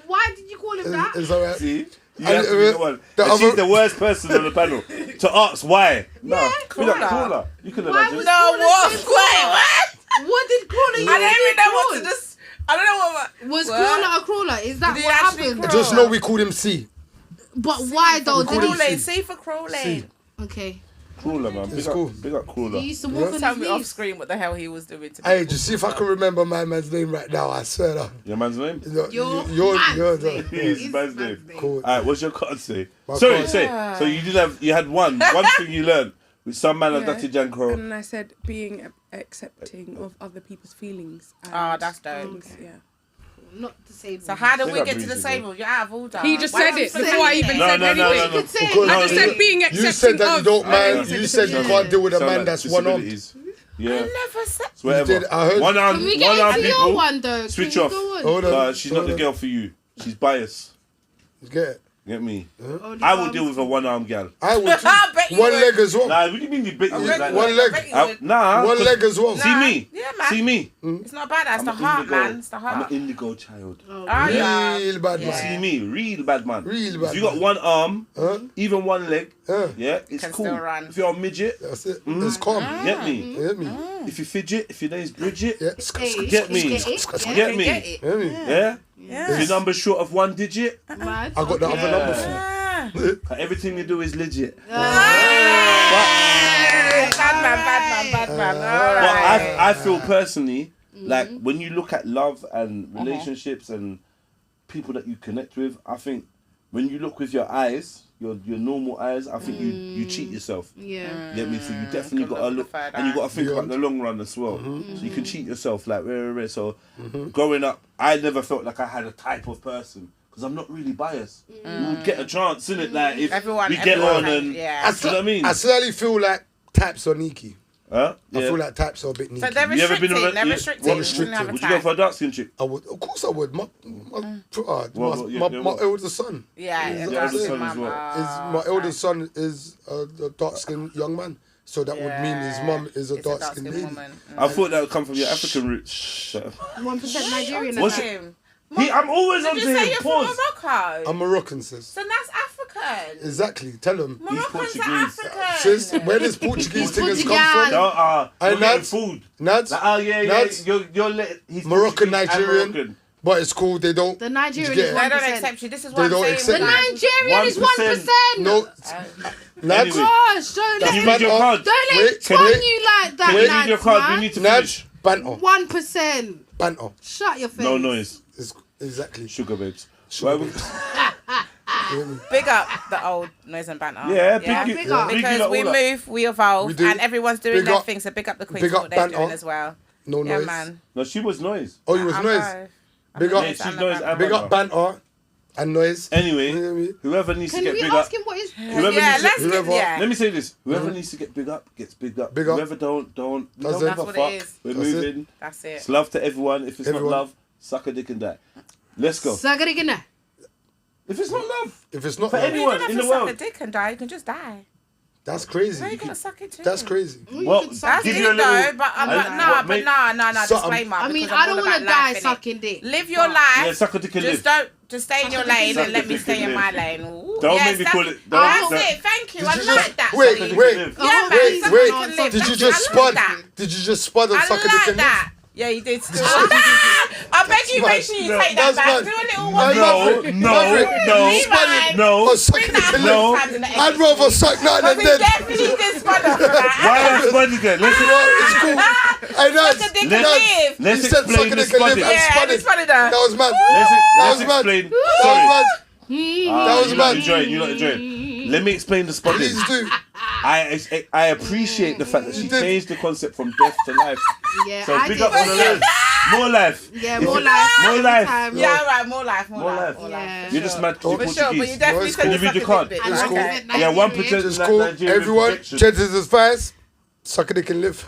Why did you call him that? It's alright. See, you And, have to be the one. the And she's other- the worst person on the panel to ask why. No, be Cruller. like Cruller. You can Why imagine. was No, Crawler what? so Wait, Crawler? what? What did Crawler I don't even know what to do? just. I don't know what. Was What? Crawler a crawler? Is that Did he what actually happened? crawl? Just know we called him C. But why though? Did Crawling. he? See for crawling. Okay. Cruller, man. It's Big cool. up, big up Cruller. He used to walk on Tell his me off knees. screen what the hell he was doing to me. Hey, just see if I can remember my man's name right now. I swear. Your man's name? Your Your man's name. His His man's man's name. name. Cool. Alright, what's your card say? My Sorry, card- say. So you had one thing you learned with some man of Yeah. Dutty Jan Crow. And I said being accepting of other people's feelings. And Oh, that's dope. things, yeah. Not disabled. So how did Big we up get to Breezy, disabled? You're out of order. He just Why said don't you it say before I anything? even No, said no, no, anything. no, no. could say it. Because I just said being you accepting said that you of. don't I mind. only You said said you can't deal with a Sound man like that's one armed. disabilities. Yeah. I never said. It's whatever. did, I heard- One arm, Can we get one arm into your people. one though? Switch Can you off. go on? Hold on. She's not the girl for you. She's biased. Get it? Get me? Only I will one. deal with a one-armed gal. I would I bet too. you One would. leg as well. Nah, what do you mean you bet you bet like One that? leg. I bet you would. Nah. One 'cause- leg as well. See me. Yeah, man. See me. It's not bad. That's I'm the an heart, indigo. man. It's the I'm heart. an indigo child. Oh, yeah. Real bad Yeah. man. See me, real bad man. Real bad If you got man. one arm, Huh? even one leg, Huh? yeah, it's Can cool. still run. If you're a midget, That's it. It's calm. get me. You get me? If you fidget, if your name's Bridget, Yeah. Hey, get me. Get it? Get me. Get it. Get me? Yeah? If your number's short of one digit, Mad. I got the other number for you. everything you do is legit. Bad man. All But right. I feel personally, like when you look at love and relationships and people that you connect with, I think when you look with your eyes, your normal eyes, I think you cheat yourself. Yeah. You get me? So you definitely got to look, and you got to think about the long run as well. So you can cheat yourself, like So growing up, I never felt like I had a type of person. Because I'm not really biased. You would get a chance, innit? Like, if we get on and... Yeah. Do you know what I mean? I slowly feel like types are neaky. Huh? I feel like types are a bit So neaky. they're restricted. They're What restricted. restricted? Would you go for a dark skin chick? I would, of course I would. My What? eldest son. Yeah, is, dark is, skin as well. my eldest son is a dark skinned young man. So that would mean his mum is a dark skinned lady. woman. I thought that would come from your African roots. 1% Nigerian. What's and it? I'm always on Did to you say him. you're from Pause. Morocco? I'm Moroccan, sis. So that's African. Exactly. Tell him. Moroccans are Portuguese. African. Sis, where does Portuguese things come from? No, Hey, you're getting Nadz. food. Nadz. Like, oh yeah, Nadz. you're he's Moroccan, Portuguese and Nigerian. Moroccan. But it's cool. They don't. The Nigerian Did you is get it? They don't 1%. accept you. This is They what don't I'm accept saying. The Nigerian is 1%. No. Nadz. Anyway. Gosh, don't Can you let read your card? Don't let Wait, it can turn we- you like that. Can you read your card? We man. need to finish. Nadz. Banter. 1%. Banter. Shut your face. No noise. Exactly. Sugar babes. Sugar Why babes. Big up the old noise and banter. Yeah, big big up. Because we move, we evolve, We do. and everyone's doing Big their up. thing. So big up the queens Big for up what they're doing banter. as well. No Yeah, noise. man. No, she was noise. Oh, you was I'm noise. both. Big I'm up. the Yeah, noise she's and the noise banter. and Big up banter and noise. Anyway, whoever needs Can to get we big ask up. him what is? Whoever Yeah, needs let's to, get yeah. Let me say this: whoever needs to get big up gets big up. Big up. Whoever don't. We That's don't it. give a That's what fuck. it is. We're That's it. moving. That's It's it. love to everyone. If it's Everyone. not love, suck a dick and die. Let's go. Suck it again. If it's not love, If it's not for love, You anyone don't in have the to suck a world. dick and die. You can just die. that's crazy. No, you gotta suck it too. That's crazy. Well, That's give it you a little. though, but I'm like, no, Something. disclaimer. I mean, because I'm I don't all want to about die life, innit? sucking dick. Live your life. Yeah, suck a dick and Just live. just stay in your lane Suck and a let me dick stay and in my live. lane. Ooh, Don't yes, make me that's- call it. That's Don't. it. Thank you. Did I you like just that. wait? Steve. Wait. Yeah, Oh, man, Wait, suck wait. a dick and live. Did you I just like spud? that. Did you just spud and I suck a dick like and that. Yeah, you did. Still. I beg you, make sure you No, take that that's back. bad. Do a little No, one. No. Suck a dick and No. live. I'd rather suck nothing than He dead. definitely did spud off for that. Why am spuddy then? You know, it's cool. Hey, Nadz, Suck a dick and Nadz, live. Let's you said explain suck a the dick and live spudding. and Yeah, spud it's it. funny though. That was mad. Let's That was mad. explain. That Sorry. was mad. That was mad. You're not enjoying. Let me explain the spudding. Please do. I appreciate the fact that she You did. changed the concept from death to life. Yeah, So I big did. up on the life. More life. Yeah, If more it- life. More every life. time. Yeah, alright, more life. More life. Yeah. You're just mad because For you're sure, but you Portuguese. definitely it's said cool. the Can you read your suck a card? dick. It's cool. Okay. Yeah, 1% It's is cool. Nigerian Everyone, perfection. Jed's advice. Suck a dick and live.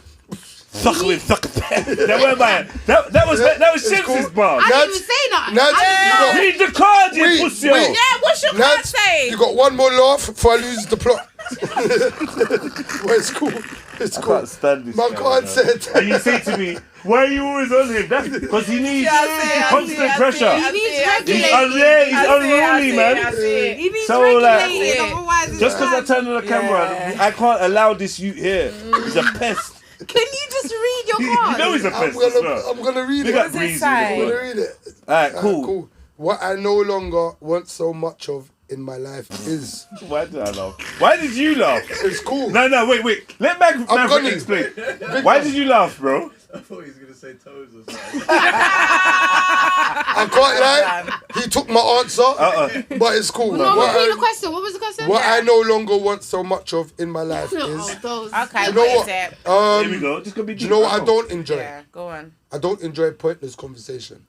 Suck with, suck a That weren't mine. That was It's Shevz's cool. bar. I Nadz, didn't even say nothing. Nadz, I didn't Read the card, you Wait, pussy. wait. Yeah, what's your card Nadz, say? you got one more laugh before I lose the plot. Well, it's cool. It's I cool. can't stand this My guy, card man. said. And you say to me, why are you always on him? That's because he needs I constant pressure. He needs He's regulating. unruly, man. He needs So, like, regulating. Otherwise, it's Just because I bad. turn on the camera, I can't allow this youth here. He's a pest. Can you just read your You card? know he's a pest as well. I'm gonna read Big it. up Breezy. say? I'm gonna read it. Alright, cool. What I no longer want so much of in my life is. Why did I laugh? Why did you laugh? It's cool. No, wait. Let Maverick gonna- explain. Why did you laugh, bro? I thought he was going to say toes or something. I can't lie. He took my answer, but it's cool. No, what repeat I, the question. What was the question? what I no longer want so much of in my life Oh, is. those. Okay, You know what is what? it? Here we go. Just gonna be Do you know what I don't enjoy? Yeah, go on. I don't enjoy pointless conversation.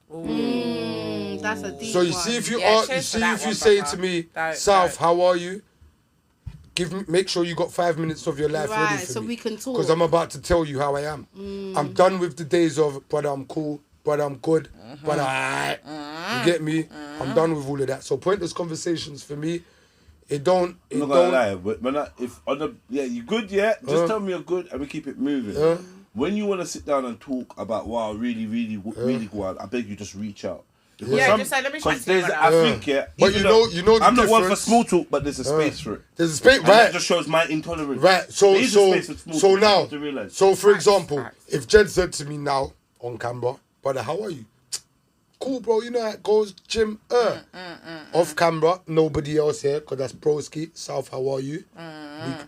That's a deep So you one. see if you Yeah, are, cheers you for see that if you one, say brother. to me, Don't. South, how are you? Make sure you got 5 minutes of your life ready Right, for so me. we can talk. Because I'm about to tell you how I am. I'm done with the days of brother I'm cool, brother I'm good, brother alright. You get me? I'm done with all of that. So pointless conversations for me, it don't. I'm not gonna lie, but when you good, yeah. Just tell me you're good, and we keep it moving. When you want to sit down and talk about wow, really good, I beg you just reach out. Because Yeah, just say, let me chat because to you there's, right I now. think, yeah. But even you though know the I'm not one for difference. small talk, but there's a space for it. There's a space, And right? that just shows my intolerance. Right. So There is a space for small talk, now, to realise. so for example, facts. if Jed said to me now on camera, brother, how are you? Cool, bro. You know how it goes, Jim. Off camera, nobody else here, because that's Broski. South, how are you?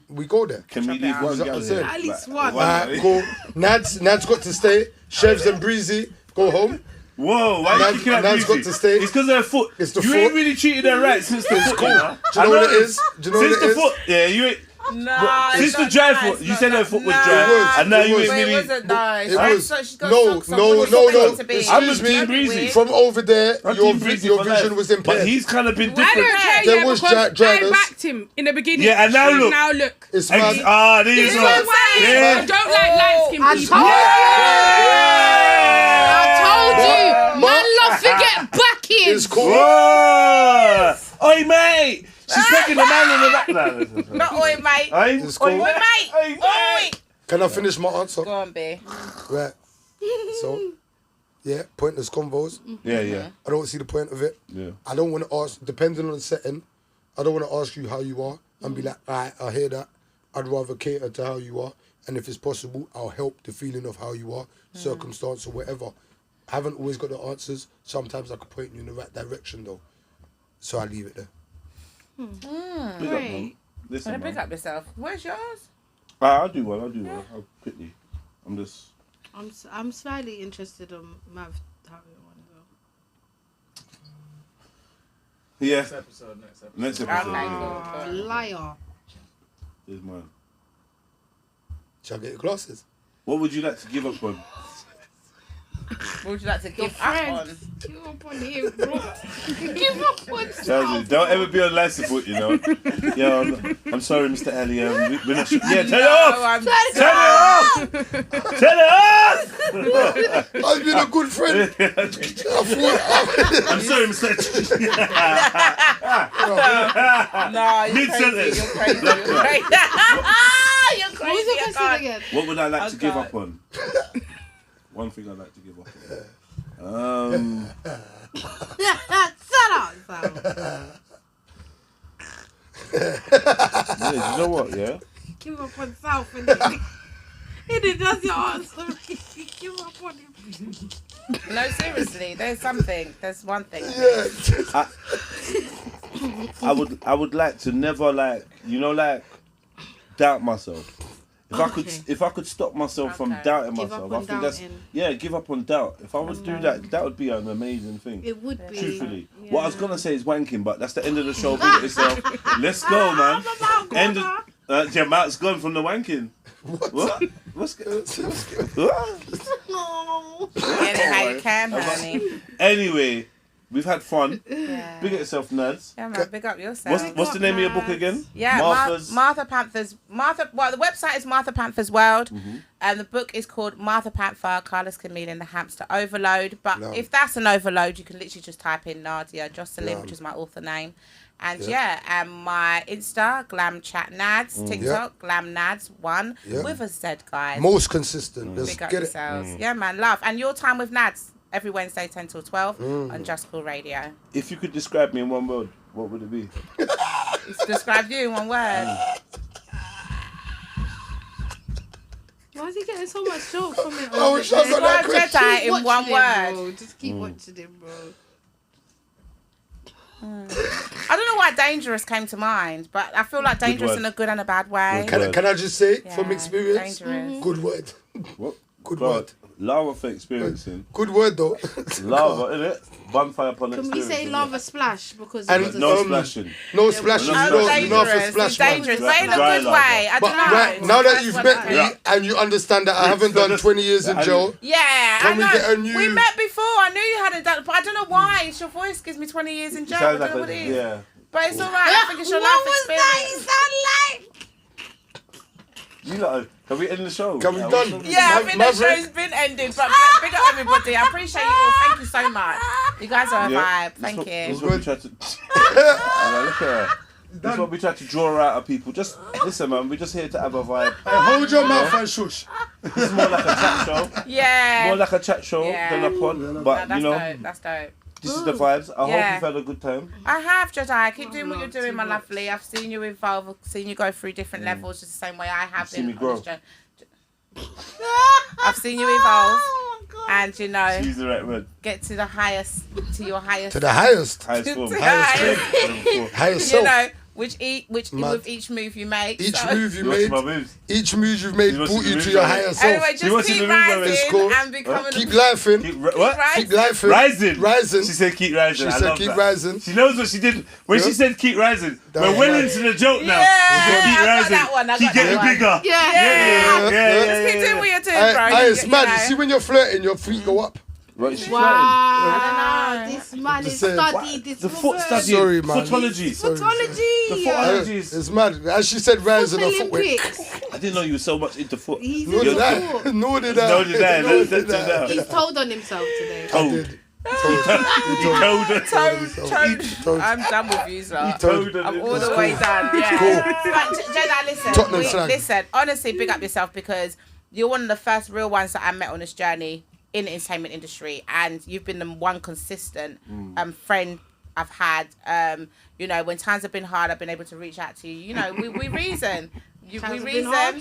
We go there. Can we leave What one is that girl I'm here? saying? At least Like, one. Cool. Nadz got to stay. Shevz and Breezy, go home. Whoa, why are you kicking at Nadz Breezy? got to stay. It's because of her foot. It's the you foot. ain't really treated her right since the foot. cool. You know? Do you know what it is? Do you know Since what it the is? foot, yeah, you ain't. No, Since the dry foot, you said her foot was dry, was, and now it you was. ain't It really. wasn't nice. It was. She's got No, socks on. no, What do no, you want no. it to be? I'm Excuse just me. being breezy. From over there, I'm your Team Breezy your for vision life. was But impaired. he's kind of been I different. don't care, There yeah, was because I dryness. backed him in the beginning. Yeah, and now look. Now look. It's mad. There you This is go. what I'm saying. Yeah. I don't like light-skinned I people. told you. But- Man, love to get back in. It's cool. Whoa! Oi, mate! She's taking the man in the back now. Not oi, mate. It's cool. Oi, mate. Oi, Oi. Can I finish my answer? Go on, B. Right. So, yeah, pointless convos. Yeah. I don't see the point of it. Yeah. I don't want to ask, depending on the setting, I don't want to ask you how you are and be like, alright, I hear that. I'd rather cater to how you are. And if it's possible, I'll help the feeling of how you are, circumstance or whatever. I haven't always got the answers. Sometimes I could point you in the right direction though. So I leave it there. Big up, man. Listen, Pick man. up yourself. Where's yours? I'll do one. I'll quickly. I'm just. I'm slightly interested on Mav Harry one as well. Yeah. Next episode. Next episode. Okay, Yeah. cool. Liar. Here's mine. Shall I get your glasses? What would you like to give up on? What would you like to Your give up on? friends. Give up on him, bro. Give up on Charlie, don't ever be on life support, you know. Yo, I'm sorry, Mr. Ali. We're not sure. Yeah, turn it off! Turn it off! I've been a good friend. I'm sorry, Mr. No, you're Mid-sentence. crazy. You're crazy. You're crazy. You're What was crazy. the I question can't. again? What would I like to give God. up on? One thing I'd like to give up on. Shut up, Sam. Yeah, you know what, yeah? Give up on South and then that's your answer. Give up on him. No, seriously. There's something. There's one thing. I would like to never doubt myself. If I could stop myself from doubting Give myself, up I on think doubting. give up on doubt. If I would do that would be an amazing thing. It would be. Truthfully, what I was gonna say is wanking, but that's the end of the show. Big at yourself. Let's go, man. End of, your mouth's gone from the wanking. What? What's going? Get it how you can, honey. Anyway, we've had fun. Yeah. Big at yourself, Nadz. Yeah, man, big up yourself. What's the name of your book again? Yeah, Martha Panther's. Well, the website is Martha Panther's World, and the book is called Martha Panther, Carlos Camille and the Hamster Overload. But if that's an overload, you can literally just type in Nadia Jocelyn, which is my author name. And and my Insta, Glam Chat Nadz, TikTok, Glam Nadz 1 with a Z, guys. Most consistent. Let's Big up get it. yourselves. Yeah, man, love. And your time with Nadz every Wednesday 10 till 12 on Just Cool Radio. If you could describe me in one word, what would it be? Describe you in one word. Why is he getting so much joke from it? I wish I got that Describe question. Jedi in one word. Bro. Just keep watching him, bro. I don't know why dangerous came to mind, but I feel like dangerous word. in a good and a bad way. Can I just say, Yeah, from experience, dangerous. good word. What? Good God, word. Lava for experiencing. Good word though. Lava, innit? Bonfire upon Can we experience. say lava splash? Because And it was No a splashing. No splashing. No, You no, don't have to dangerous. splash, It's man. dangerous, but in a Dry good lava. way. I But don't know. right, now that you've met me Yeah. and you understand that I haven't done 20 years in jail, Yeah, Can I we know. get a new- We met before. I knew you hadn't done, but I don't know why. It's your voice gives me 20 years in jail. I Sounds don't know what like it is. yeah. But it's all right. I think it's your What life was that? experience. It sound like. You lot, can we end the show? Can we Yeah, done? what's Yeah, I think the Maverick? show's been ended, but big up everybody. I appreciate you all. Thank you so much. You guys are a vibe. Thank This you. is what we tried to. Yeah, look at her. This is what we try to draw out of people. Just listen, man. We're just here to have a vibe. Hold your mouth and shush. This is more like a chat show. Yeah. More like a chat show than a pod. No, But that's you know, dope. That's dope. this is the vibes. I hope Yeah. you've had a good time. I have, Jedi. Keep doing what you're doing, my lovely. I've seen you evolve. I've seen you go through different levels, just the same way I have seen been. me grow. on this journey. I've seen you evolve, and you know, She's the right word. get to the highest, to your highest. To the highest. Highest form. To Highest highest. Highest You self. know, with each move you make. Each so. move you Watch made, my moves. each move you've made She wants brought to you move to your right. higher self. Anyway, She wants just to keep move right. rising It's cool. and becoming. Keep laughing. What? Keep laughing. Rising. She She said keep rising. I said love keep that. rising. She knows what she did when she said keep rising. That We're was well nice. into the joke now. Yeah, She said keep I got rising. that one, I Keep got getting that one. bigger. Yeah. Just keep doing what you're doing, bro. Hey, it's You mad. know. You see when you're flirting, your feet go up. Right, she's Wow, this man is Just saying. studied. This the foot woman. study. Sorry, man. Footology. Footology. The footologies. It's mad. As she said, rising her footwork. Olympics. I didn't know you were so much into foot. He's Nor in did the I. foot. Nor did I. No, did I? Nor Let's did do I. that. He's told on himself today. I Told. did. Told her. Toad. I'm done with you, lot. Told her. I'm all the way done. Yeah. Cool. But Jedi, listen. Tottenham slang. Listen. Honestly, big up yourself because you're one of the first real ones that I met on this journey in the entertainment industry, and you've been the one consistent friend I've had. You know, when times have been hard, I've been able to reach out to you. You know, we reason. We Times have been reason, hard.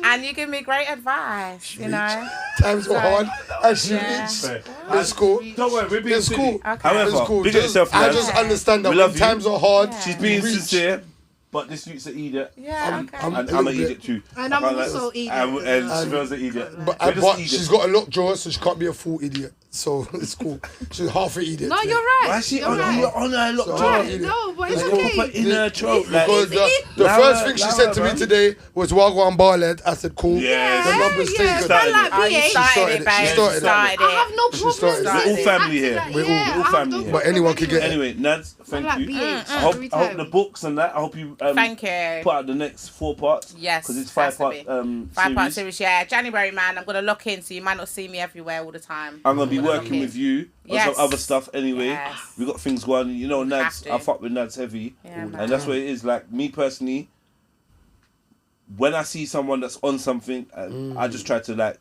and you give me great advice. You know. Times were hard. And she Yeah. reached. It's cool. Don't worry, we're being It's silly. cool. Okay. However, It's cool. big at yourself, I man. just understand that We when love you. times are hard, She's being reach. sincere, but this week's an idiot. Yeah. Okay. I'm- And I'm an idiot too. And I I'm can't also lie. idiot And as well. Chevelle's an idiot. But, We're just but idiots. she's got a locked jaw, so she can't be a full idiot. So it's cool. She's half an idiot. No, you're right. Why is she You're on right. you're on her locked So, jaw? idiot. No, but it's Let's go okay. put in her throat. Like, Because the Allow first her- thing she allow said her, to me man. today was Wagwan Barled. I said, cool. Yeah, The number's yeah, taken. started man like it. Oh, you BH. started started it, it. babe. She You started it. started I have it. no She problem. started it. We're all family here. We're all family here. But anyone can get it. Anyway, Nadz, thank like you. BH I hope every I hope time. the books and that. I hope you Thank you. put out the next 4 parts. Yes, because it's has to 5-part be. series. 5-part series, yeah. January, man. I'm gonna lock in, so you might not see me everywhere all the time. I'm gonna be Gonna working lock with in. you on Yes. some other stuff anyway. Yes. We got things going. You know, Have Nadz. to. I fuck with Nadz heavy, Yeah, man. and that's what it is. Like me personally, when I see someone that's on something, I just try to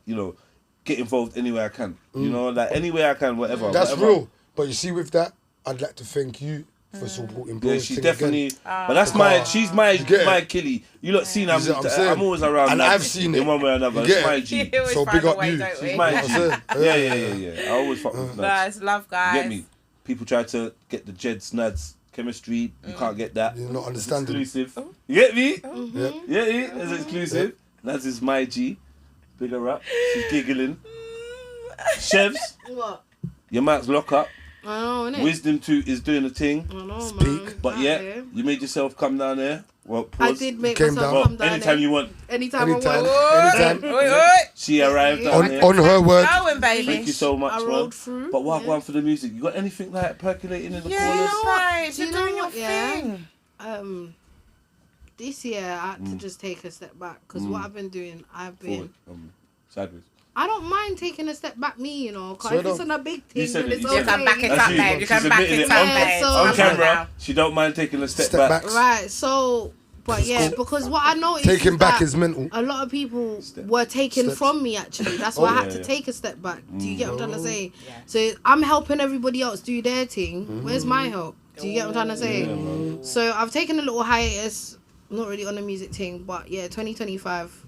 get involved any way I can. You know, like any way I can, whatever. That's whatever. real. But you see, with that, I'd like to thank you for supporting Yeah, Bro's she's thing definitely. again. But that's my. She's my get it? my killie. You lot seen I'm. You see what I'm saying? I'm always around. And Nadz I've seen it. in one way or another. You It's get my it? G. We always So find big a up way, you. don't She's we? my That's G. it. Yeah. I always fuck with Nadz. Nice, love, guys. Get me? People try to get the Jed's Nadz chemistry. You can't get that. You're not It's understanding. exclusive. You get me? Yeah. Yeah, it's exclusive. Nadz is my G. Big her up. She's giggling. Shevz, What? your mouth's lock up. I know, innit? Wisdom 2 is doing a thing. I know, Speak. man. But Out yeah, there. you made yourself come down there. Well, I pause. did make Came myself down. come down Anytime there. you want. Anytime Anytime. I want. Anytime. Oi. She arrived down there. On her word. Going, baby. Thank you so much, I man. rolled through. But what yeah. one for the music? You got anything like percolating in the Yeah, corners? right. Do you You're know doing your what, yeah? thing. This year I had to just take a step back because what I've been doing, Forward, sideways. I don't mind taking a step back, me, you know, because So if it's don't. on a big You thing, said then it, it's you okay. You can back it That's up, you. babe. You She's can back admitting it it up, on- babe. so- On Calm camera, she don't mind taking a step Step back. backs. Right, so, but yeah, because what I noticed Taking is back that is mental. a lot of people were taken Steps. from me, actually. That's why I had to yeah. take a step back. Do you get what I'm trying to say? So I'm helping everybody else do their thing. Where's my help? Do you get what I'm trying to say? So I've taken a little hiatus, not really on the music thing, but yeah, 2025,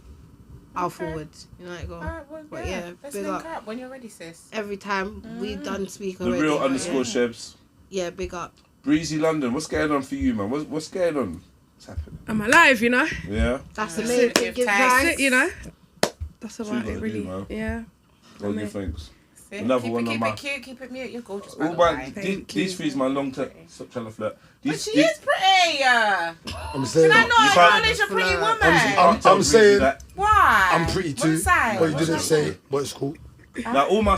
I'll forward. You know how it go. Alright, well, But yeah, yeah, let's big link up. up when you're ready, sis. Every time we done speak The already. real but underscore Shevz. Yeah, big up. Breezy London, what's going on for you, man? What's going on? What's happening? I'm alive, you know. Yeah? That's the Yeah. main Give thing. Give thanks. thanks. That's it, you know. That's you about gotta it, do, really. man. Yeah. Well, give thanks. See? Another keep one it, on keep my- it cute, keep it mute. You're gorgeous, All by my, the way. these three's my long term. Stop trying to flirt. But These, she these, is pretty. I'm saying. Can I You not can't- acknowledge a pretty woman? I'm Breezy saying. that. Why? I'm pretty too. What side? But you didn't say. But it's cool. Now all my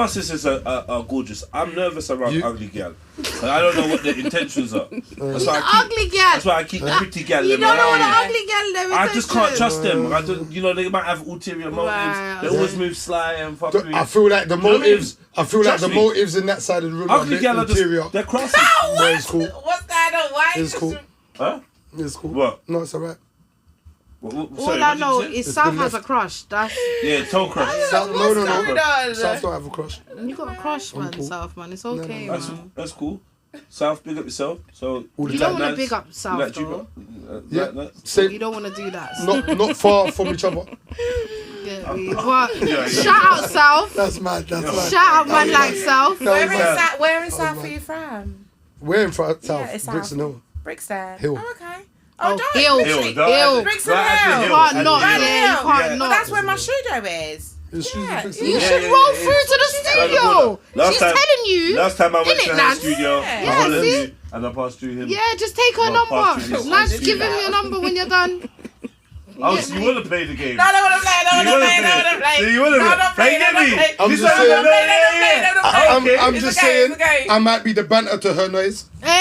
sisters are gorgeous. I'm nervous around You- ugly gal. And I don't know what their intentions are. That's why Ugly girl. That's why I keep the pretty gal. You them don't know what around. an ugly girl there is. I just can't trust them. I don't, they might have ulterior motives. Right, They okay. always move sly and fuck me. I feel like the know what I mean? motives. I feel like Trust the me. motives in that side of the room are Ugly the gal are interior. just, they're crossy. But it's cool. What's going on? Why? It's cool. Huh? It's cool. What? No, it's alright. All I know is South been has a left. crush. That's Yeah, toe crush. South, no. going on? South don't have a crush. you got a crush, man. cool. South, man. It's okay, That's, man. that's cool. South, big up yourself. So All the You time. don't want to Nadz? big up South, Like though. Yeah. like that? You Same. don't want to do that. Not far from each other. Get me? But Yeah. shout out South. That's mad. That's mad. Shout out man like South. That was mad. Where in South are you from? Where in front? South. it's Brixton South. Hill. Brixton. Hill. Oh, okay. Oh, don't. Hill. Hill. Brixton Hill. You can't not, Right, yeah, you can't But not. that's where my studio is. You Yeah, should yeah, roll yeah, through to the studio. She's telling you. Last time I went to her Nadz? studio, Yeah. I followed see? you and I passed through him. Yeah, just take her Well, pass number. through Nadz, this. give him your number when you're done. Oh, so you want to play the game? No, I don't want to play. No, I don't play. No, I don't play. So you want to No, I don't play? play. No, I don't play. I'm This just one, saying- no, yeah. Okay. I'm It's just okay, saying, it's okay. I might be the banter to her noise. Hey!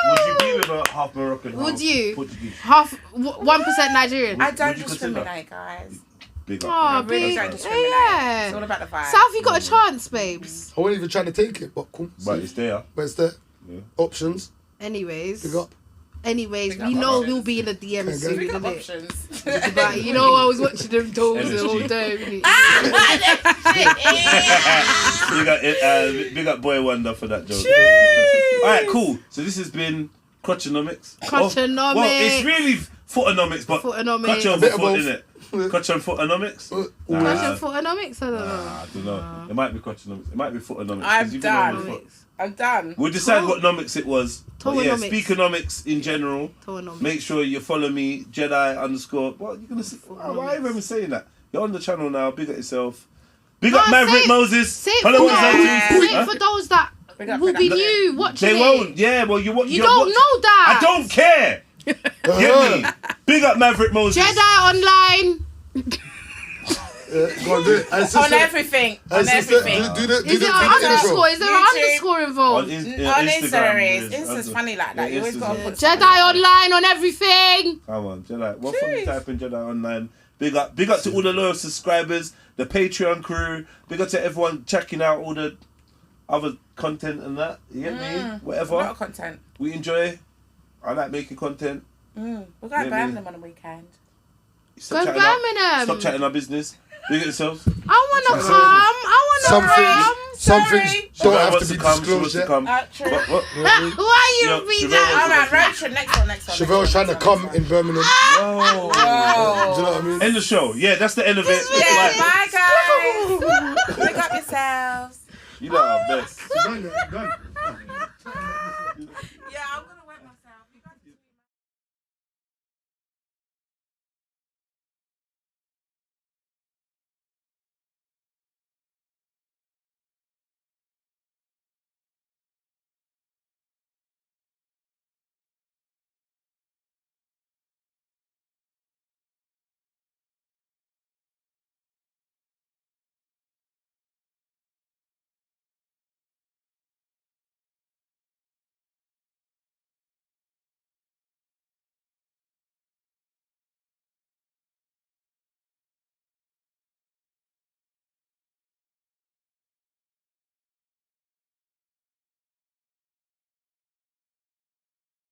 Would you be with a half Moroccan, half Would you? Portuguese? 1% Nigerian. I don't Would you consider? discriminate, guys. Big up. Oh, really big. don't discriminate. It's all Yeah. about the vibe. South, you got a chance, babes. I wasn't even trying to take it, but cool. But it's there. But it's there. Yeah. Options. Anyways. Big up. Anyways, Big up we know options. he'll be in the DMs Okay, soon, Big up innit? options. But you know, I was watching them dogs the whole Energy. day. Big up Boy Wonder for that joke. Alright, cool. So this has been Crutchonomics. Crutchonomics. Well, it's really FEETENOMIX, but FEETENOMIX. Crutch over Bit of foot, both. innit? Crutch and FEETENOMIcs? Crutch FEETENOMIX? I don't know. I don't know. It might be Crutchonomics. It might be FEETENOMIcs. 'cause I'm you've been on the done. foot. I'm done. We'll decide what nomics it was. But yeah, Toenomics. SPEAKENOMIX in general. Toenomics. Make sure you follow me, Jedi _. What you're gonna say? Why are you even saying that? You're on the channel now. Big up yourself. Big up No, Maverick say it- Moses. Say it Follow for us on those, Twitter. say it for those that Big up, will big be up. new watching They it. won't. Yeah, well, you You don't know that. I don't care. Get me. Big up Maverick Moses. Jedi online. Go on, do it. On everything. On everything. Do the Is there an intro. underscore? Is there an YouTube. underscore involved? On Insta is. Insta's funny like that. You always gotta put Jedi online on everything. Come on, Jedi. What from type in Jedi online? Big up to all the loyal subscribers, the Patreon crew. Big up to everyone checking out all the other content and that. You get me? A lot Whatever. of content. We enjoy. I like making content. We're going to Yeah, Birmingham on the weekend. Stop Go chatting our- Birmingham. Stop chatting our business. Big up yourselves. I wanna come. I Some wanna come. things, some things don't Shavelle have wants to be come, she wants disclosed to yet. come. True. What? Why Yo, you be Shavelle that? Alright, road trip. Next one. Chevelle's trying to come in Birmingham. Whoa. Do you know what I mean? End the show. Yeah, that's the end of it. Yeah, Right. bye guys. Pick up yourselves. You know our best. Done.